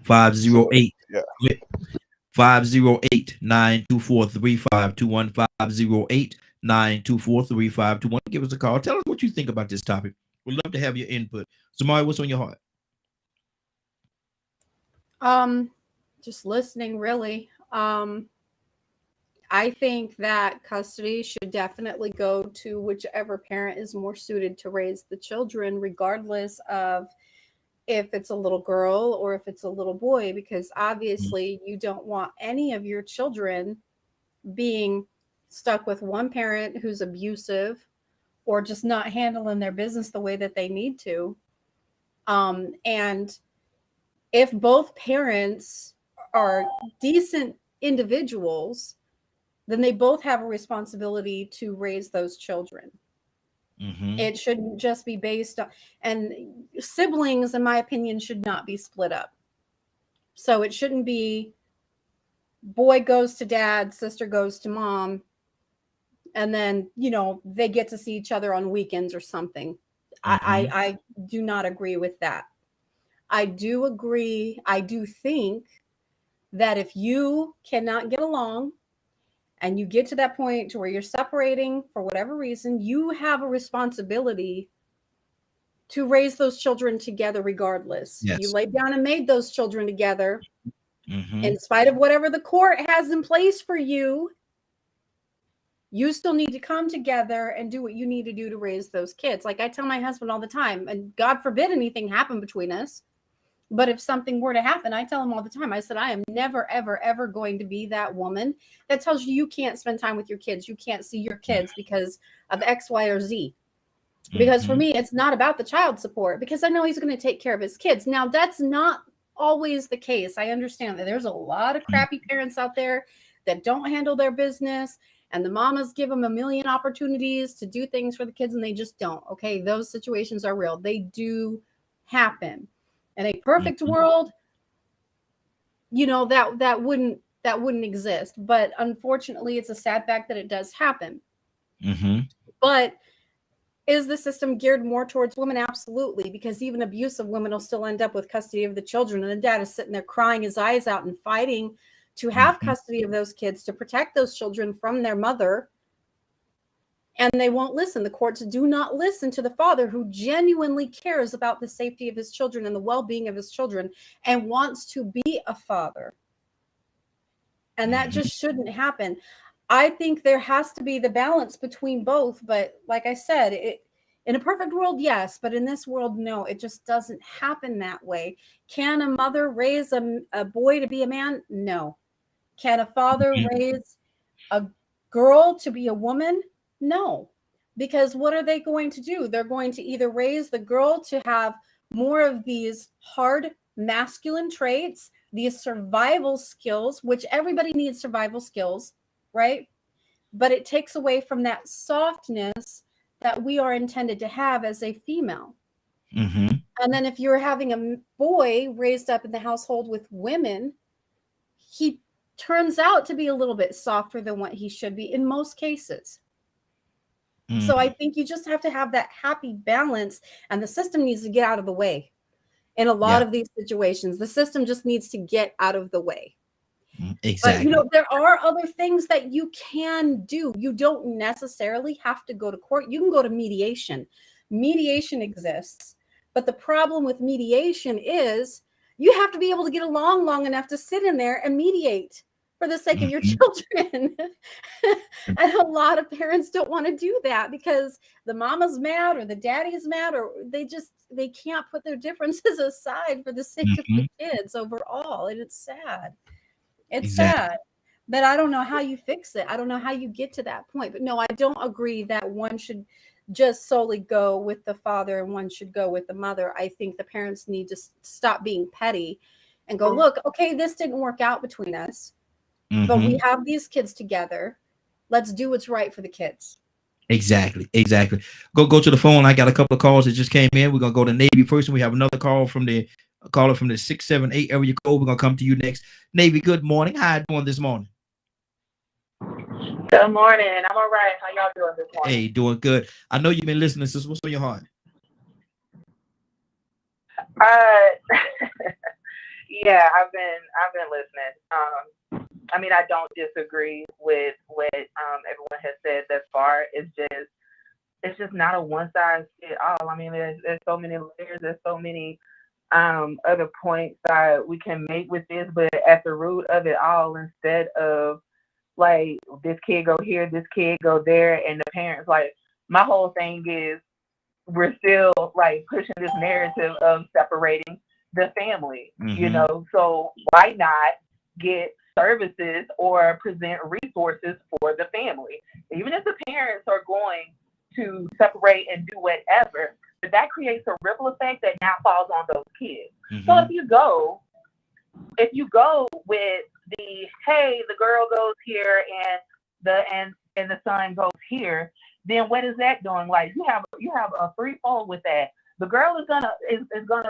508. Yeah. 508-924-3521. 508-924-3521. Give us a call. Tell us what you think about this topic. We'd love to have your input. Samari, what's on your heart? Just listening, really. I think that custody should definitely go to whichever parent is more suited to raise the children, regardless of if it's a little girl or if it's a little boy, because obviously you don't want any of your children being stuck with one parent who's abusive or just not handling their business the way that they need to. And if both parents are decent individuals, then they both have a responsibility to raise those children. It shouldn't just be based on, and siblings, in my opinion, should not be split up. So it shouldn't be boy goes to dad, sister goes to mom, and then, they get to see each other on weekends or something. I do not agree with that. I do think that if you cannot get along and you get to that point to where you're separating for whatever reason, you have a responsibility to raise those children together regardless. Yes. You laid down and made those children together. In spite of whatever the court has in place for you, you still need to come together and do what you need to do to raise those kids. Like I tell my husband all the time, and God forbid anything happen between us, but if something were to happen, I tell him all the time, I said, I am never, ever, ever going to be that woman that tells you can't spend time with your kids. You can't see your kids because of X, Y, or Z. Because for me, it's not about the child support, because I know he's going to take care of his kids. Now, that's not always the case. I understand that there's a lot of crappy parents out there that don't handle their business, and the mamas give them a million opportunities to do things for the kids and they just don't. Okay, those situations are real. They do happen. In a perfect world, that wouldn't exist. But unfortunately, it's a sad fact that it does happen. But is the system geared more towards women? Absolutely, because even abusive women will still end up with custody of the children, and the dad is sitting there crying his eyes out and fighting to have custody of those kids, to protect those children from their mother. And they won't listen. The courts do not listen to the father who genuinely cares about the safety of his children and the well-being of his children and wants to be a father. And that just shouldn't happen. I think there has to be the balance between both. But like I said, in a perfect world, yes. But in this world, no, it just doesn't happen that way. Can a mother raise a boy to be a man? No. Can a father raise a girl to be a woman? No, because what are they going to do? They're going to either raise the girl to have more of these hard masculine traits, these survival skills, which everybody needs survival skills, right? But it takes away from that softness that we are intended to have as a female. And then if you're having a boy raised up in the household with women, he turns out to be a little bit softer than what he should be in most cases. So I think you just have to have that happy balance, and the system needs to get out of the way. In a lot of these situations, the system just needs to get out of the way. Exactly. But, there are other things that you can do. You don't necessarily have to go to court. You can go to mediation. Mediation exists. But the problem with mediation is You have to be able to get along long enough to sit in there and mediate for the sake of your children. And a lot of parents don't want to do that because the mama's mad or the daddy's mad, or they can't put their differences aside for the sake of the kids overall. And it's sad. It's sad. But I don't know how you fix it. I don't know how you get to that point. But no, I don't agree that one should just solely go with the father and one should go with the mother. I think the parents need to stop being petty and go, look, okay, this didn't work out between us, but we have these kids together. Let's do what's right for the kids. Exactly. Go to the phone. I got a couple of calls that just came in. We're gonna go to Navy first, and we have another call from the caller from the 678 area code. We're gonna come to you next. Navy, good morning. How you doing this morning? Good morning. I'm all right. How y'all doing this morning? Hey, doing good. I know you've been listening, sis. What's on your heart? Yeah, I've been listening. I mean, I don't disagree with what everyone has said thus far. It's just not a one size fit all. I mean, there's so many layers. There's so many other points that we can make with this, but at the root of it all, instead of like this kid go here, this kid go there, and the parents, like, my whole thing is we're still like pushing this narrative of separating the family, you know, so why not get services or present resources for the family? Even if the parents are going to separate and do whatever, but that creates a ripple effect that now falls on those kids. So if you go with the, hey, the girl goes here and the son goes here, then what is that doing? Like, you have a free fall with that. The girl is gonna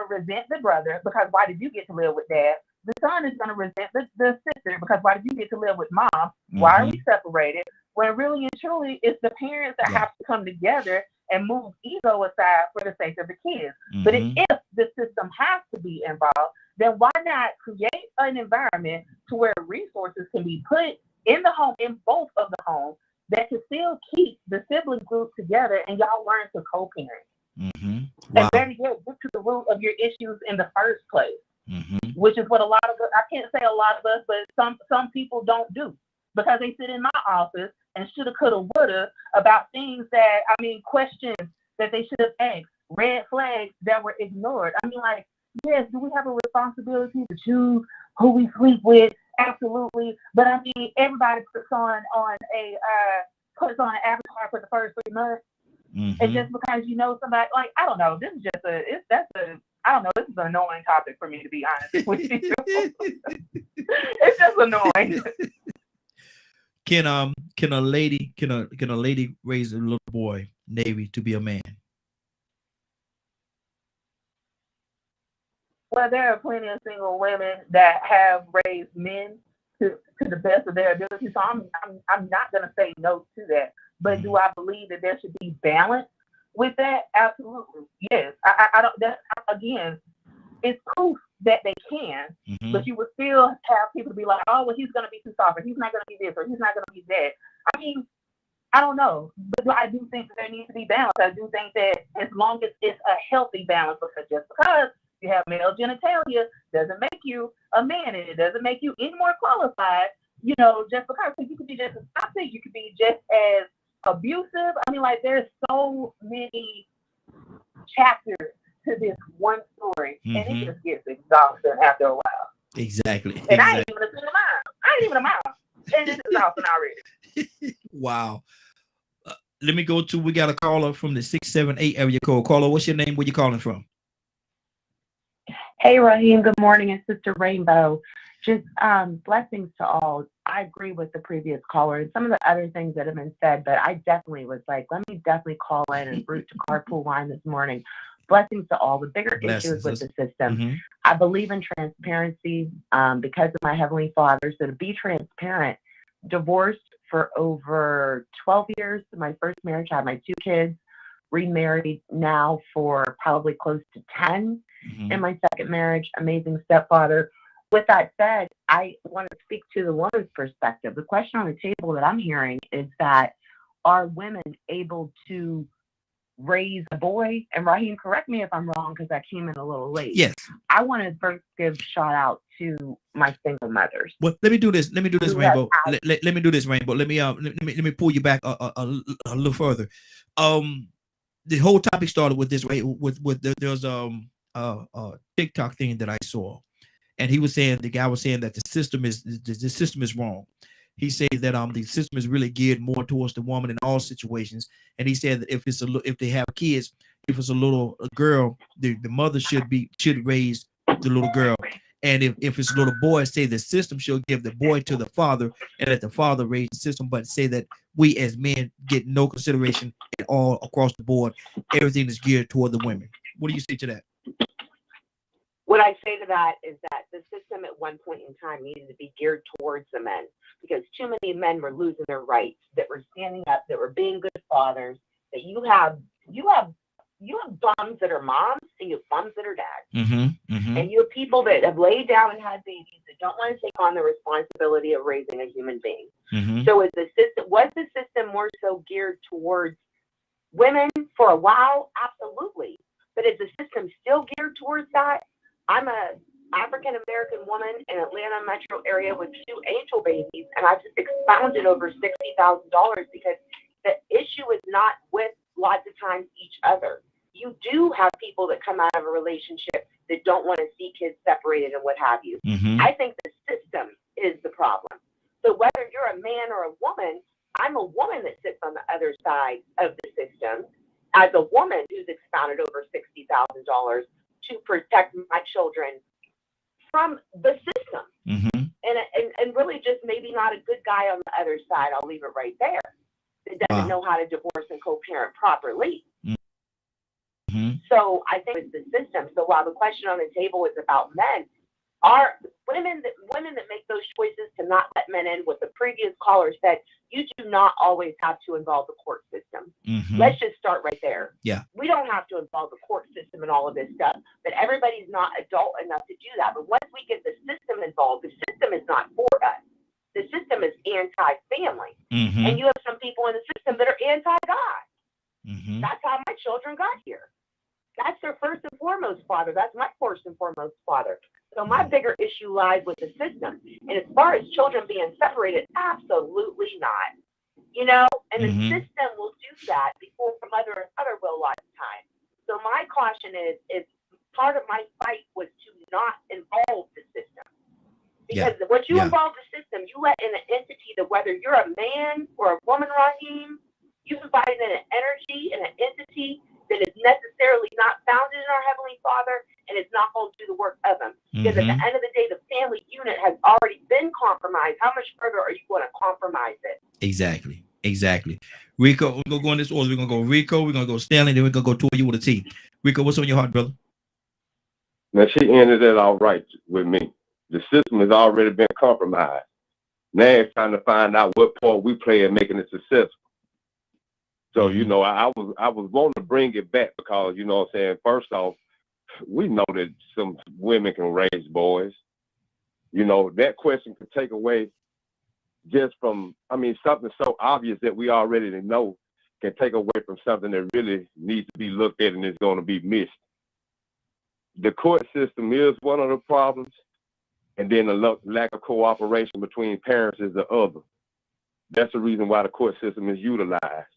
resent the brother because why did you get to live with dad? The son is gonna resent the sister because why did you get to live with mom? Why are we separated? When really and truly it's the parents that have to come together and move ego aside for the sake of the kids. But if the system has to be involved, then why not create an environment to where resources can be put in the home, in both of the homes, that can still keep the sibling group together and y'all learn to co-parent. Wow. And better yet, get to the root of your issues in the first place, which is what a lot of us, I can't say a lot of us, but some people don't do, because they sit in my office and shoulda, coulda, woulda about things that, I mean, questions that they should have asked, red flags that were ignored. I mean, like, yes, do we have a responsibility to choose who we sleep with? Absolutely. But I mean, everybody puts on an avatar for the first 3 months. And just because you know somebody, like, I don't know, this is just I don't know, this is an annoying topic for me, to be honest with you. It's just annoying. Can a lady raise a little boy, Navy, to be a man? Well, there are plenty of single women that have raised men to the best of their ability. So I'm not gonna say no to that. But do I believe that there should be balance with that? Absolutely, yes. I don't. That again, it's proof that they can, but you would still have people to be like, oh, well, he's gonna be too soft, or he's not gonna be this, or he's not gonna be that. I mean, I don't know, but I do think that there needs to be balance. I do think that as long as it's a healthy balance, because just because you have male genitalia doesn't make you a man, and it doesn't make you any more qualified. You know, just because, so you could be just as toxic, you could be just as abusive. I mean, like, there's so many chapters to this one story, and it just gets exhausting after a while. Exactly. And I ain't even a single mom. I ain't even a mom, and it's exhausting already. Wow. Let me go to, we got a caller from the 678 area code. Caller, what's your name? Where you calling from? Hey, Raheem. Good morning. It's Sister Rainbow. Just blessings to all. I agree with the previous caller and some of the other things that have been said, but I definitely was like, let me definitely call in and root to carpool line this morning. Blessings to all. The bigger issues with the system. I believe in transparency because of my Heavenly Father. So to be transparent, divorced for over 12 years. My first marriage, I had my 2 kids, remarried now for probably close to 10 in my second marriage, amazing stepfather. With that said, I want to speak to the woman's perspective. The question on the table that I'm hearing is that, are women able to raise a boy, and Raheem, correct me if I'm wrong because I came in a little late. Yes. I want to first give shout out to my single mothers. Well, let me do this. Let me do this, Rainbow. Let me do this, Rainbow. Let me pull you back a little further. The whole topic started with this, right? There's a TikTok thing that I saw, and the guy was saying that the system is wrong. He said that the system is really geared more towards the woman in all situations, and he said that if they have kids, if it's a girl, the mother should raise the little girl, and if it's a little boy, say the system should give the boy to the father, and let the father raise the system, but say that we as men get no consideration at all across the board. Everything is geared toward the women. What do you say to that? What I say to that is that the system at one point in time needed to be geared towards the men, because too many men were losing their rights, that were standing up, that were being good fathers, that you have bums that are moms and you have bums that are dads. And you have people that have laid down and had babies that don't want to take on the responsibility of raising a human being. So was the system more so geared towards women for a while? Absolutely. But is the system still geared towards that? I'm a African American woman in Atlanta metro area with 2 angel babies, and I've just expounded over $60,000 because the issue is not with lots of times each other. You do have people that come out of a relationship that don't want to see kids separated and what have you. I think the system is the problem. So whether you're a man or a woman, I'm a woman that sits on the other side of the system as a woman who's expounded over $60,000 to protect my children from the system. And really just maybe not a good guy on the other side. I'll leave it right there. That doesn't know how to divorce and co-parent properly. So I think it's the system. So while the question on the table is about men, are women that make those choices to not let men in, what the previous caller said, you do not always have to involve the court system. Let's just start right there. Yeah. We don't have to involve the court system in all of this stuff, but everybody's not adult enough to do that. But once we get the system involved, the system is not for us. The system is anti-family. And you have some people in the system that are anti-God. That's how my children got here. That's their first and foremost father. That's my first and foremost father. So my bigger issue lies with the system. And as far as children being separated, absolutely not. And the system will do that before mother will a lot of times. So my caution is part of my fight was to not involve the system. Because once you involve the system, you let in an entity that whether you're a man or a woman, Raheem, you've invited in an energy and an entity that is necessarily not founded in our Heavenly Father, and it's not going to do the work of Him. Because at the end of the day, the family unit has already been compromised. How much further are you going to compromise it? Exactly. Rico, we're going to go in this order. We're going to go Rico, we're going to go Stanley, then we're going to go to you with a T. Rico, what's on your heart, brother? Now, she ended it all right with me. The system has already been compromised. Now it's trying to find out what part we play in making it successful. So, I was wanting to bring it back because, what I'm saying, first off, we know that some women can raise boys. That question could take away just from, something so obvious that we already know can take away from something that really needs to be looked at and is going to be missed. The court system is one of the problems, and then the lack of cooperation between parents is the other. That's the reason why the court system is utilized.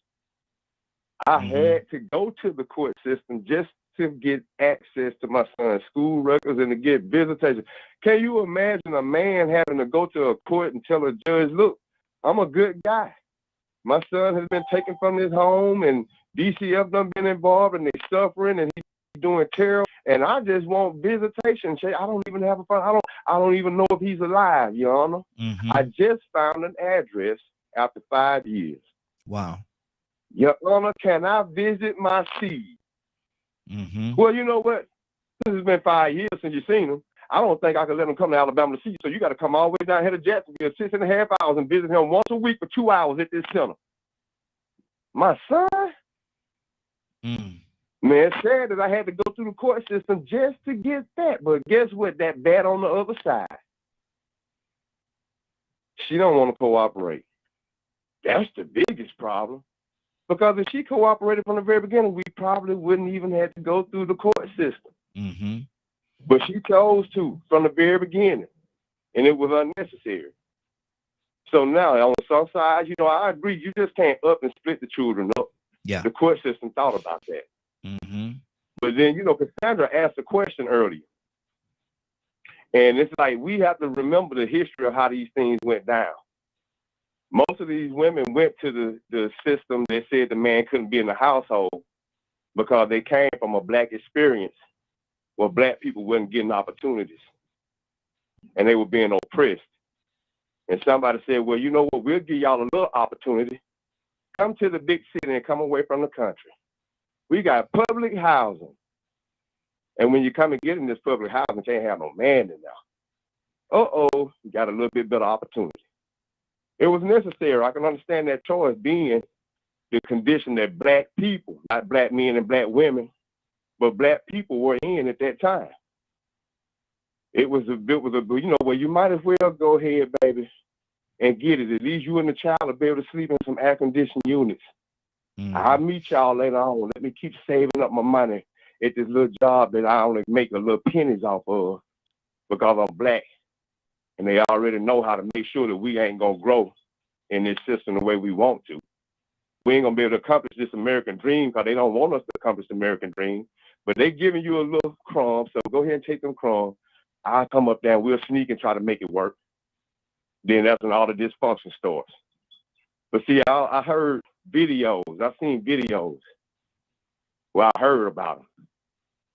I had to go to the court system just to get access to my son's school records and to get visitation. Can you imagine a man having to go to a court and tell a judge, look, I'm a good guy. My son has been taken from his home and DCF done been involved and they're suffering and he's doing terrible. And I just want visitation. I don't even have a phone. I don't even know if he's alive, Your Honor. I just found an address after 5 years. Wow. Your Honor, can I visit my seed? Well, you know what? This has been 5 years since you've seen him. I don't think I can let him come to Alabama to see you. So you got to come all the way down here to Jacksonville, 6.5 hours, and visit him once a week for 2 hours at this center. My son? Man, it's sad that I had to go through the court system just to get that. But guess what? That bat on the other side. She don't want to cooperate. That's the biggest problem. Because if she cooperated from the very beginning, we probably wouldn't even have to go through the court system. Mm-hmm. But she chose to from the very beginning, and it was unnecessary. So now, on some sides, I agree. You just can't up and split the children up. Yeah. The court system thought about that. Mm-hmm. But then, Cassandra asked a question earlier. And it's like we have to remember the history of how these things went down. Most of these women went to the system that said the man couldn't be in the household because they came from a Black experience where Black people weren't getting opportunities and they were being oppressed. And somebody said, well, you know what, we'll give y'all a little opportunity. Come to the big city and come away from the country. We got public housing. And when you come and get in this public housing, you can't have no man in there. You got a little bit better opportunity. It was necessary. I can understand that choice being the condition that Black people, not Black men and Black women, but Black people were in at that time. It was well, you might as well go ahead, baby, and get it. At least you and the child will be able to sleep in some air-conditioned units. Mm-hmm. I'll meet y'all later on. Let me keep saving up my money at this little job that I only make a little pennies off of because I'm Black. And they already know how to make sure that we ain't going to grow in this system the way we want to. We ain't going to be able to accomplish this American dream because they don't want us to accomplish the American dream. But they giving you a little crumb, so go ahead and take them crumbs. I'll come up there and we'll sneak and try to make it work. Then that's when all the dysfunction starts. But see, I heard videos. I've seen videos where I heard about them.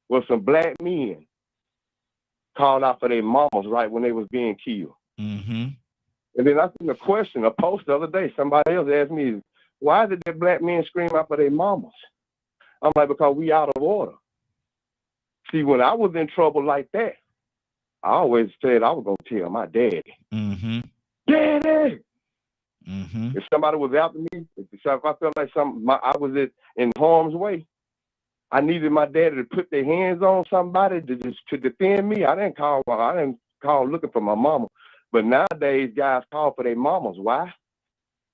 Well, some Black men called out for their mamas right when they was being killed. Mm-hmm. And then I seen a post the other day. Somebody else asked me, why did the Black men scream out for their mamas? I'm like, because we out of order. See, when I was in trouble like that, I always said I was going to tell my daddy. Mm-hmm. Daddy! Mm-hmm. If somebody was after me, if I felt like I was in harm's way, I needed my daddy to put their hands on somebody to defend me. I didn't call looking for my mama. But nowadays, guys call for their mamas. Why?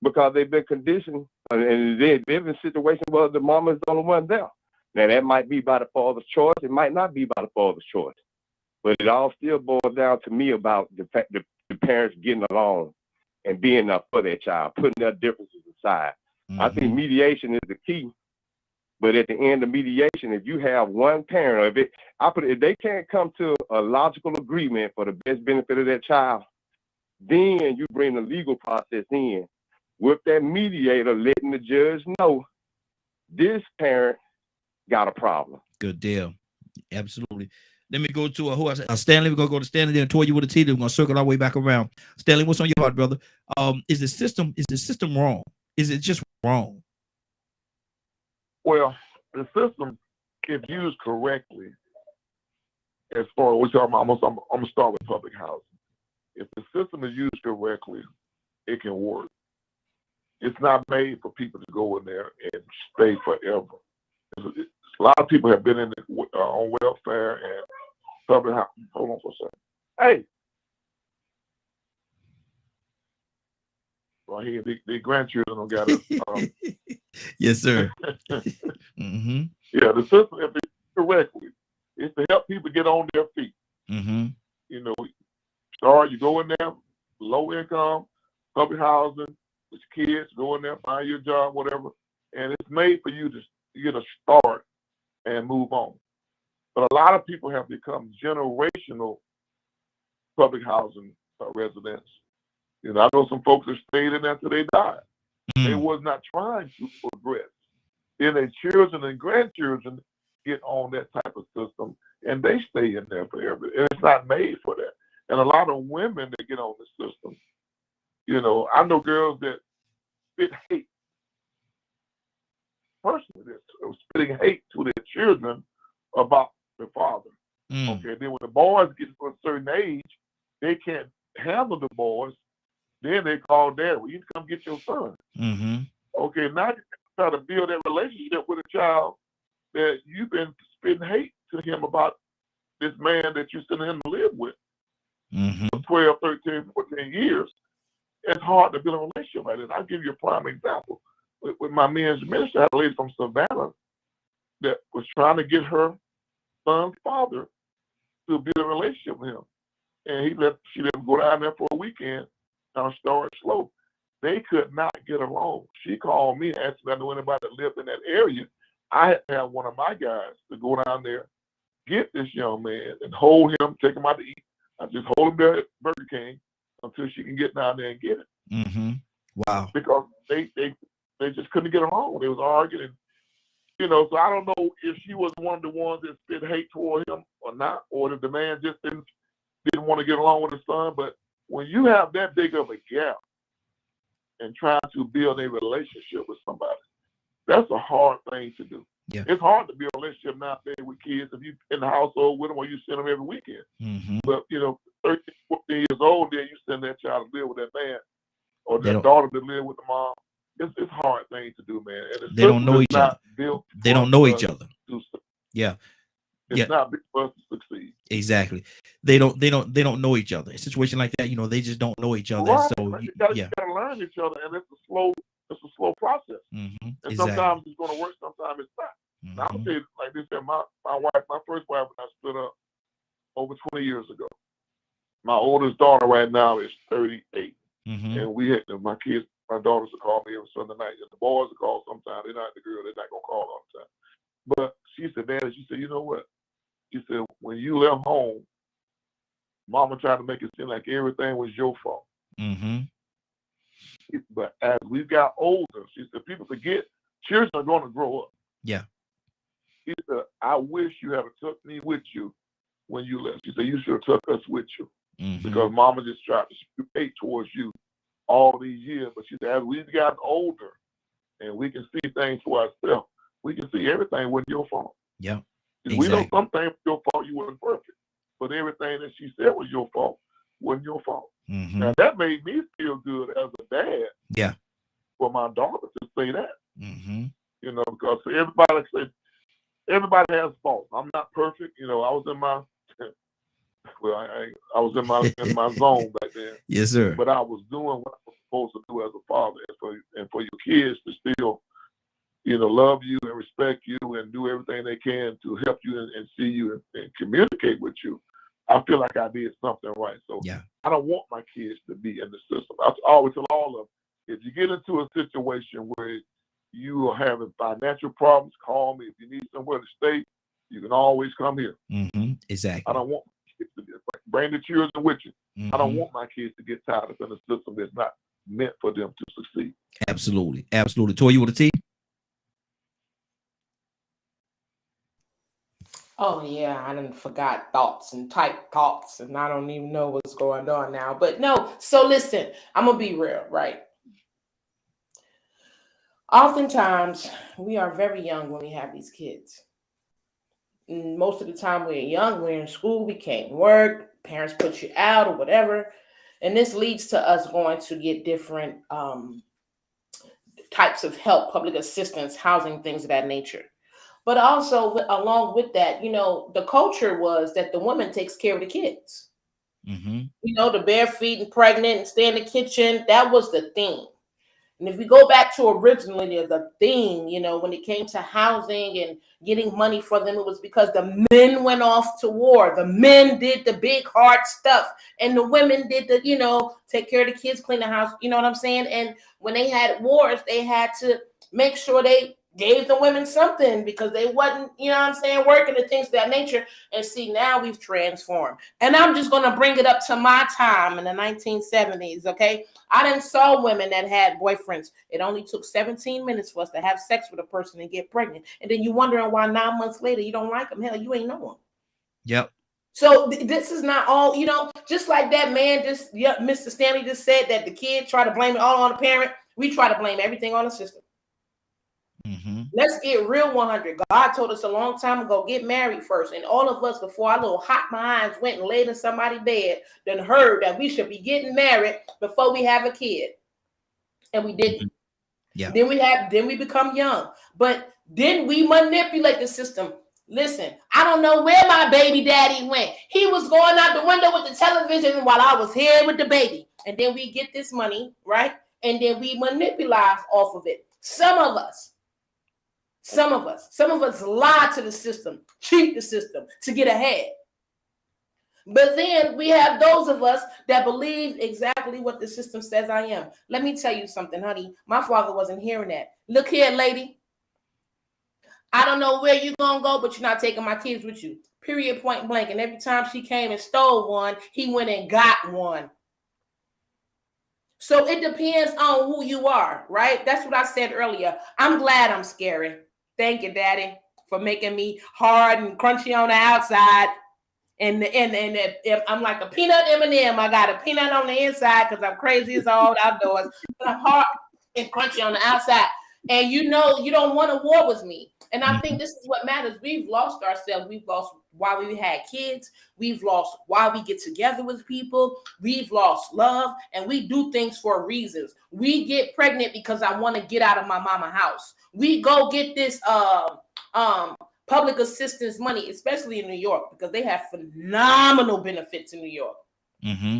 Because they've been conditioned and they live in situations where the mama is the only one there. Now, that might be by the father's choice. It might not be by the father's choice. But it all still boils down to me about the fact that the parents getting along and being there for their child, putting their differences aside. Mm-hmm. I think mediation is the key. But at the end of mediation, if you have one parent, if they can't come to a logical agreement for the best benefit of their child, then you bring the legal process in with that mediator, letting the judge know this parent got a problem. Good deal. Absolutely. Let me go to Stanley. We're gonna go to Stanley there and Toya with a T. We're gonna circle our way back around. Stanley, what's on your heart, brother? Is the system wrong? Is it just wrong? Well, the system, if used correctly, as far as we're talking about, I'm gonna start with public housing. If the system is used correctly, it can work. It's not made for people to go in there and stay forever. A lot of people have been in on welfare and public housing. Hold on for a second. Hey. Well, here, the grandchildren don't got it. Yes, sir. Mm-hmm. Yeah, the system, if it's correctly, is to help people get on their feet. Mm-hmm. You go in there, low income, public housing, with your kids, go in there, find your job, whatever. And it's made for you to get a start and move on. But a lot of people have become generational public housing residents. I know some folks that stayed in there until they died. They was not trying to progress. Then their children and grandchildren get on that type of system and they stay in there forever. And it's not made for that. And a lot of women that get on the system, I know girls that spit hate. Personally, they're spitting hate to their children about their father. Okay, then when the boys get to a certain age, they can't handle the boys. Then they call dad. Well, you come get your son. Mm-hmm. Okay, now you try to build that relationship with a child that you've been spitting hate to him about this man that you're sending him to live with for 12, 13, 14 years. It's hard to build a relationship like that. I'll give you a prime example. with my men's ministry, I had a lady from Savannah that was trying to get her son's father to build a relationship with him. And she let him go down there for a weekend. Now started slow. They could not get along. She called me and asked me if I knew anybody that lived in that area. I had to have one of my guys to go down there, get this young man and hold him, take him out to eat. I just hold him there at Burger King until she can get down there and get it. Mm-hmm. Wow. Because they just couldn't get along. They was arguing. So I don't know if she was one of the ones that spit hate toward him or not, or if the man just didn't want to get along with his son. But when you have that big of a gap and trying to build a relationship with somebody, that's a hard thing to do. Yeah. It's hard to build a relationship nowadays with kids if you in the household with them or you send them every weekend. Mm-hmm. But 13, 14 years old, then you send that child to live with that man or that daughter to live with the mom. It's a hard thing to do, man. And they don't know each other. They don't know each other. Yeah. It's not big for us to succeed. Exactly. They don't know each other. A situation like that, they just don't know each other. Right. So you gotta learn each other, and it's a slow process. Mm-hmm. And sometimes it's gonna work, sometimes it's not. Mm-hmm. Now I'll tell you like this: my wife, my first wife, when I split up over 20 years ago. My oldest daughter right now is 38, and we had my kids. My daughters will call me every Sunday night, and the boys will call sometimes. They're not the girl; they're not gonna call all the time. But she said, "Daddy," she said, "You know what?" She said, "When you left home, Mama tried to make it seem like everything was your fault." Mm-hmm. But as we got older, she said, people forget children are going to grow up. Yeah. She said, "I wish you had took me with you when you left." She said, "You should have took us with you because Mama just tried to spew hate towards you all these years." But she said, as we've gotten older and we can see things for ourselves, we can see everything wasn't your fault. Yeah. Exactly. We know some things were your fault, you weren't perfect. But everything that she said was your fault wasn't your fault. Mm-hmm. Now that made me feel good as a dad. Yeah. For my daughter to say that. Mm-hmm. Because everybody has faults. I'm not perfect. I was in my I was in my zone back then. Yes, sir. But I was doing what I was supposed to do as a father, and for your kids to still, love you and respect you and do everything they can to help you and see you and communicate with you. I feel like I did something right. So I don't want my kids to be in the system. I always tell all of them, if you get into a situation where you are having financial problems, call me. If you need somewhere to stay, you can always come here. Mm-hmm. Exactly. I don't want kids to bring the children with you. Mm-hmm. I don't want my kids to get tied up in a system that's not meant for them to succeed. Absolutely. Absolutely. Toy, you want to team? Oh yeah, I done forgot thoughts and type thoughts, and I don't even know what's going on now. But no, so listen, I'm gonna be real, right? Oftentimes, we are very young when we have these kids. And most of the time we're young, we're in school, we can't work, parents put you out or whatever. And this leads to us going to get different types of help, public assistance, housing, things of that nature. But also, along with that, the culture was that the woman takes care of the kids. Mm-hmm. The bare feet and pregnant and stay in the kitchen, that was the thing. And if we go back to originally the thing, when it came to housing and getting money for them, it was because the men went off to war. The men did the big, hard stuff. And the women did the, take care of the kids, clean the house. You know what I'm saying? And when they had wars, they had to make sure they gave the women something because they wasn't, working and things of that nature. And see, now we've transformed. And I'm just going to bring it up to my time in the 1970s, okay? I done saw women that had boyfriends. It only took 17 minutes for us to have sex with a person and get pregnant. And then you wondering why 9 months later you don't like them. Hell, you ain't know them. Yep. So this is not all, just like that man Mr. Stanley just said that the kid try to blame it all on the parent. We try to blame everything on the system. Mm-hmm. Let's get real 100. God told us a long time ago, get married first. And all of us, before our little hot minds went and laid in somebody's bed, then heard that we should be getting married before we have a kid. And we didn't. Yeah. Then we become young. But then we manipulate the system. Listen, I don't know where my baby daddy went. He was going out the window with the television while I was here with the baby. And then we get this money, right? And then we manipulate off of it. Some of us lie to the system, cheat the system to get ahead. But then we have those of us that believe exactly what the system says I am. Let me tell you something, honey. My father wasn't hearing that. Look here, lady. I don't know where you're going to go, but you're not taking my kids with you. Period, point blank. And every time she came and stole one, he went and got one. So it depends on who you are, right? That's what I said earlier. I'm glad I'm scary. Thank you, Daddy, for making me hard and crunchy on the outside. And I'm like a peanut M&M. I got a peanut on the inside because I'm crazy as all outdoors. But I'm hard and crunchy on the outside. And you know, you don't want a war with me. And I think this is what matters. We've lost ourselves. We've lost why we had kids. We've lost why we get together with people. We've lost love. And we do things for reasons. We get pregnant because I want to get out of my mama house. We go get this public assistance money, especially in New York, because they have phenomenal benefits in New York. Mm-hmm.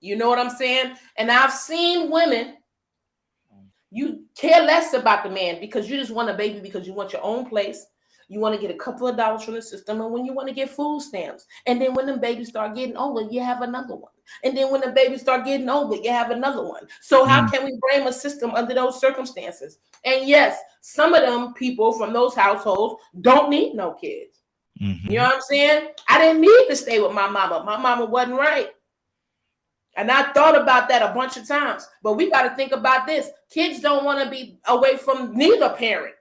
You know what I'm saying? And I've seen women, you care less about the man because you just want a baby because you want your own place. You want to get a couple of dollars from the system, and when you want to get food stamps. And then when the babies start getting older, you have another one. And then when the babies start getting older, you have another one. So how can we blame a system under those circumstances? And yes, some of them people from those households don't need no kids. Mm-hmm. You know what I'm saying? I didn't need to stay with my mama. My mama wasn't right. And I thought about that a bunch of times. But we got to think about this. Kids don't want to be away from neither parent,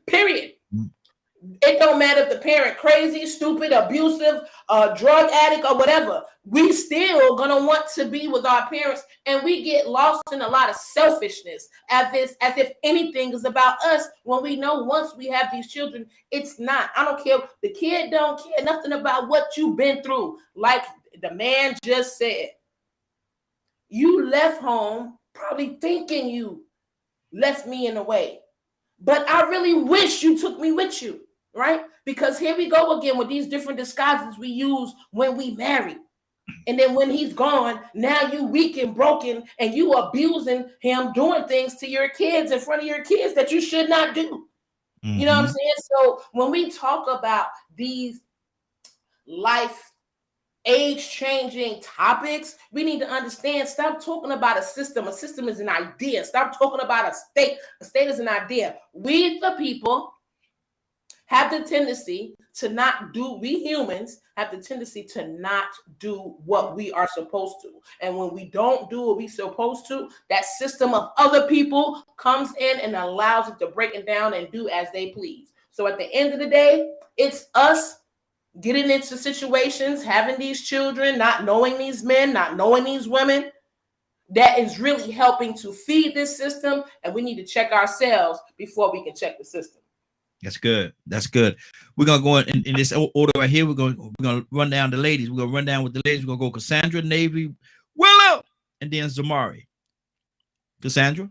period. It don't matter if the parent crazy, stupid, abusive, drug addict, or whatever. We still gonna want to be with our parents, and we get lost in a lot of selfishness as if anything is about us when we know once we have these children, it's not. I don't care. The kid don't care nothing about what you've been through. Like the man just said, you left home probably thinking you left me in the way, but I really wish you took me with you. Right? Because here we go again with these different disguises we use when we marry. And then when he's gone, now you weak and broken and you abusing him, doing things to your kids in front of your kids that you should not do. Mm-hmm. You know what I'm saying? So when we talk about these life age-changing topics, we need to understand, stop talking about a system. A system is an idea. Stop talking about a state. A state is an idea. We, the people, have the tendency to not do, we humans have the tendency to not do what we are supposed to. And when we don't do what we're supposed to, that system of other people comes in and allows it to break it down and do as they please. So at the end of the day, it's us getting into situations, having these children, not knowing these men, not knowing these women, that is really helping to feed this system. And we need to check ourselves before we can check the system. That's good. That's good. We're gonna go in this order right here. We're gonna run down the ladies. We're gonna run down with the ladies. We're gonna go Cassandra, Navy, Willow, and then Zamari. Cassandra.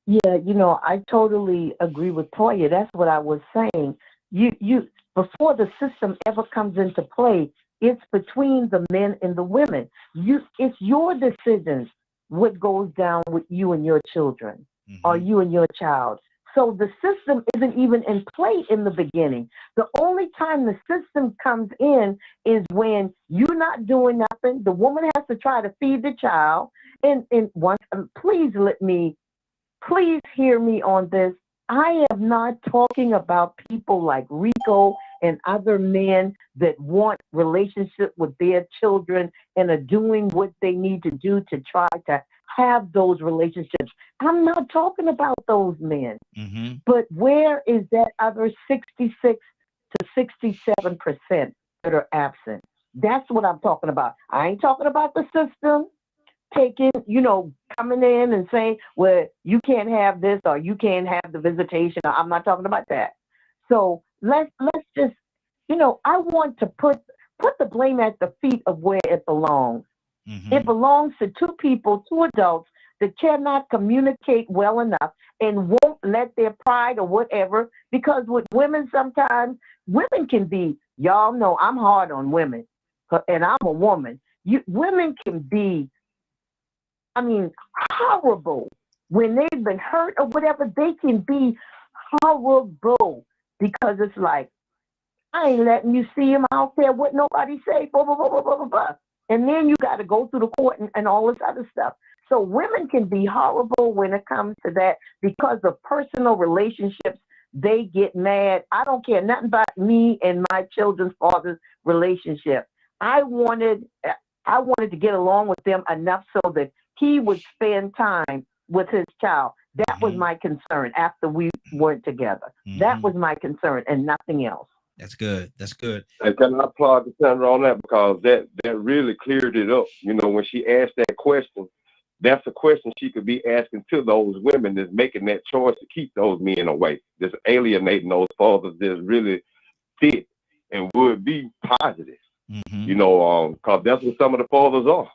Yeah, you know, I totally agree with Toya. That's what I was saying. You before the system ever comes into play, it's between the men and the women. It's your decisions what goes down with you and your children, or you and your child. So the system isn't even in play in the beginning. The only time the system comes in is when you're not doing nothing. The woman has to try to feed the child. And once, please hear me on this. I am not talking about people like Rico and other men that want relationship with their children and are doing what they need to do to try to have those relationships. I'm not talking about those men. Mm-hmm. But where is that other 66 to 67% that are absent? That's what I'm talking about. I ain't talking about the system taking, coming in and saying, well, you can't have this or you can't have the visitation. I'm not talking about that. So let's just, I want to put the blame at the feet of where it belongs. Mm-hmm. It belongs to two people, two adults that cannot communicate well enough and won't let their pride or whatever, because with women, sometimes women can be, y'all know I'm hard on women and I'm a woman. Women can be, horrible when they've been hurt or whatever, they can be horrible because it's like, I ain't letting you see him out there. What nobody say, blah, blah, blah, blah, blah, blah. And then you got to go through the court and all this other stuff. So women can be horrible when it comes to that because of personal relationships. They get mad. I don't care nothing about me and my children's father's relationship. I wanted to get along with them enough so that he would spend time with his child. That was my concern after we weren't together. That was my concern and nothing else. That's good. That's good. And can I applaud the senator on that, because that really cleared it up. You know, when she asked that question, that's a question she could be asking to those women that's making that choice to keep those men away, just alienating those fathers that's really fit and would be positive. You know, because that's what some of the fathers are.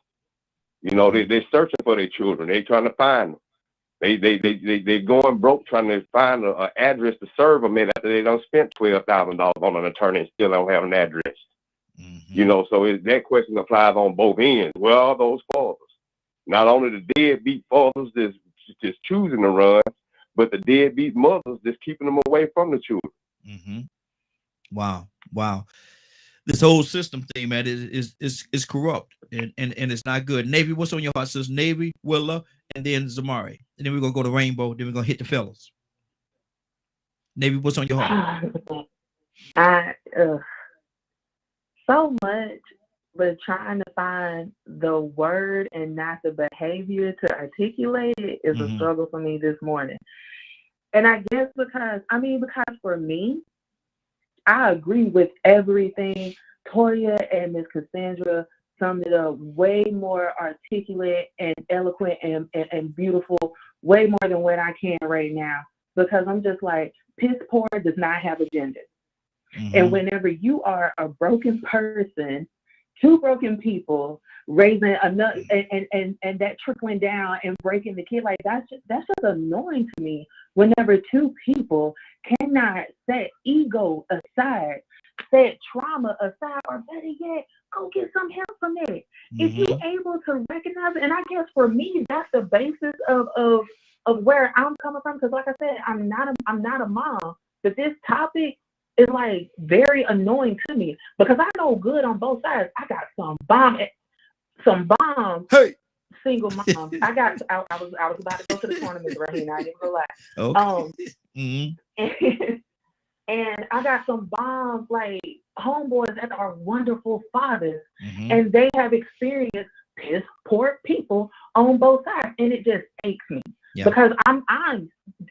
You know, they're searching for their children. They're trying to find them. They're going broke trying to find an address to serve them in after they done spent $12,000 on an attorney and still don't have an address. You know, so that question applies on both ends. Where are those fathers? Not only the deadbeat fathers that's just choosing to run, but the deadbeat mothers that's keeping them away from the children. Wow. This whole system thing, man, is corrupt and it's not good. Navy, what's on your heart, sis? Navy, Willa, and then Zamari. And then we're gonna go to Rainbow, then we're gonna hit the fellas. Navy, what's on your heart? So much, but trying to find the word and not the behavior to articulate it is a struggle for me this morning. And I guess because for me, I agree with everything. Toya and Miss Cassandra summed it up way more articulate and eloquent and beautiful, way more than what I can right now. Because I'm just like, piss poor does not have a gender. And whenever you are a broken person, two broken people raising another and that trickling down and breaking the kid, like that's just annoying to me. Whenever two people cannot set ego aside, set trauma aside, or better yet, go get some help from it. If you're able to recognize it, and I guess for me, that's the basis of where I'm coming from. Because like I said, I'm not a mom, but this topic is like very annoying to me because I know good on both sides. I got some bomb single moms. I was about to go to the tournament right here. I didn't realize. And I got some bomb like homeboys that are wonderful fathers, and they have experienced piss poor people on both sides, and it just aches me because I'm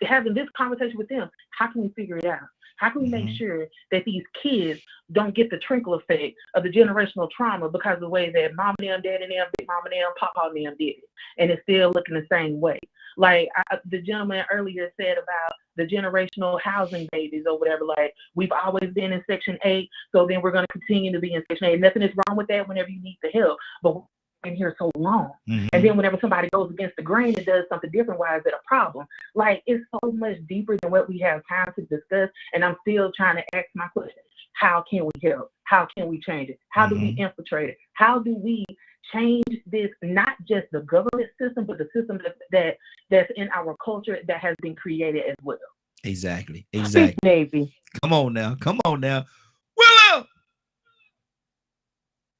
having this conversation with them. How can we figure it out? How can we make sure that these kids don't get the trickle effect of the generational trauma because of the way that mom and them, dad and them, big mama and them, papa and them did it, and it's still looking the same way? Like the gentleman earlier said about the generational housing babies or whatever, like we've always been in Section 8, so then we're going to continue to be in Section 8. Nothing is wrong with that whenever you need the help, but we're in here so long. And then whenever somebody goes against the grain and does something different, why is it a problem? Like, it's so much deeper than what we have time to discuss, and I'm still trying to ask my question. How can we help? How can we change it? How do we infiltrate it? How do we change this, not just the government system, but the system that's in our culture that has been created as well? Exactly. Navy. Come on now. Willow!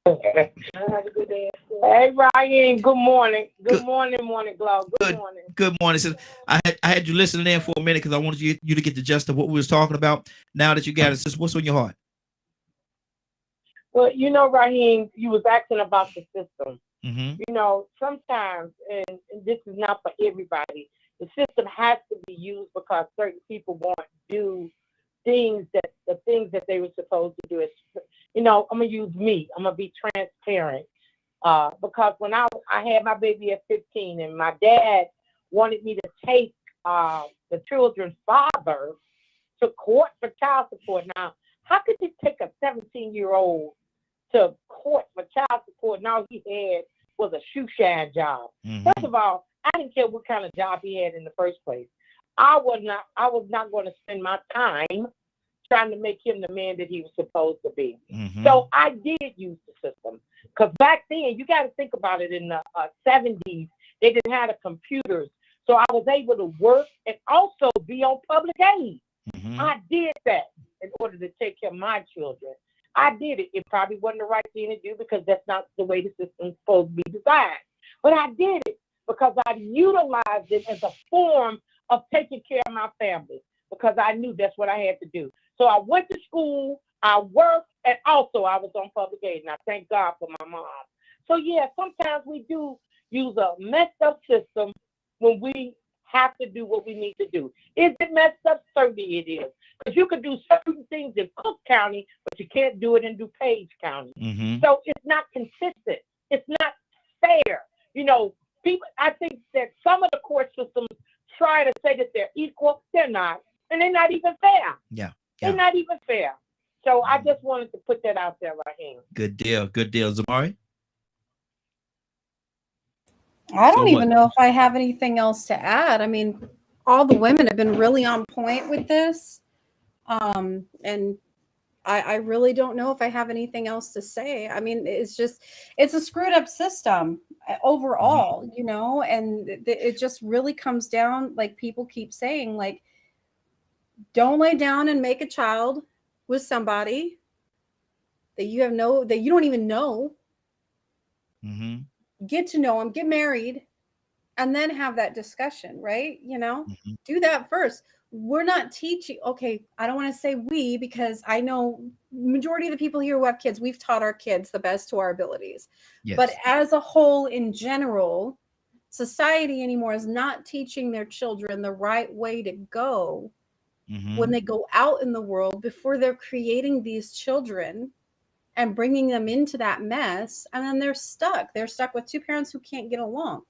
Have a good day. Hey, Ryan. Good morning. Good morning, Morning Glow. Good morning. Good morning. So I had you listening in for a minute because I wanted you to get the gist of what we was talking about. Now that you got it, sis, what's on your heart? Well, you know, Raheem, you was asking about the system. You know, sometimes, and this is not for everybody, the system has to be used because certain people won't do the things that they were supposed to do. You know, I'm gonna use me. I'm gonna be transparent because when I had my baby at 15, and my dad wanted me to take the children's father to court for child support. Now, how could you take a 17-year-old to court for child support and all he had was a shoe shine job? First of all, I didn't care what kind of job he had in the first place. I was not going to spend my time trying to make him the man that he was supposed to be. So I did use the system because back then, you got to think about it, in the 70s, they didn't have the computers So I was able to work and also be on public aid. I did that in order to take care of my children. I did it. It probably wasn't the right thing to do because that's not the way the system's supposed to be designed. But I did it because I utilized it as a form of taking care of my family because I knew that's what I had to do. So I went to school, I worked, and also I was on public aid. And I thank God for my mom. So yeah, sometimes we do use a messed up system when we have to do what we need to do. Is it messed up? Certainly it is. Because you can do certain things in Cook County, but you can't do it in DuPage County. So it's not consistent. It's not fair. You know, people, I think that some of the court systems try to say that they're equal. They're not. And they're not even fair. Yeah. They're not even fair. So I just wanted to put that out there, Raheem. Good deal. Good deal. Zamari? I don't even know if I have anything else to add. I mean, all the women have been really on point with this. And I really don't know if I have anything else to say. I mean, it's a screwed up system overall, you know, and it just really comes down, like people keep saying, like, don't lay down and make a child with somebody that you don't even know. Get to know them, get married, and then have that discussion, right? You know, do that first. We're not teaching. Okay, I don't want to say we, because I know majority of the people here who have kids, we've taught our kids the best to our abilities. Yes. But as a whole, in general, society anymore is not teaching their children the right way to go when they go out in the world before they're creating these children and bringing them into that mess. And then they're stuck. They're stuck with two parents who can't get along.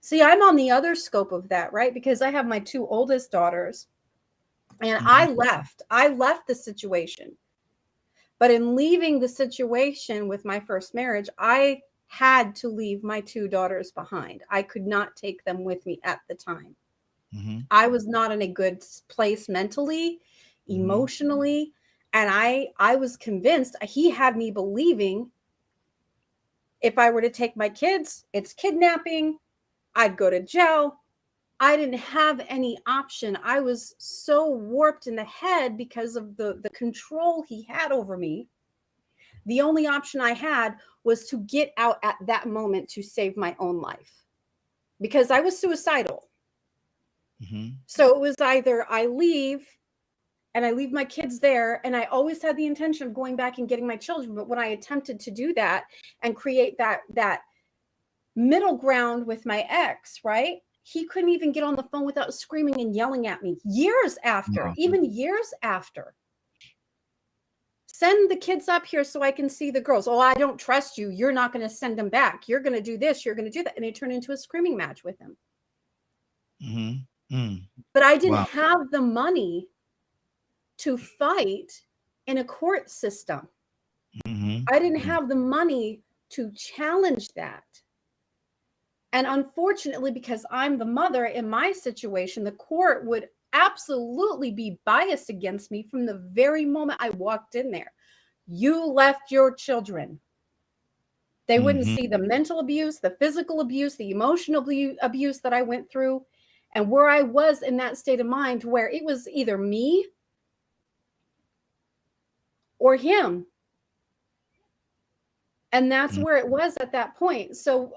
See, I'm on the other scope of that, right? Because I have my two oldest daughters and I left the situation. But in leaving the situation with my first marriage, I had to leave my two daughters behind. I could not take them with me at the time. I was not in a good place mentally, emotionally. And I was convinced, he had me believing if I were to take my kids, it's kidnapping. I'd go to jail. I didn't have any option. I was so warped in the head because of the control he had over me. The only option I had was to get out at that moment to save my own life because I was suicidal. So it was either I leave and I leave my kids there, and I always had the intention of going back and getting my children. But when I attempted to do that and create that middle ground with my ex, right? He couldn't even get on the phone without screaming and yelling at me years after, even years after. Send the kids up here so I can see the girls. Oh, I don't trust you. You're not going to send them back. You're going to do this. You're going to do that. And it turned into a screaming match with him. But I didn't have the money to fight in a court system. I didn't have the money to challenge that. And unfortunately, because I'm the mother in my situation, the court would absolutely be biased against me from the very moment I walked in there. You left your children. They wouldn't see the mental abuse, the physical abuse, the emotional abuse that I went through, and where I was in that state of mind where it was either me or him. And that's where it was at that point. So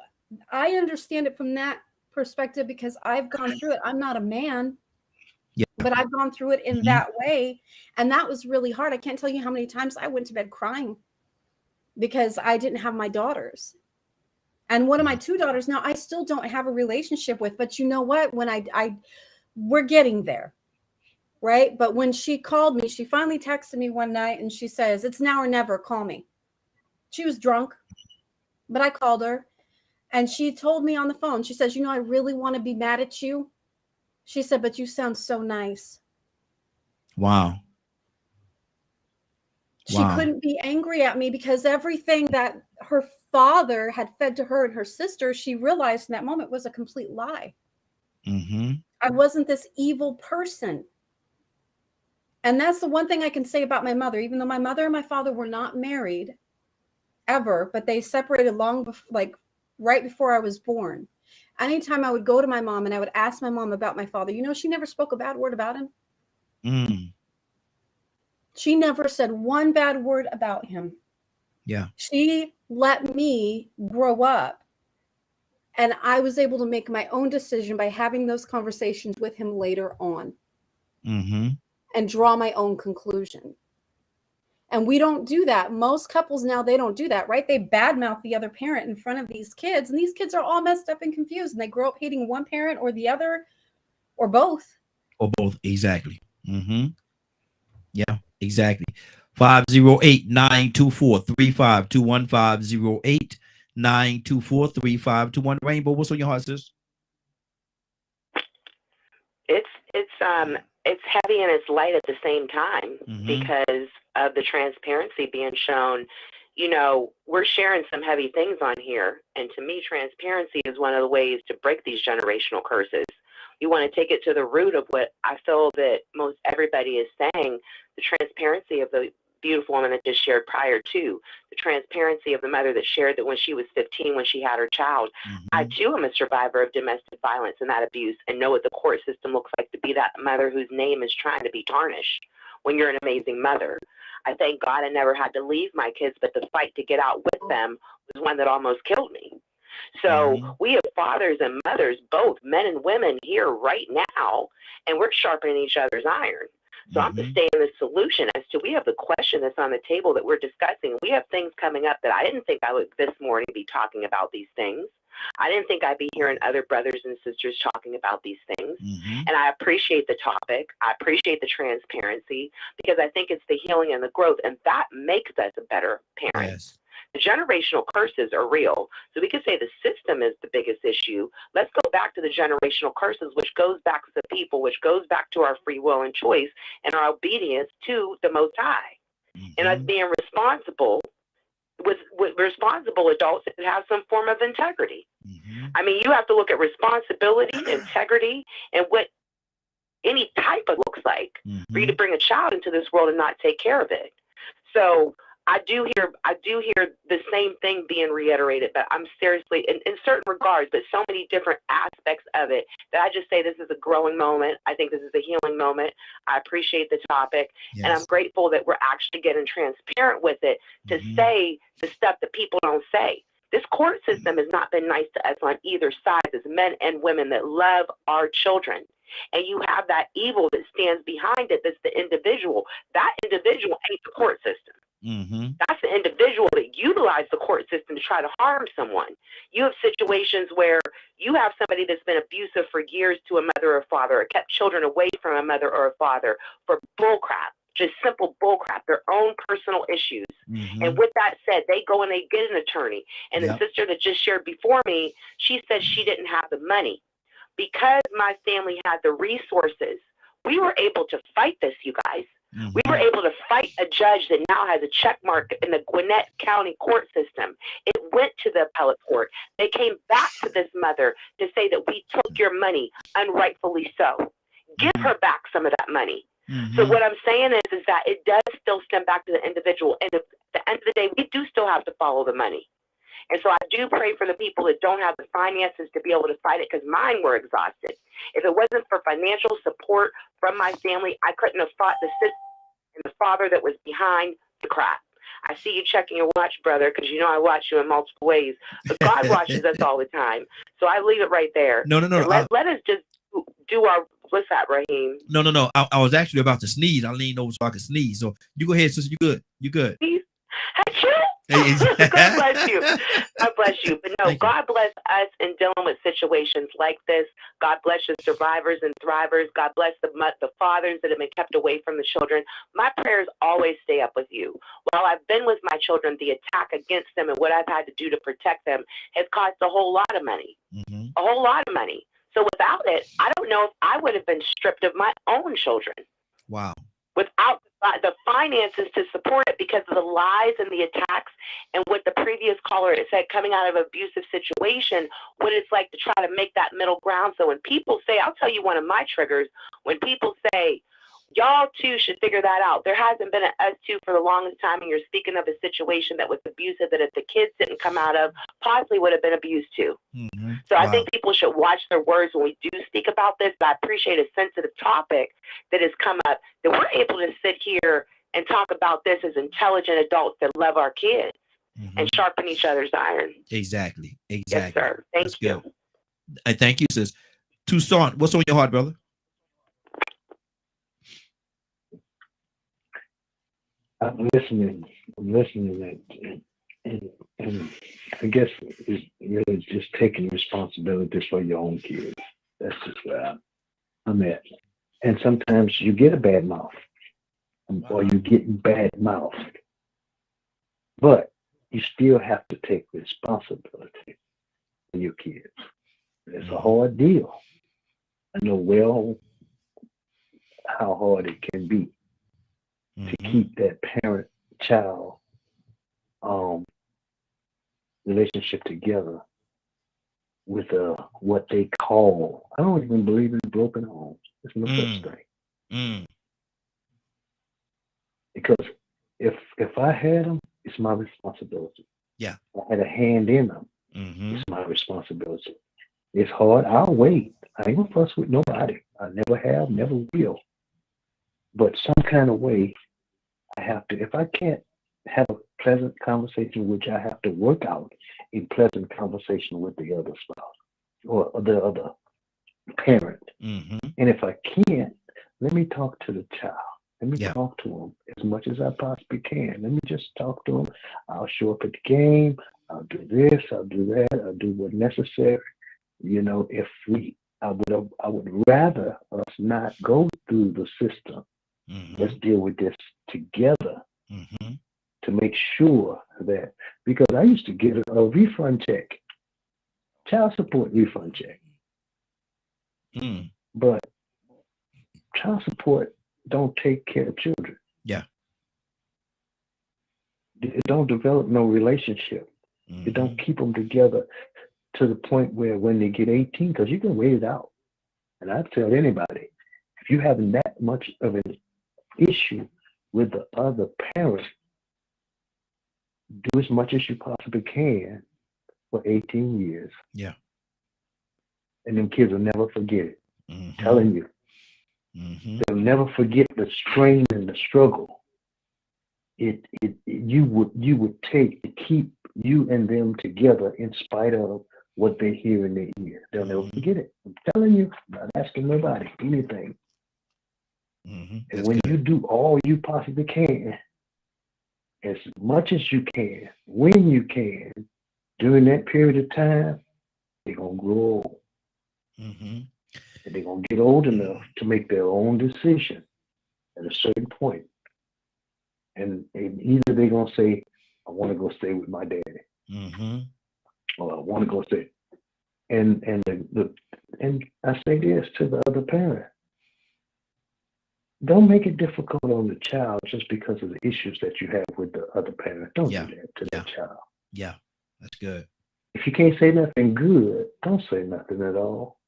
I understand it from that perspective because I've gone through it. I'm not a man, but I've gone through it in that way. And that was really hard. I can't tell you how many times I went to bed crying because I didn't have my daughters. And one of my two daughters now, I still don't have a relationship with, but you know what? When we're getting there. Right. But when she called me, she finally texted me one night and she says, it's now or never, call me. She was drunk, but I called her and she told me on the phone, she says, you know, I really want to be mad at you. She said, but you sound so nice. Wow. She couldn't be angry at me because everything that her father had fed to her and her sister, she realized in that moment was a complete lie. I wasn't this evil person. And that's the one thing I can say about my mother, even though my mother and my father were not married ever, but they separated long before, like right before I was born. Anytime I would go to my mom and I would ask my mom about my father, she never spoke a bad word about him. She never said one bad word about him. Yeah. She let me grow up, and I was able to make my own decision by having those conversations with him later on and draw my own conclusion. And we don't do that. Most couples now, they don't do that, right? They badmouth the other parent in front of these kids, and these kids are all messed up and confused, and they grow up hating one parent or the other or both. Or both, exactly. Yeah, exactly. 508-924-3521, 508-924-3521. Rainbow, what's on your heart, sis? It's heavy and it's light at the same time because of the transparency being shown. We're sharing some heavy things on here, and to me, transparency is one of the ways to break these generational curses. You want to take it to the root of what I feel that most everybody is saying, the transparency of the beautiful woman that just shared prior to, the transparency of the mother that shared that when she was 15, when she had her child. I too am a survivor of domestic violence and that abuse, and know what the court system looks like to be that mother whose name is trying to be tarnished when you're an amazing mother. I thank God I never had to leave my kids, but the fight to get out with them was one that almost killed me. So we have fathers and mothers, both men and women, here right now, and we're sharpening each other's iron. So I'm just stating the solution as to, we have the question that's on the table that we're discussing. We have things coming up that I didn't think I would this morning be talking about these things. I didn't think I'd be hearing other brothers and sisters talking about these things. And I appreciate the topic. I appreciate the transparency, because I think it's the healing and the growth, and that makes us a better parent. Yes. The generational curses are real. So we could say the system is the biggest issue. Let's go back to the generational curses, which goes back to the people, which goes back to our free will and choice and our obedience to the Most High. And us being responsible with responsible adults that have some form of integrity. I mean, you have to look at responsibility, integrity, and what any type of looks like for you to bring a child into this world and not take care of it. So I do hear the same thing being reiterated, but I'm seriously, in certain regards, but so many different aspects of it, that I just say this is a growing moment. I think this is a healing moment. I appreciate the topic, and I'm grateful that we're actually getting transparent with it to say the stuff that people don't say. This court system has not been nice to us on either side, as men and women that love our children. And you have that evil that stands behind it, that's the individual. That individual ain't the court system. That's the individual that utilized the court system to try to harm someone. You have situations where you have somebody that's been abusive for years to a mother or father, or kept children away from a mother or a father for bullcrap, just simple bullcrap, their own personal issues. And with that said, they go and they get an attorney. And the sister that just shared before me, she said she didn't have the money. Because my family had the resources, we were able to fight this, you guys. We were able to fight a judge that now has a check mark in the Gwinnett County court system. It went to the appellate court. They came back to this mother to say that we took your money unrightfully so. Give her back some of that money. So what I'm saying is that it does still stem back to the individual. And at the end of the day, we do still have to follow the money. And so I do pray for the people that don't have the finances to be able to fight it, because mine were exhausted. If it wasn't for financial support from my family, I couldn't have fought the system and the father that was behind the crap. I see you checking your watch, brother, because I watch you in multiple ways. But God watches us all the time. So I leave it right there. No. Let us just do our, what's that, Raheem? No. I was actually about to sneeze. I leaned over so I could sneeze. So you go ahead, sister. You good. You good. God bless you. God bless you. But no, God bless us in dealing with situations like this. God bless the survivors and thrivers. God bless the fathers that have been kept away from the children. My prayers always stay up with you. While I've been with my children, the attack against them and what I've had to do to protect them has cost a whole lot of money. A whole lot of money. So without it, I don't know if I would have been stripped of my own children. Wow. Without the finances to support it, because of the lies and the attacks and what the previous caller said, coming out of an abusive situation, what it's like to try to make that middle ground. So when people say, I'll tell you one of my triggers, when people say, y'all too should figure that out. There hasn't been an us too for the longest time, and you're speaking of a situation that was abusive that if the kids didn't come out of, possibly would have been abused too. Mm-hmm. So I think people should watch their words when we do speak about this. But I appreciate a sensitive topic that has come up, that we're able to sit here and talk about this as intelligent adults that love our kids and sharpen each other's iron. Exactly. Yes, sir. Thank you. And thank you, sis. Toussaint, what's on your heart, brother? I'm listening and I guess it's really just taking responsibility for your own kids. That's just where I'm at. And sometimes you get a bad mouth, or you get bad mouth, but you still have to take responsibility for your kids. It's a hard deal. I know well how hard it can be to keep that parent-child relationship together with what they call, I don't even believe in broken homes. There's no such thing. Because if I had them, it's my responsibility. Yeah. If I had a hand in them, it's my responsibility. It's hard. I'll wait. I ain't gonna fuss with nobody. I never have, never will. But some kind of way, I have to. If I can't have a pleasant conversation, which I have to work out in pleasant conversation with the other spouse or the other parent. And if I can't, let me talk to the child. Let me talk to them as much as I possibly can. Let me just talk to them. I'll show up at the game. I'll do this. I'll do that. I'll do what's necessary. You know, I would rather us not go through the system. Let's deal with this together to make sure that, because I used to get a refund check, child support refund check. But child support don't take care of children. Yeah. It don't develop no relationship. It don't keep them together to the point where when they get 18, because you can wait it out. And I tell anybody, if you having that much of an issue with the other parent, do as much as you possibly can for 18 years. Yeah. And them kids will never forget it. I'm telling you. They'll never forget the strain and the struggle you would take to keep you and them together in spite of what they hear in their ear. They'll never forget it. I'm telling you, I'm not asking nobody anything. And when you do all you possibly can, as much as you can, when you can, during that period of time, they're going to grow old. And they're going to get old enough to make their own decision at a certain point. And either they're going to say, I want to go stay with my daddy. Or I want to go stay. And I say this to the other parent. Don't make it difficult on the child just because of the issues that you have with the other parent. Don't do that to the child. Yeah, that's good. If you can't say nothing good, don't say nothing at all.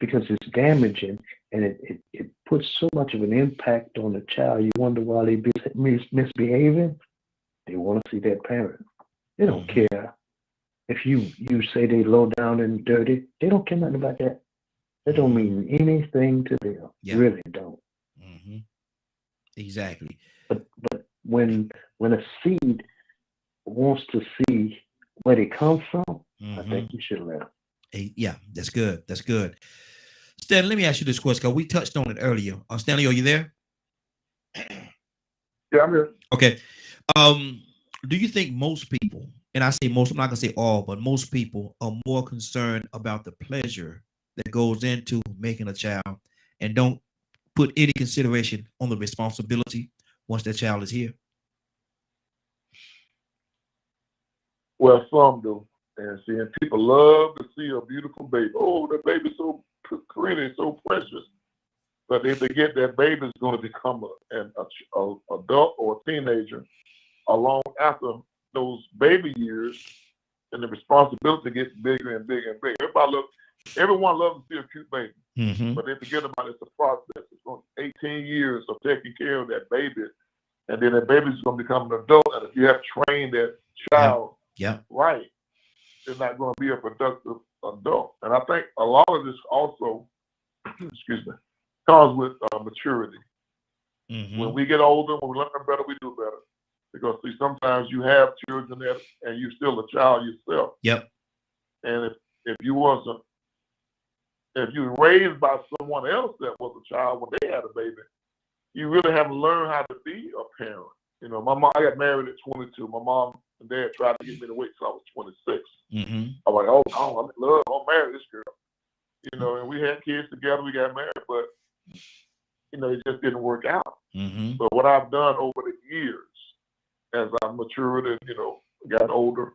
Because it's damaging and it puts so much of an impact on the child. You wonder why they misbehaving. They want to see that parent. They don't care if you say they low down and dirty. They don't care nothing about that. That don't mean anything to them. Really don't. Exactly. But when a seed wants to see where they come from, I think you should let them. Yeah, that's good. That's good. Stanley, let me ask you this question, because we touched on it earlier. Stanley, are you there? Yeah, I'm here. Okay. Do you think most people, and I say most, I'm not going to say all, but most people are more concerned about the pleasure that goes into making a child and don't put any consideration on the responsibility once that child is here? Well, some do. And seeing people love to see a beautiful baby. Oh, that baby's so pretty, so precious. But they forget that baby's going to become an adult or a teenager along after those baby years, and the responsibility gets bigger and bigger and bigger. Everybody look, everyone loves to see a cute baby, but they forget about it's a process. It's going 18 years of taking care of that baby, and then that baby's going to become an adult. And if you have trained that child right, they're not going to be a productive adult. And I think a lot of this also, excuse me, comes with maturity. When we get older, when we learn better, we do better. Because see, sometimes you have children and you're still a child yourself. And if you were raised by someone else that was a child when they had a baby, you really haven't learned how to be a parent. You know, I got married at 22. My mom and dad tried to get me to wait till I was 26. I was like, oh, no, I'm in love. I'll marry this girl. You know, and we had kids together. We got married, but, you know, it just didn't work out. But what I've done over the years, as I've matured and, you know, gotten older,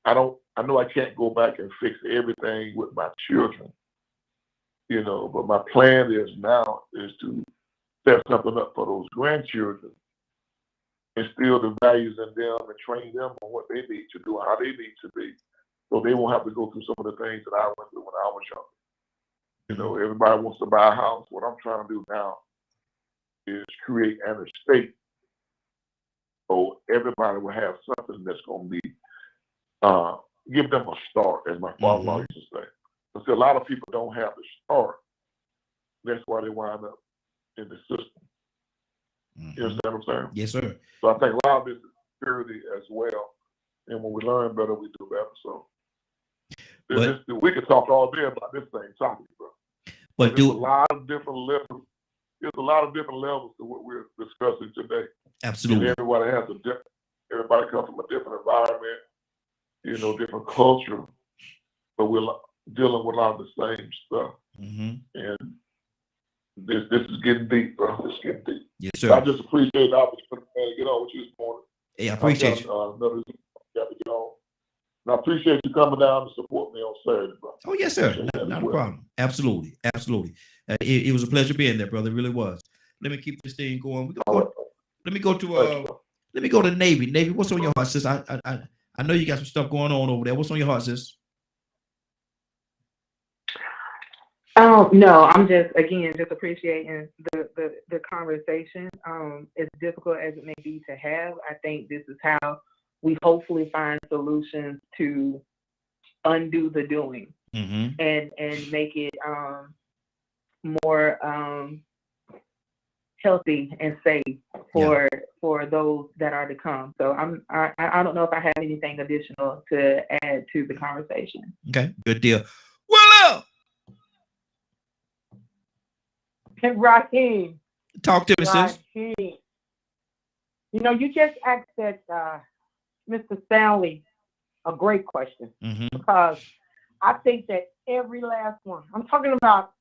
I know I can't go back and fix everything with my children, you know, but my plan is now is to set something up for those grandchildren, instill the values in them and train them on what they need to do and how they need to be, so they won't have to go through some of the things that I went through when I was younger. You know, everybody wants to buy a house. What I'm trying to do now is create an estate so everybody will have something that's going to be, give them a start, as my father-in-law used to say. Because a lot of people don't have the start. That's why they wind up in the system. You understand what I'm saying? Yes, sir. So I think a lot of this is security as well. And when we learn better, we do better. So we could talk all day about this same topic, bro. But there's a lot of different levels. There's a lot of different levels to what we're discussing today. Absolutely. And everybody comes from a different environment, you know, different culture, but we're dealing with a lot of the same stuff. And this is getting deep, bro. This is getting deep. Yes, sir. So I just appreciate the opportunity to get on with you this morning. Hey, I appreciate you. Got to get on. And I appreciate you coming down to support me on Saturday, bro. Oh, yes, sir. Not a problem. Absolutely. Absolutely. It was a pleasure being there, brother. It really was. Let me keep this thing going. Let me go to Navy. Navy, what's on your heart, sis? I know you got some stuff going on over there. What's on your heart, sis? No, I'm just appreciating the conversation. As difficult as it may be to have, I think this is how we hopefully find solutions to undo the doing and make it more healthy and safe for those that are to come. So I don't know if I have anything additional to add to the conversation. Okay, good deal. Willow! Raheem. Talk to me, sis. You know, you just asked that Mr. Stanley a great question because I think that every last one, I'm talking about,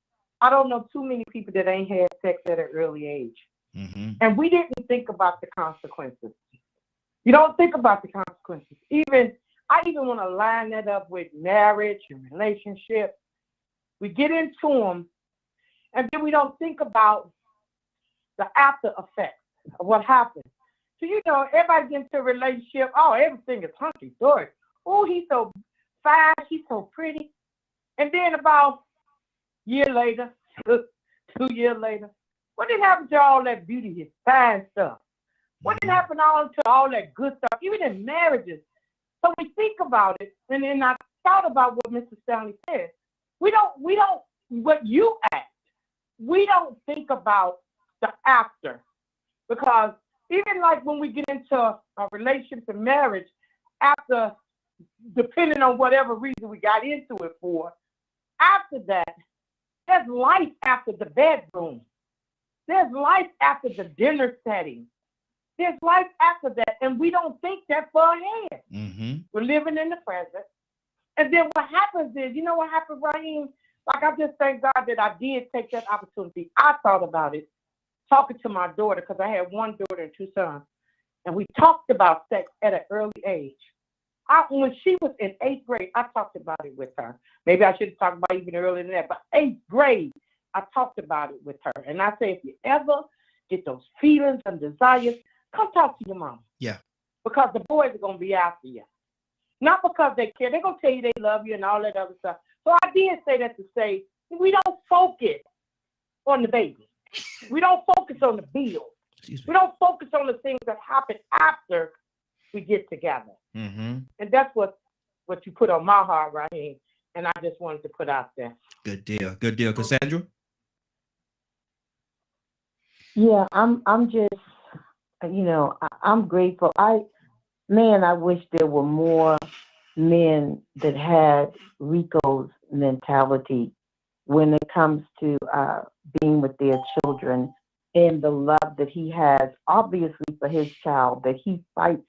I don't know too many people that ain't had sex at an early age. And we didn't think about the consequences. You don't think about the consequences. I even want to line that up with marriage and relationship. We get into them, and then we don't think about the after effects of what happened. So, you know, everybody gets into a relationship. Oh, everything is hunky-dory. Oh, he's so fine. He's so pretty. And then about a year later, 2 years later, what did happen to all that beauty, fine stuff? What did happen to all that good stuff, even in marriages? So we think about it, and then I thought about what Mr. Stanley said. We don't, what you asked, we don't think about the after. Because even like when we get into a relationship and marriage, after, depending on whatever reason we got into it for, after that, there's life after the bedroom. There's life after the dinner setting. There's life after that, and we don't think that far ahead. We're living in the present. And then what happens is, you know what happened, Raheem? Like, I just thank God that I did take that opportunity. I thought about it, talking to my daughter, because I had one daughter and 2 sons, and we talked about sex at an early age. When she was in 8th grade, I talked about it with her. Maybe I should have talked about it even earlier than that, but 8th grade, I talked about it with her. And I say, if you ever get those feelings and desires, come talk to your mama. Yeah. Because the boys are going to be after you. Not because they care. They're going to tell you they love you and all that other stuff. So I did say that to say we don't focus on the baby. We don't focus on the bills. We don't focus on the things that happen after we get together. Mm-hmm. And that's what you put on my heart, right? And I just wanted to put out there. Good deal. Good deal. Cassandra? Yeah, I'm just, I'm grateful. I wish there were more men that had Rico's mentality when it comes to being with their children and the love that he has, obviously, for his child, that he fights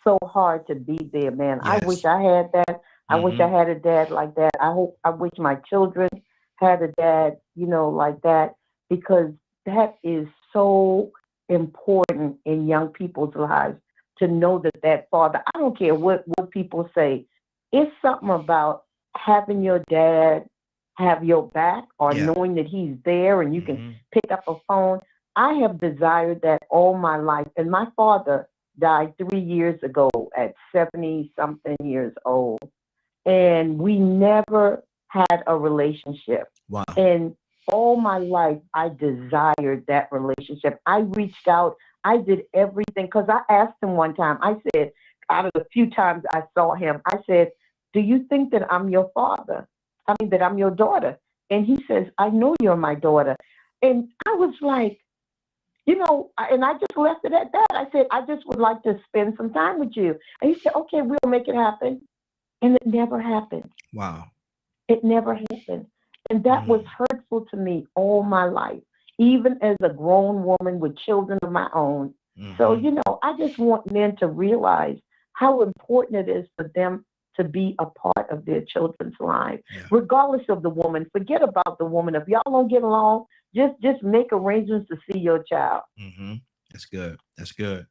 so hard to be there, man. Yes. I wish I had that. I wish I had a dad like that. I wish my children had a dad, like that, because that is so important in young people's lives, to know that father, I don't care what people say, it's something about having your dad have your back, or knowing that he's there and you can pick up a phone. I have desired that all my life. And my father died 3 years ago at 70-something years old. And we never had a relationship. Wow. And all my life, I desired that relationship. I reached out. I did everything, because I asked him one time, I said, out of the few times I saw him, I said, do you think that I'm your father? I mean, that I'm your daughter? And he says, I know you're my daughter. And I was like, and I just left it at that. I said, I just would like to spend some time with you. And he said, okay, we'll make it happen. And it never happened. Wow. It never happened. And that was hurtful to me all my life, even as a grown woman with children of my own. So, I just want men to realize how important it is for them to be a part of their children's lives, regardless of the woman. Forget about the woman. If y'all don't get along, just make arrangements to see your child. Mm-hmm. That's good. That's good.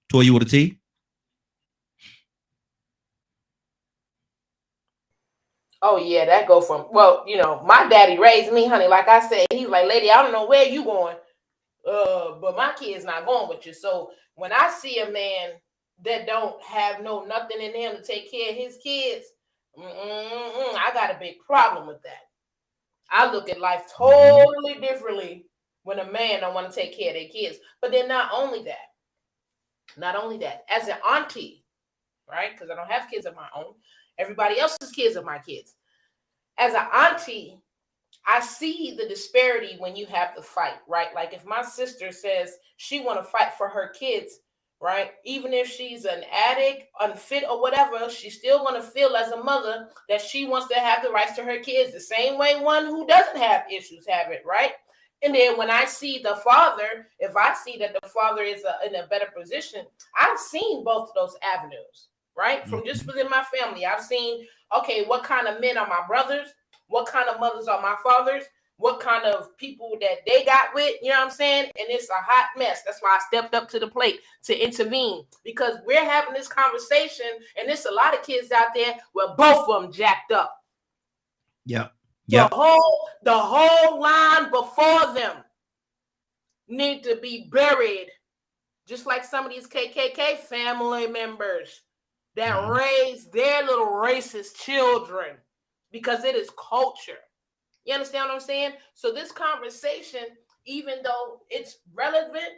Toy, you with a T? Oh yeah, that go from, well, my daddy raised me, honey. Like I said, he's like, lady, I don't know where you going, but my kid's not going with you. So when I see a man that don't have nothing in him to take care of his kids, I got a big problem with that. I look at life totally differently when a man don't want to take care of their kids. But then not only that, as an auntie, right? Because I don't have kids of my own. Everybody else's kids are my kids. As an auntie, I see the disparity when you have to fight, right? Like if my sister says she want to fight for her kids, right? Even if she's an addict, unfit, or whatever, she's still going to feel as a mother that she wants to have the rights to her kids the same way one who doesn't have issues have it, right? And then when I see the father, if I see that the father is in a better position, I've seen both of those avenues, right? From just within my family, I've seen, okay, what kind of men are my brothers? What kind of mothers are my fathers? What kind of people that they got with, you know what I'm saying? And it's a hot mess. That's why I stepped up to the plate to intervene, because we're having this conversation and there's a lot of kids out there where both of them jacked up. Yeah. The whole line before them need to be buried, just like some of these KKK family members that raise their little racist children, because it is culture. You understand what I'm saying? So this conversation, even though it's relevant,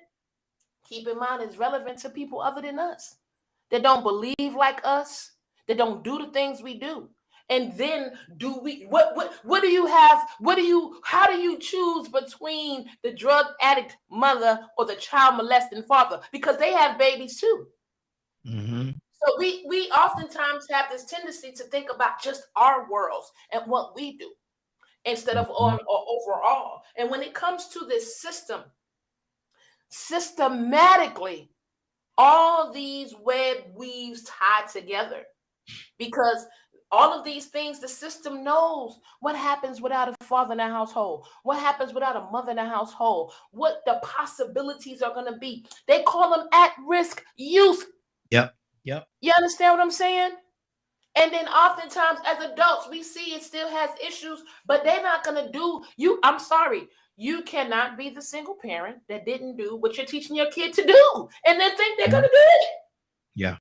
keep in mind it's relevant to people other than us, that don't believe like us, that don't do the things we do. And then what do you have? How do you choose between the drug addict mother or the child molesting father? Because they have babies too. Mm-hmm. So we oftentimes have this tendency to think about just our worlds and what we do, instead of on or overall. And when it comes to this system, systematically, all these web weaves tie together, because all of these things, the system knows what happens without a father in a household, what happens without a mother in a household, what the possibilities are going to be. They call them at-risk youth. Yep. You understand what I'm saying? And then oftentimes as adults, we see it still has issues, but they're not going to do you. I'm sorry. You cannot be the single parent that didn't do what you're teaching your kid to do and then think they're going to do it. Yeah.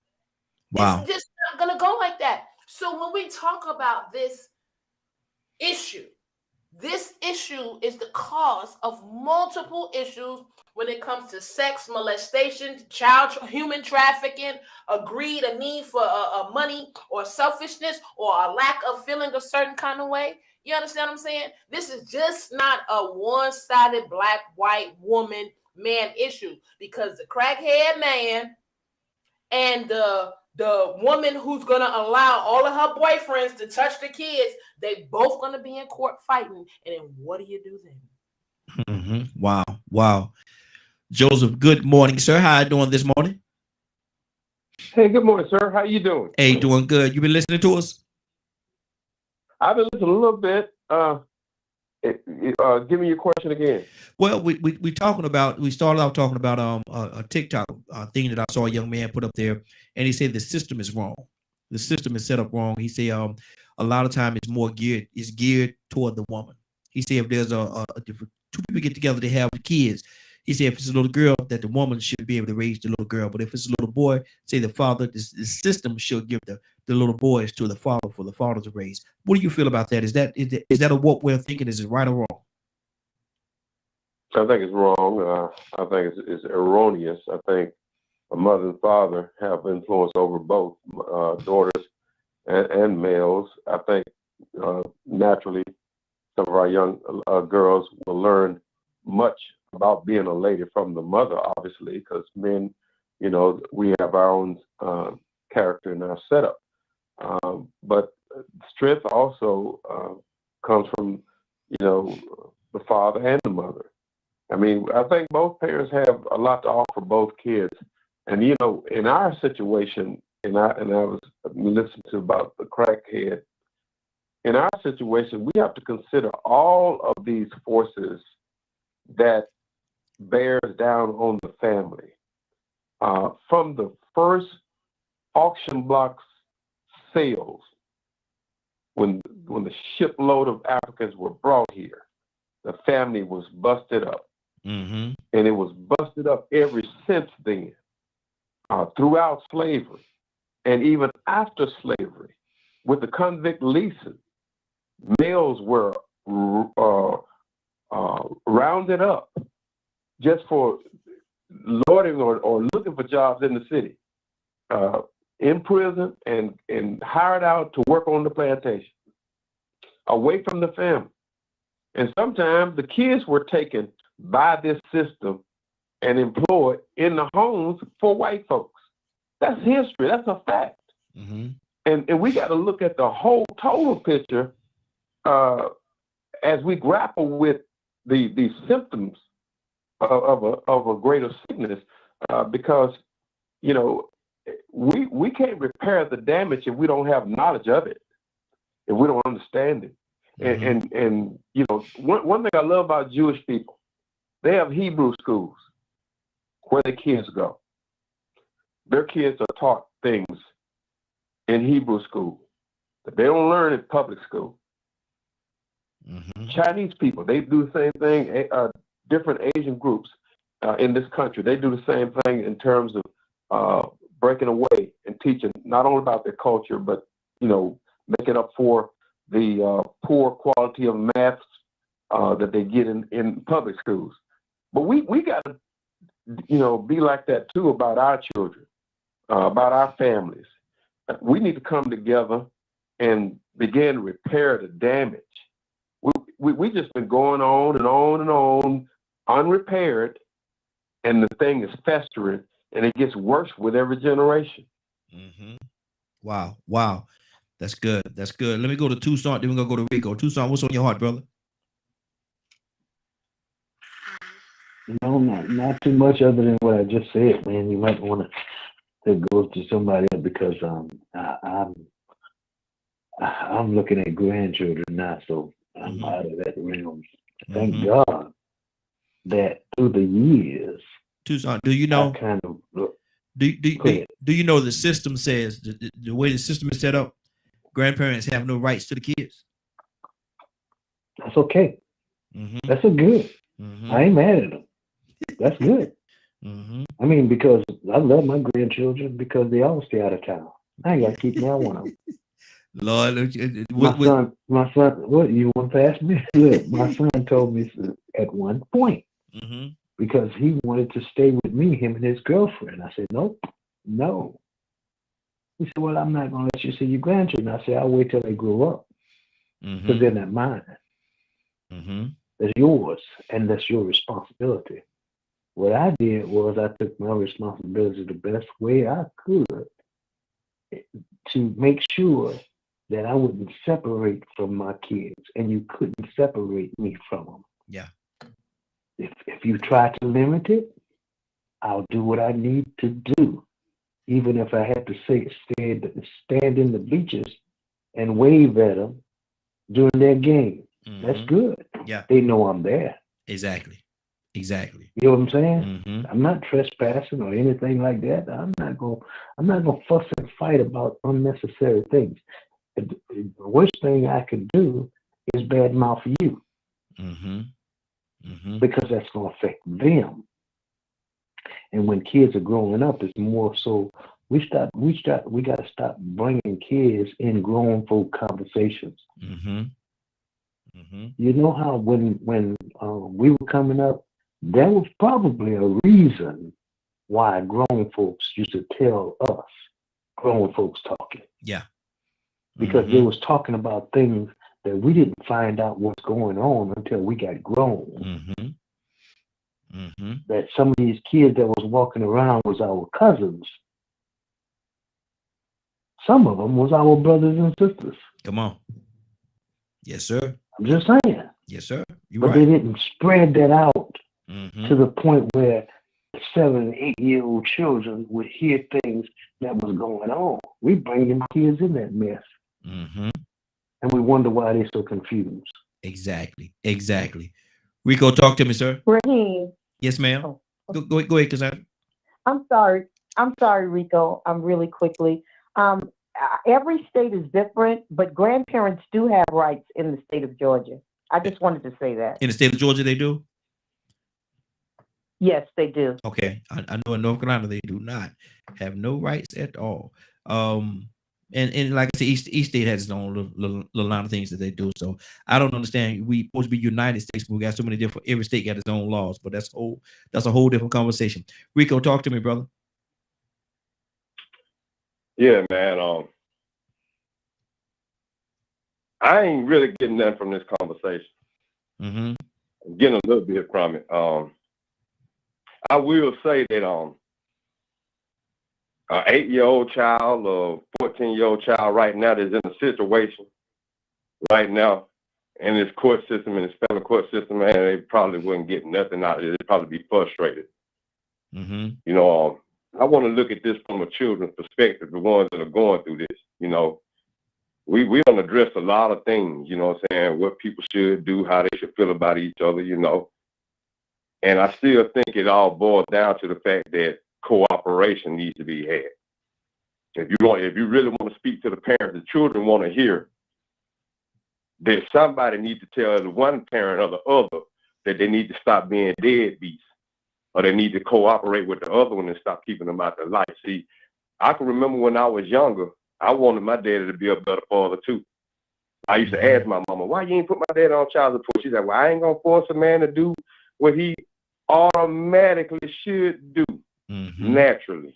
Wow. It's just not going to go like that. So when we talk about this issue. This issue is the cause of multiple issues when it comes to sex, molestation, human trafficking, a need for money, or selfishness, or a lack of feeling a certain kind of way. You understand what I'm saying? This is just not a one-sided black, white, woman, man issue, because the crackhead man and the woman who's going to allow all of her boyfriends to touch the kids, they both going to be in court fighting. And then what do you do then? Mm-hmm. Wow. Joseph, good morning, sir. How you doing this morning? Hey, good morning, sir. How you doing? Hey, doing good. You been listening to us? I've been listening a little bit. Give me your question again. Well, we started off talking about a TikTok thing that I saw a young man put up there, and he said the system is wrong. The system is set up wrong. He said a lot of time it's geared toward the woman. He said if there's two people get together to have kids, he said if it's a little girl, that the woman should be able to raise the little girl, but if it's a little boy, say the father, the system should give the little boys to the father for the father to raise. What do you feel about that? Is that a what we're thinking? Is it right or wrong? I think it's wrong. I think it's erroneous. I think a mother and father have influence over both daughters and males. I think naturally some of our young girls will learn much about being a lady from the mother, obviously, because men, we have our own character in our setup. But strength also comes from, the father and the mother. I mean, I think both parents have a lot to offer both kids. And, in our situation, and I was listening to about the crackhead, in our situation, we have to consider all of these forces that bears down on the family. From the first auction blocks sales, when the shipload of Africans were brought here, the family was busted up. Mm-hmm. And it was busted up ever since then, throughout slavery, and even after slavery. With the convict leases, males were rounded up just for loitering or looking for jobs in the city, in prison, and hired out to work on the plantation, away from the family. And sometimes the kids were taken by this system and employed in the homes for white folks. That's history. That's a fact. Mm-hmm. And we got to look at the whole total picture as we grapple with the symptoms of a greater sickness, because we can't repair the damage if we don't have knowledge of it, if we don't understand it. Mm-hmm. And one thing I love about Jewish people, they have Hebrew schools where the kids go. Their kids are taught things in Hebrew school that they don't learn in public school. Mm-hmm. Chinese people, they do the same thing. Different Asian groups in this country, they do the same thing in terms of breaking away and teaching not only about their culture, but making up for the poor quality of math that they get in public schools. But we got to be like that too about our children, about our families. We need to come together and begin to repair the damage. We just been going on and on and on, unrepaired, and the thing is festering, and it gets worse with every generation. Mm-hmm. Wow. That's good. Let me go to Tucson, then we're going to go to Rico. Tucson, what's on your heart, brother? No, not too much other than what I just said, man. You might want to go to somebody else, because I'm looking at grandchildren now, so I'm mm-hmm. out of that realm. Thank mm-hmm. God that through the years, Tucson, do you know? Do you know the system says the way the system is set up, grandparents have no rights to the kids? That's okay. Mm-hmm. That's a good. Mm-hmm. I ain't mad at them. That's good. Mm-hmm. I mean, because I love my grandchildren because they all stay out of town. I ain't got to keep me on one of them. Lord, my son, what you want to ask me? Look, my son told me at one point because he wanted to stay with me, him and his girlfriend. I said, nope, no. He said, well, I'm not going to let you see your grandchildren. I said, I'll wait till they grow up because they're not mine. That's yours, and that's your responsibility. What I did was I took my responsibility the best way I could to make sure that I wouldn't separate from my kids, and you couldn't separate me from them. Yeah. If you try to limit it, I'll do what I need to do, even if I have to stand in the bleachers and wave at them during their game. That's good. Yeah. They know I'm there. Exactly. Exactly. You know what I'm saying? I'm not trespassing or anything like that. I'm not gonna fuss and fight about unnecessary things. The worst thing I can do is badmouth you. Because that's gonna affect them. And when kids are growing up, it's more so we gotta stop bringing kids in grown folk conversations. You know how when we were coming up, there was probably a reason why grown folks used to tell us, grown folks talking. Yeah. Because they was talking about things that we didn't find out what's going on until we got grown. That some of these kids that was walking around was our cousins. Some of them was our brothers and sisters. Come on. Yes, sir. I'm just saying. Yes, sir. But they didn't spread that out to the point where 7- and 8-year-old children would hear things that was going on. We bring them kids in that mess. And we wonder why they're so confused. Exactly. Exactly. Rico, talk to me, sir. Raheem. Yes, ma'am. Oh. Go ahead, Cassandra. I'm sorry, Rico. Really quickly. Every state is different, but grandparents do have rights in the state of Georgia. I just wanted to say that. In the state of Georgia, they do? Yes, they do. Okay. I know in North Carolina, they do not have no rights at all. And like I said, each state has its own little line of things that they do. So I don't understand. We supposed to be United States, but we got so many different. Every state got its own laws, but that's a whole different conversation. Rico, talk to me, brother. Yeah, man. I ain't really getting nothing from this conversation. I'm getting a little bit from it. I will say that an 8-year-old child or 14-year-old child right now that's in a situation right now in this court system, in this family court system, man, they probably wouldn't get nothing out of it. They'd probably be frustrated. You know, I want to look at this from a children's perspective, the ones that are going through this. You know, we don't address a lot of things, you know what I'm saying, what people should do, how they should feel about each other, you know. And I still think it all boils down to the fact that cooperation needs to be had. If you really want to speak to the parents, the children want to hear that somebody needs to tell the one parent or the other that they need to stop being deadbeats, or they need to cooperate with the other one and stop keeping them out their life. See, I can remember when I was younger, I wanted my daddy to be a better father too. I used to ask my mama, why you ain't put my dad on child support? She said, well, I ain't gonna force a man to do what he automatically should do naturally.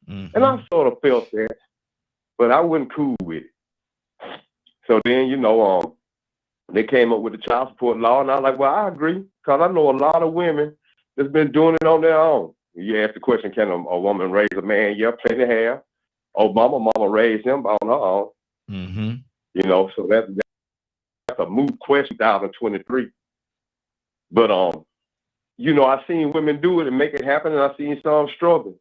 And I sort of felt that, but I wasn't cool with it. So then, you know, they came up with the child support law, and I was like, well, I agree, because I know a lot of women that's been doing it on their own. You ask the question, can a woman raise a man? Yeah, plenty have. Mama raised him on her own. You know, so that's a moot question, 2023. But you know, I've seen women do it and make it happen, and I've seen some struggle.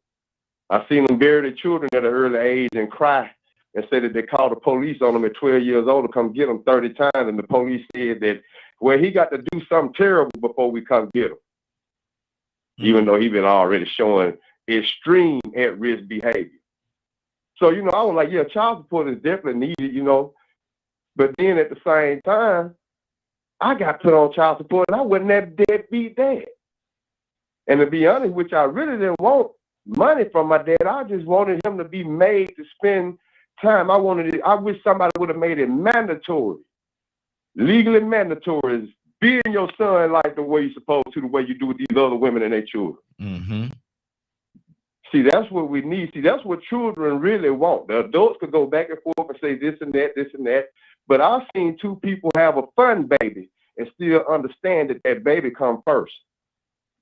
I've seen them bury their children at an early age and cry and say that they called the police on them at 12 years old to come get them 30 times, and the police said that, well, he got to do something terrible before we come get him. Even though he been already showing extreme at-risk behavior. So, you know, I was like, yeah, child support is definitely needed, you know. But then at the same time, I got put on child support, and I wasn't that deadbeat dad. And to be honest with you, I really didn't want money from my dad. I just wanted him to be made to spend time, I wish somebody would have made it mandatory, legally mandatory, is being your son like the way you're supposed to, the way you do with these other women and their children. Mm-hmm. See, that's what we need. See, that's what children really want. The adults could go back and forth and say this and that. But I've seen two people have a fun baby and still understand that that baby comes first.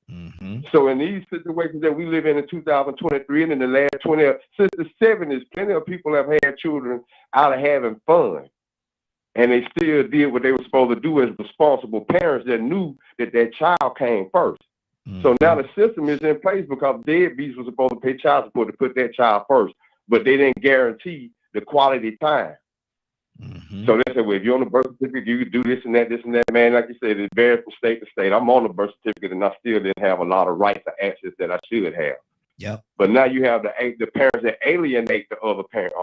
Mm-hmm. So in these situations that we live in 2023 and in the last 20, since the 70s, plenty of people have had children out of having fun. And they still did what they were supposed to do as responsible parents that knew that their child came first. Mm-hmm. So now the system is in place because deadbeats were supposed to pay child support to put their child first, but they didn't guarantee the quality time. Mm-hmm. So they said, well, if you're on the birth certificate, you can do this and that, man. Like you said, it varies from state to state. I'm on the birth certificate and I still didn't have a lot of rights or access that I should have. Yep. But now you have the parents that alienate the other parent,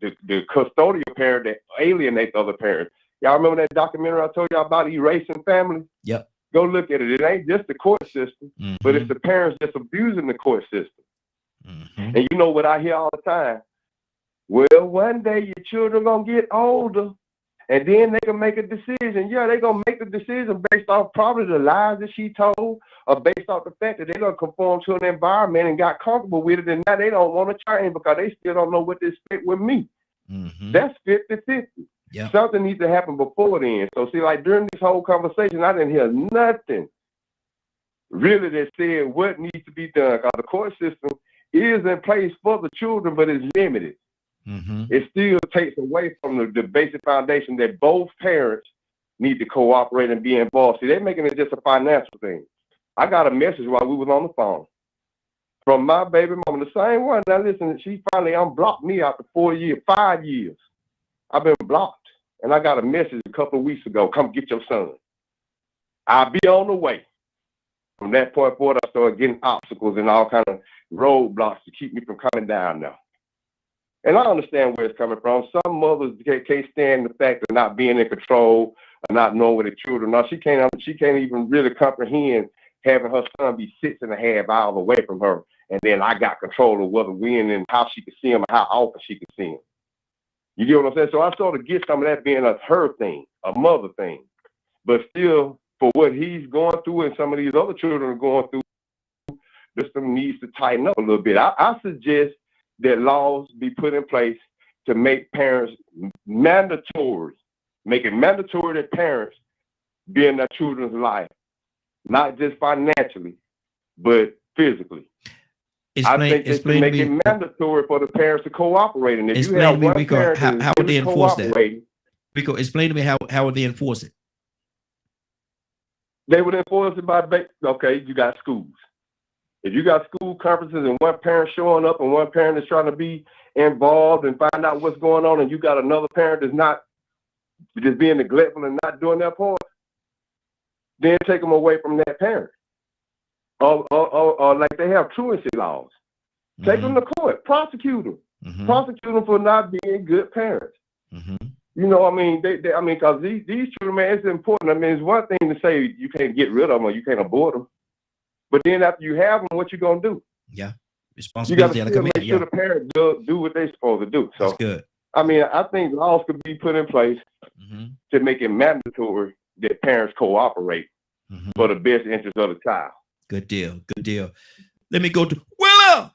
the custodial parent that alienate the other parent. Y'all remember that documentary I told y'all about, Erasing Family? Yep. Go look at it. It ain't just the court system, mm-hmm. but it's the parents that's abusing the court system. Mm-hmm. And you know what I hear all the time? Well, one day your children gonna get older, and then they can make a decision. Yeah, they gonna make the decision based off probably the lies that she told, or based off the fact that they gonna conform to an environment and got comfortable with it, and now they don't want to change because they still don't know what to expect with me. Mm-hmm. That's 50-50. Yep. Something needs to happen before then. So see, like during this whole conversation, I didn't hear nothing really that said what needs to be done, because the court system is in place for the children, but it's limited. Mm-hmm. It still takes away from the basic foundation that both parents need to cooperate and be involved. See, they're making it just a financial thing. I got a message while we was on the phone from my baby mama, the same one. Now listen, she finally unblocked me after 5 years. I've been blocked. And I got a message a couple of weeks ago, come get your son. I'll be on the way. From that point forward, I started getting obstacles and all kind of roadblocks to keep me from coming down now. And I understand where it's coming from. Some mothers can't stand the fact of not being in control or not knowing where the children are. She can't even really comprehend having her son be 6.5 hours away from her. And then I got control of whether when and how she could see him and how often she could see him. You get what I'm saying? So I sort of get some of that being a her thing, a mother thing. But still, for what he's going through and some of these other children are going through, the system needs to tighten up a little bit. I suggest that laws be put in place to make parents mandatory, make it mandatory that parents be in their children's life, not just financially, but physically. I think they should make it mandatory for the parents to cooperate. And if you have one Rico, parent how would they enforce that? Rico, explain to me how would they enforce it? They would enforce it by, okay, you got schools. If you got school conferences and one parent showing up and one parent is trying to be involved and find out what's going on, and you got another parent that's not just being neglectful and not doing their part, then take them away from that parent. Or like they have truancy laws. Take them to court, prosecute them. Mm-hmm. Prosecute them for not being good parents. Mm-hmm. You know, I mean, because these children, man, it's important. I mean, it's one thing to say you can't get rid of them or you can't abort them. But then after you have them, what you going to do? Yeah. Responsibility. You got to make sure the parents do what they're supposed to do. So, that's good. I mean, I think laws could be put in place to make it mandatory that parents cooperate for the best interest of the child. Good deal. Good deal. Let me go to Willow.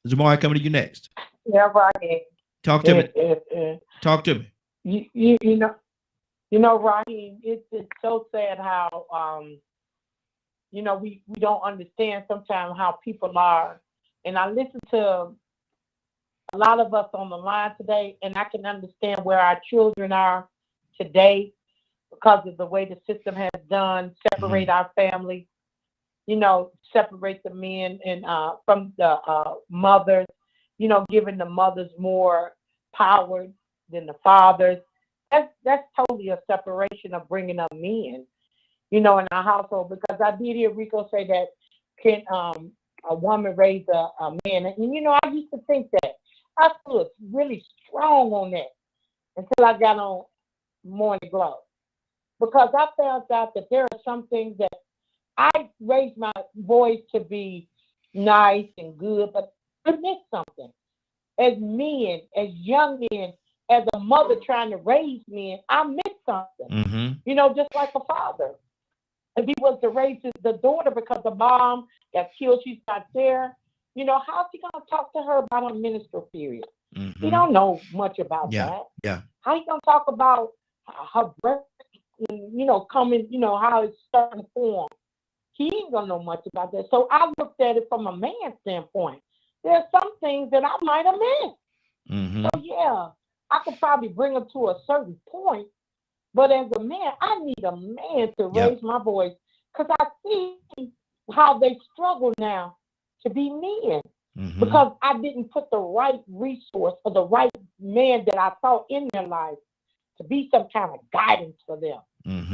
Jamari, coming to you next. Yeah, right. Talk to me. Talk to me. You know, Raheem, it's so sad how you know, we don't understand sometimes how people are. And I listen to a lot of us on the line today, and I can understand where our children are today because of the way the system has done, separate our family, you know, separate the men and from the mothers, you know, giving the mothers more power than the fathers. That's totally a separation of bringing up men, you know, in our household. Because I did hear Rico say that can a woman raise a man, and you know, I used to think that. I stood really strong on that until I got on Morning Glow. Because I found out that there are some things that I raised my boys to be nice and good, but I missed something. as men, as young men, as a mother trying to raise men, I missed something. You know, just like a father. If he was to raise the daughter because the mom got killed, she's not there, you know, how's he going to talk to her about her menstrual period? He don't know much about that. Yeah. How you going to talk about her breast, you know, coming, you know, how it's starting to form? He ain't going to know much about that. So I looked at it from a man's standpoint. There's some things that I might have missed. So yeah, I could probably bring them to a certain point. But as a man, I need a man to raise my voice because I see how they struggle now to be men because I didn't put the right resource or the right man that I saw in their life to be some kind of guidance for them.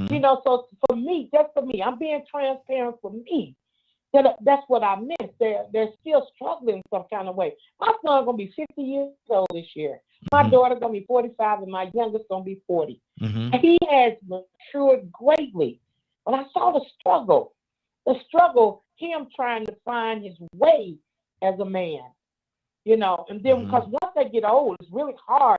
You know, so for me, just for me, I'm being transparent for me. That's what I meant. They're still struggling some kind of way. My son's going to be 50 years old this year. My daughter's going to be 45 and my youngest going to be 40. He has matured greatly. But I saw the struggle, him trying to find his way as a man, you know. And then because once they get old, it's really hard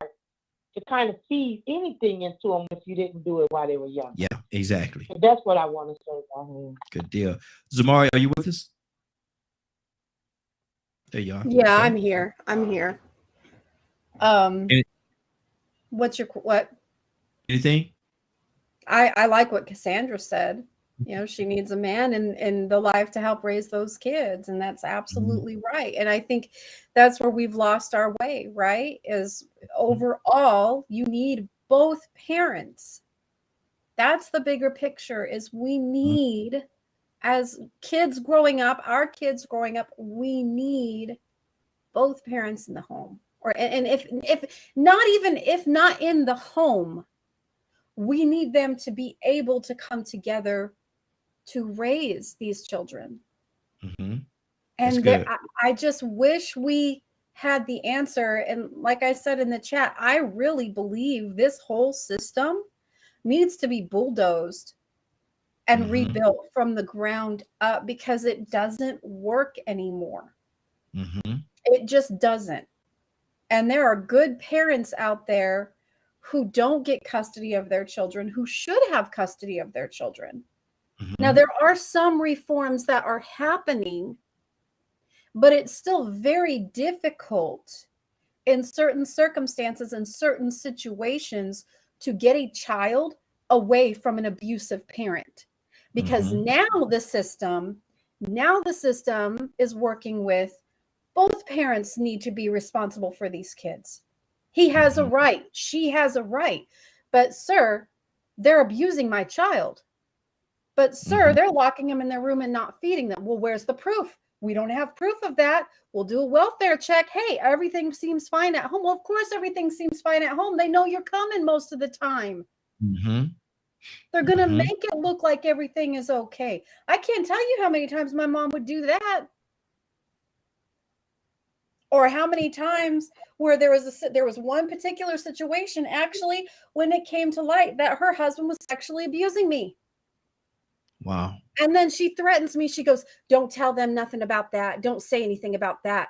to kind of feed anything into them if you didn't do it while they were young. Yeah, exactly. So that's what I want to say about him. Good deal. Zamari, are you with us? There you are. Yeah, I'm here. What's your what? Anything? I like what Cassandra said. You know, she needs a man in the life to help raise those kids, and that's absolutely right. And I think that's where we've lost our way, right? Is overall you need both parents. That's the bigger picture, is we need, as kids growing up, our kids growing up, we need both parents in the home. And if not in the home, we need them to be able to come together to raise these children. And I just wish we had the answer. And like I said in the chat, I really believe this whole system needs to be bulldozed and rebuilt from the ground up because it doesn't work anymore. It just doesn't. And there are good parents out there who don't get custody of their children, who should have custody of their children. Now, there are some reforms that are happening, but it's still very difficult in certain circumstances and certain situations to get a child away from an abusive parent. Because now the system is working with both parents need to be responsible for these kids. He has a right. She has a right. But sir, they're abusing my child. But sir, they're locking them in their room and not feeding them. Well, where's the proof? We don't have proof of that. We'll do a welfare check. Hey, everything seems fine at home. Well, of course, everything seems fine at home. They know you're coming most of the time. They're going to make it look like everything is okay. I can't tell you how many times my mom would do that. Or how many times where there was one particular situation, actually, when it came to light that her husband was sexually abusing me. Wow. And then she threatens me. She goes, don't tell them nothing about that. Don't say anything about that.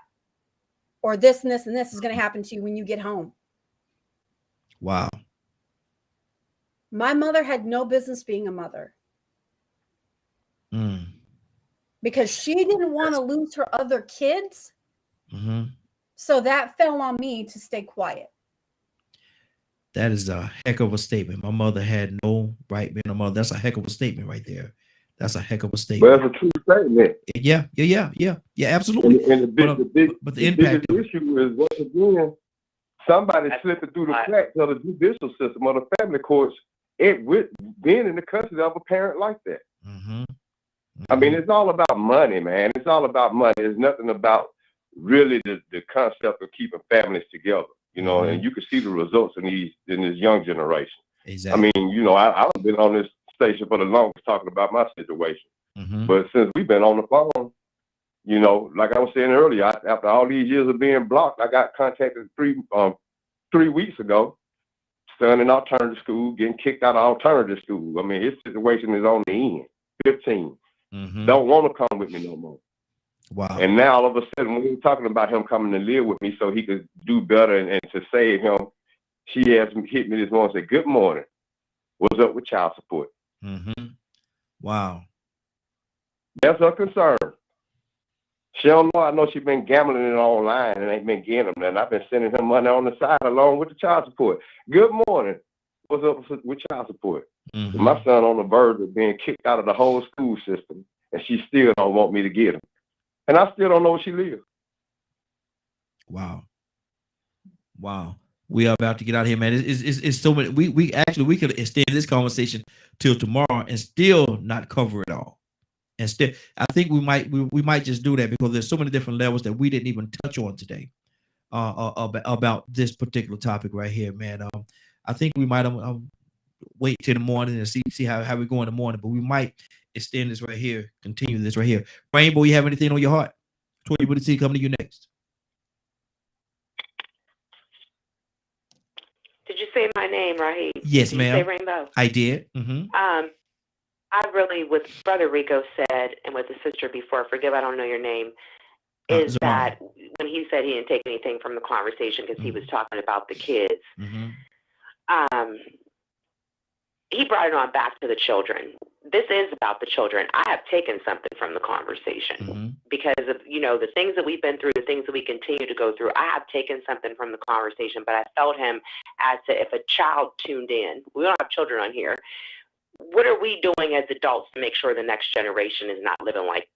Or this and this and this is going to happen to you when you get home. Wow. My mother had no business being a mother. Because she didn't want to lose her other kids. So that fell on me to stay quiet. That is a heck of a statement. My mother had no right being a mother. That's a heck of a statement right there. That's a heck of a statement. But that's a true statement. Yeah, absolutely. And the impact issue is, once again, somebody slipping through the cracks of the judicial system or the family courts, with being in the custody of a parent like that. I mean, it's all about money, man. It's all about money. It's nothing about really the concept of keeping families together, you know, and you can see the results in this young generation. Exactly. I mean, you know, I've been on this station for the longest talking about my situation, but since we've been on the phone, you know, like I was saying earlier, after all these years of being blocked, I got contacted 3 weeks ago, son in alternative school, getting kicked out of alternative school. I mean, his situation is on the end. 15. Don't want to come with me no more. Wow. And now all of a sudden, when we're talking about him coming to live with me so he could do better and to save him, she hit me this morning and said, "Good morning. What's up with child support?" Mm-hmm. Wow. That's her concern. She don't know. I know she's been gambling it online and ain't been getting them. And I've been sending her money on the side along with the child support. Good morning. What's up with child support? Mm-hmm. My son on the verge of being kicked out of the whole school system, and she still don't want me to get him. And I still don't know where she lives. Wow. Wow. We are about to get out of here, man. It's so many. We could extend this conversation till tomorrow and still not cover it all. And still, I think we might just do that because there's so many different levels that we didn't even touch on today about this particular topic right here, man. I think we might wait till the morning and see how we go in the morning, but we might extend this right here, continue this right here. Rainbow, you have anything on your heart? Toya Booty T, coming to you next. Did you say my name, Raheem? Yes, ma'am. Did you say Rainbow? I did. Mm-hmm. I really, what Brother Rico said, and what the sister before, forgive I don't know your name, is that when he said he didn't take anything from the conversation because he was talking about the kids, he brought it on back to the children. This is about the children. I have taken something from the conversation because of, the things that we've been through, the things that we continue to go through. I have taken something from the conversation, but I felt him as to if a child tuned in. We don't have children on here. What are we doing as adults to make sure the next generation is not living like?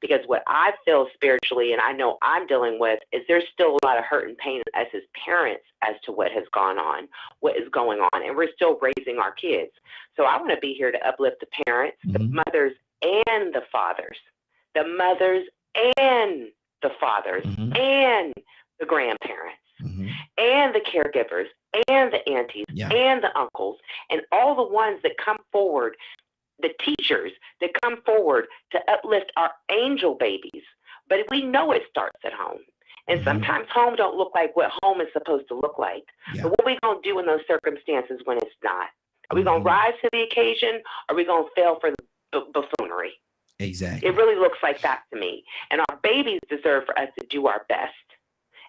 Because what I feel spiritually, and I know I'm dealing with, is there's still a lot of hurt and pain as his parents as to what has gone on, what is going on, and we're still raising our kids. So I want to be here to uplift the parents, the mothers, and the fathers, the mothers and the fathers, and the grandparents, and the caregivers, and the aunties, and the uncles, and all the ones that come forward, the teachers that come forward to uplift our angel babies. But we know it starts at home. And sometimes home don't look like what home is supposed to look like. But what are we going to do in those circumstances when it's not? Are we going to rise to the occasion? Or are we going to fail for the buffoonery? Exactly. It really looks like that to me. And our babies deserve for us to do our best.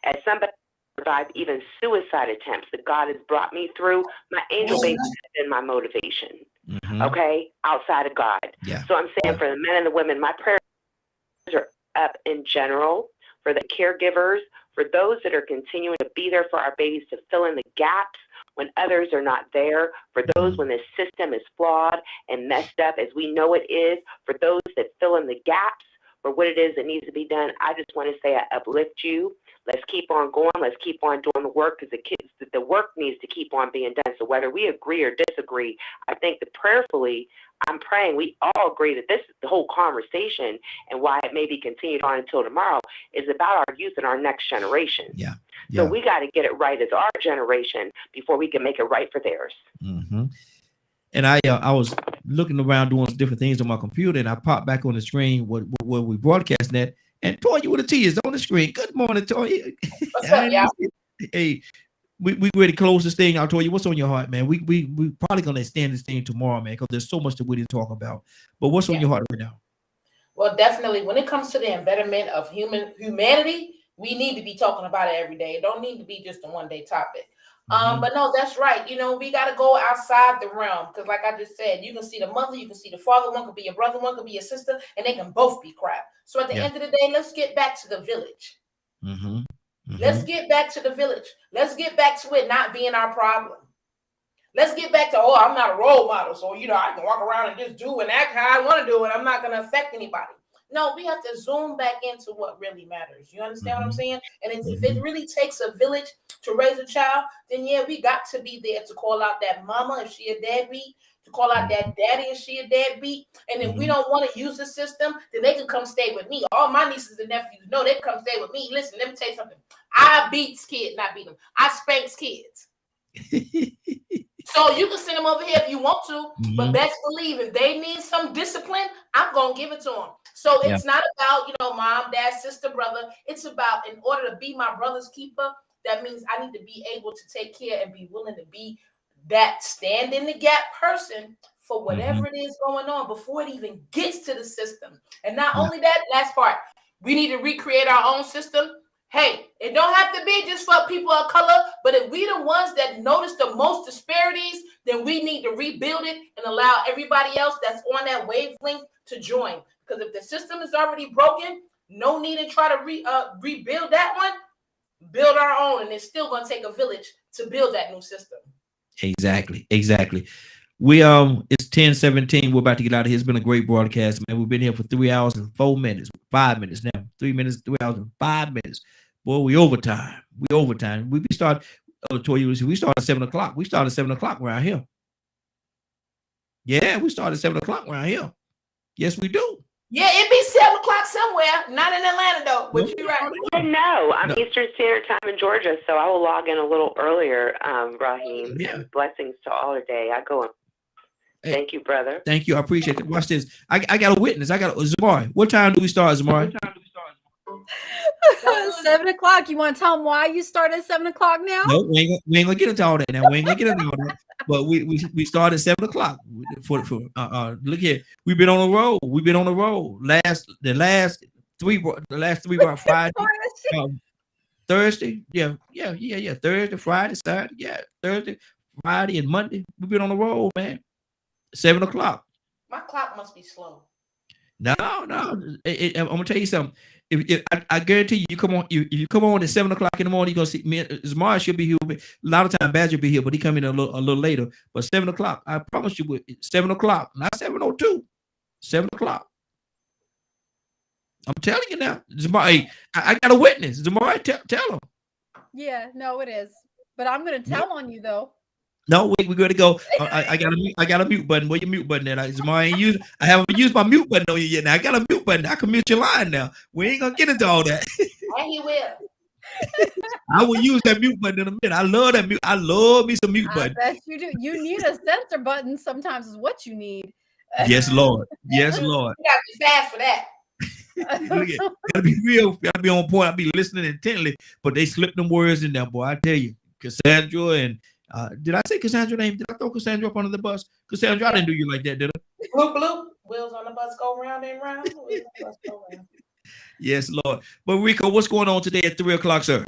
As somebody survived even suicide attempts that God has brought me through, my angel babies have been my motivation. Okay, outside of God. So I'm saying for the men and the women, my prayers are up in general for the caregivers, for those that are continuing to be there for our babies to fill in the gaps when others are not there, for those when the system is flawed and messed up as we know it is, for those that fill in the gaps for what it is that needs to be done. I just want to say I uplift you. Let's keep on going. Let's keep on doing the work because the work needs to keep on being done. So whether we agree or disagree, I think that prayerfully, I'm praying we all agree that the whole conversation and why it may be continued on until tomorrow is about our youth and our next generation. So we got to get it right as our generation before we can make it right for theirs. And I was looking around doing different things on my computer, and I popped back on the screen where we broadcast that. And Toya with a T is on the screen. Good morning, Toya. What's up, y'all? Hey, we ready to close this thing out, Toya. What's on your heart, man? We probably gonna extend this thing tomorrow, man, because there's so much that we didn't talk about. But what's on your heart right now? Well, definitely, when it comes to the embetterment of humanity, we need to be talking about it every day. It don't need to be just a one-day topic. But no, that's right. We got to go outside the realm because, like I just said, you can see the mother, you can see the father. One could be your brother, one could be your sister, and they can both be crap. So at the end of the day, let's get back to the village. Let's get back to the village. Let's get back to it not being our problem. Let's get back to, I'm not a role model, so I can walk around and just do and act how I want to do, and I'm not going to affect anybody. No, we have to zoom back into what really matters. You understand what I'm saying? And if it really takes a village to raise a child, then we got to be there to call out that mama if she a deadbeat, to call out that daddy if she a deadbeat. And if we don't want to use the system, then they can come stay with me. All my nieces and nephews know they can come stay with me. Listen, let me tell you something. I beats kids, not beat them. I spanks kids. So you can send them over here if you want to, but best believe if they need some discipline, I'm going to give it to them. So it's not about, mom, dad, sister, brother. It's about, in order to be my brother's keeper, that means I need to be able to take care and be willing to be that stand in the gap person for whatever it is going on before it even gets to the system. And not only that, last part, we need to recreate our own system. Hey, it don't have to be just for people of color, but if we the ones that notice the most disparities, then we need to rebuild it and allow everybody else that's on that wavelength to join. Because if the system is already broken, no need to try to rebuild that one. Build our own, and it's still going to take a village to build that new system. Exactly. We it's 10:17. We're about to get out of here. It's been a great broadcast, man. We've been here for 3 hours and 5 minutes now. 3 minutes, 3 hours and 5 minutes. Boy, we overtime. We start. We start at 7 o'clock. We start at 7 o'clock around here. Yeah, we start at 7 o'clock around here. Yes, we do. Yeah, it be 7 o'clock somewhere. Not in Atlanta though. But you're right. No, I'm Eastern Standard Time in Georgia, so I will log in a little earlier. Raheem, and blessings to all today. I go. Thank you, brother. Thank you. I appreciate it. Watch this. I got a witness. I got Zamari. What time do we start, Zamari? 7 o'clock. You want to tell them why you start at 7 o'clock now? No, we ain't gonna get into all that now. But we started at 7 o'clock. Look here. We've been on the road. The last three were Friday, Thursday. Yeah. Thursday, Friday, Saturday. Yeah, Thursday, Friday, and Monday. We've been on the road, man. 7 o'clock. My clock must be slow. No. I'm gonna tell you something. If I guarantee you come on, if you come on at 7 o'clock in the morning, you're gonna see me. Zamari should be here. A lot of time Badger be here, but he come in a little later. But 7 o'clock, I promise you, 7 o'clock, not 7:02, 7 o'clock. I'm telling you now, Zamari. I got a witness. Zamari, tell him. Yeah, no, it is. But I'm gonna tell on you though. No, we're going to go. I got a mute button. Where your mute button at? Zamari ain't used. I haven't used my mute button on you yet. Now I got a mute button. I can mute your line now. We ain't gonna get into all that. And he will. I will use that mute button in a minute. I love that mute. I love me some mute button. I bet you do. You need a censor button sometimes is what you need. Yes, Lord. Yes, Lord. You gotta be fast for that. Gotta be real. Gotta be on point. I'll be listening intently, but they slip them words in there, boy. I tell you, Cassandra and did I say Cassandra's name? Did I throw Cassandra up under the bus? Cassandra, I didn't do you like that, did I? Bloop, bloop. Wheels on the bus go round and round. Yes, Lord. But Rico, what's going on today at 3 o'clock, sir?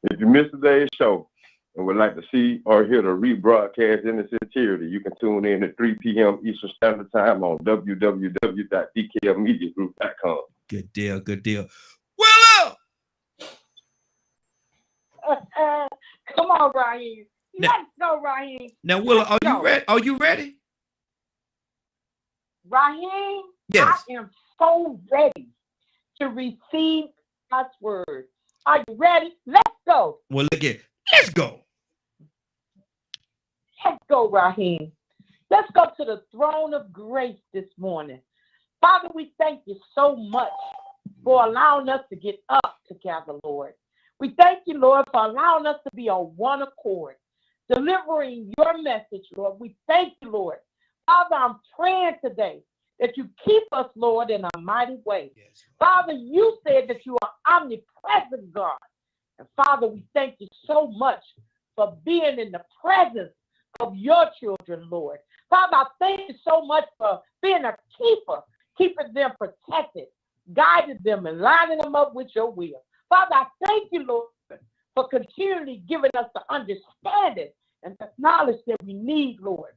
If you missed today's show and would like to see or hear the rebroadcast in its entirety, you can tune in at 3 p.m. Eastern Standard Time on www.dklmediagroup.com. Good deal. Willow! Come on, Raheem. Let's go, Raheem. Now, Willow, are you ready? Raheem, yes. I am so ready to receive God's word. Are you ready? Let's go. Well, look here. Let's go. Let's go, Raheem. Let's go to the throne of grace this morning. Father, we thank you so much for allowing us to get up together, Lord. We thank you, Lord, for allowing us to be on one accord, delivering your message, Lord. We thank you, Lord. Father, I'm praying today that you keep us, Lord, in a mighty way. Yes. Father, you said that you are omnipresent, God. And Father, we thank you so much for being in the presence of your children, Lord. Father, I thank you so much for being a keeper, keeping them protected, guiding them and lining them up with your will. Father, I thank you, Lord, for continually giving us the understanding and the knowledge that we need, Lord.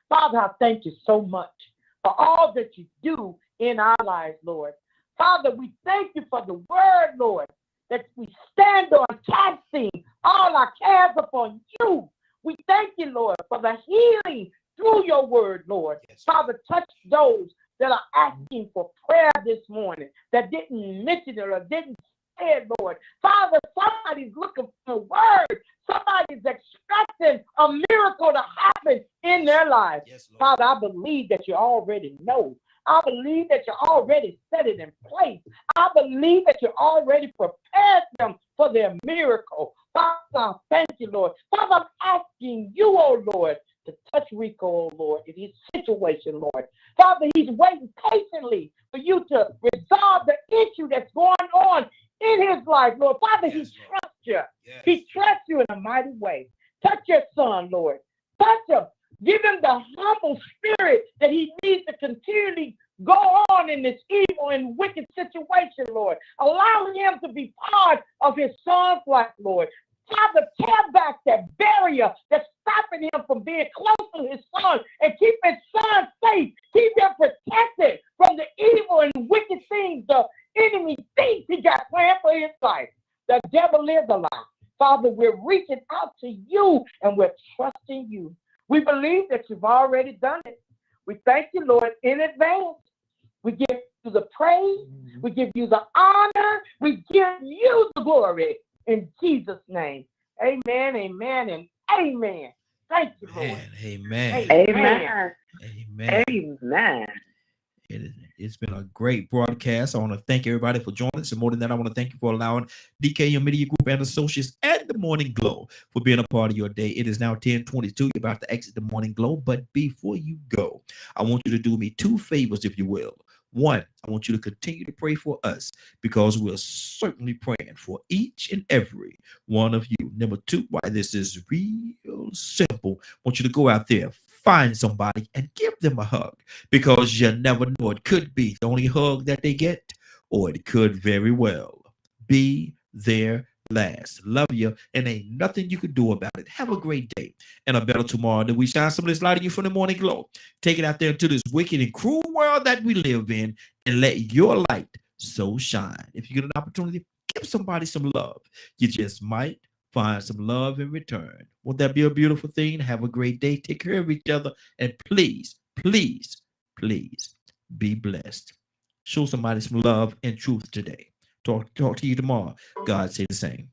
Father, I thank you so much for all that you do in our lives, Lord. Father, we thank you for the word, Lord, that we stand on, casting all our cares upon you. We thank you, Lord, for the healing through your word, Lord. Yes. Father, touch those that are asking for prayer this morning that didn't mention it or didn't say it, Lord. Father, somebody's looking for a word. Somebody's expecting a miracle to happen in their lives. Yes, Father, I believe that you already know. I believe that you already set it in place. I believe that you already prepared them for their miracle. Father, thank you, Lord. Father, I'm asking you, oh Lord, to touch Rico, oh Lord, in his situation, Lord. Father, he's waiting patiently for you to resolve the issue that's going on in his life, Lord. Father, yes, he trusts you. Yes. He trusts you in a mighty way. Touch your son, Lord. Touch him. Give him the humble spirit that he needs to continually go on in this evil and wicked situation, Lord. Allow him to be part of his son's life, Lord. Father, tear back that barrier that's stopping him from being close to his son and keep his son safe. Keep him protected from the evil and wicked things the enemy thinks he got planned for his life. The devil is a lie. Father, we're reaching out to you and we're trusting you. We believe that you've already done it. We thank you, Lord, in advance. We give you the praise. We give you the honor. We give you the glory. In Jesus' name. Amen, amen, and amen. Thank you, Lord. Amen. Amen. Amen. Amen. It's been a great broadcast. I want to thank everybody for joining us. And more than that, I want to thank you for allowing DKM Media Group and Associates and the Morning Glow for being a part of your day. It is now 10:22. You're about to exit the Morning Glow. But before you go, I want you to do me two favors, if you will. One, I want you to continue to pray for us because we're certainly praying for each and every one of you. Number two, why this is real simple. I want you to go out there, find somebody and give them a hug because you never know. It could be the only hug that they get, or it could very well be their last. Love you, and ain't nothing you can do about it. Have a great day and a better tomorrow. That we shine some of this light on you from the Morning Glow. Take it out there into this wicked and cruel world that we live in and let your light so shine. If you get an opportunity, give somebody some love. You just might find some love in return. Won't that be a beautiful thing? Have a great day. Take care of each other. And please, please, please be blessed. Show somebody some love and truth today. Talk to you tomorrow. God say the same.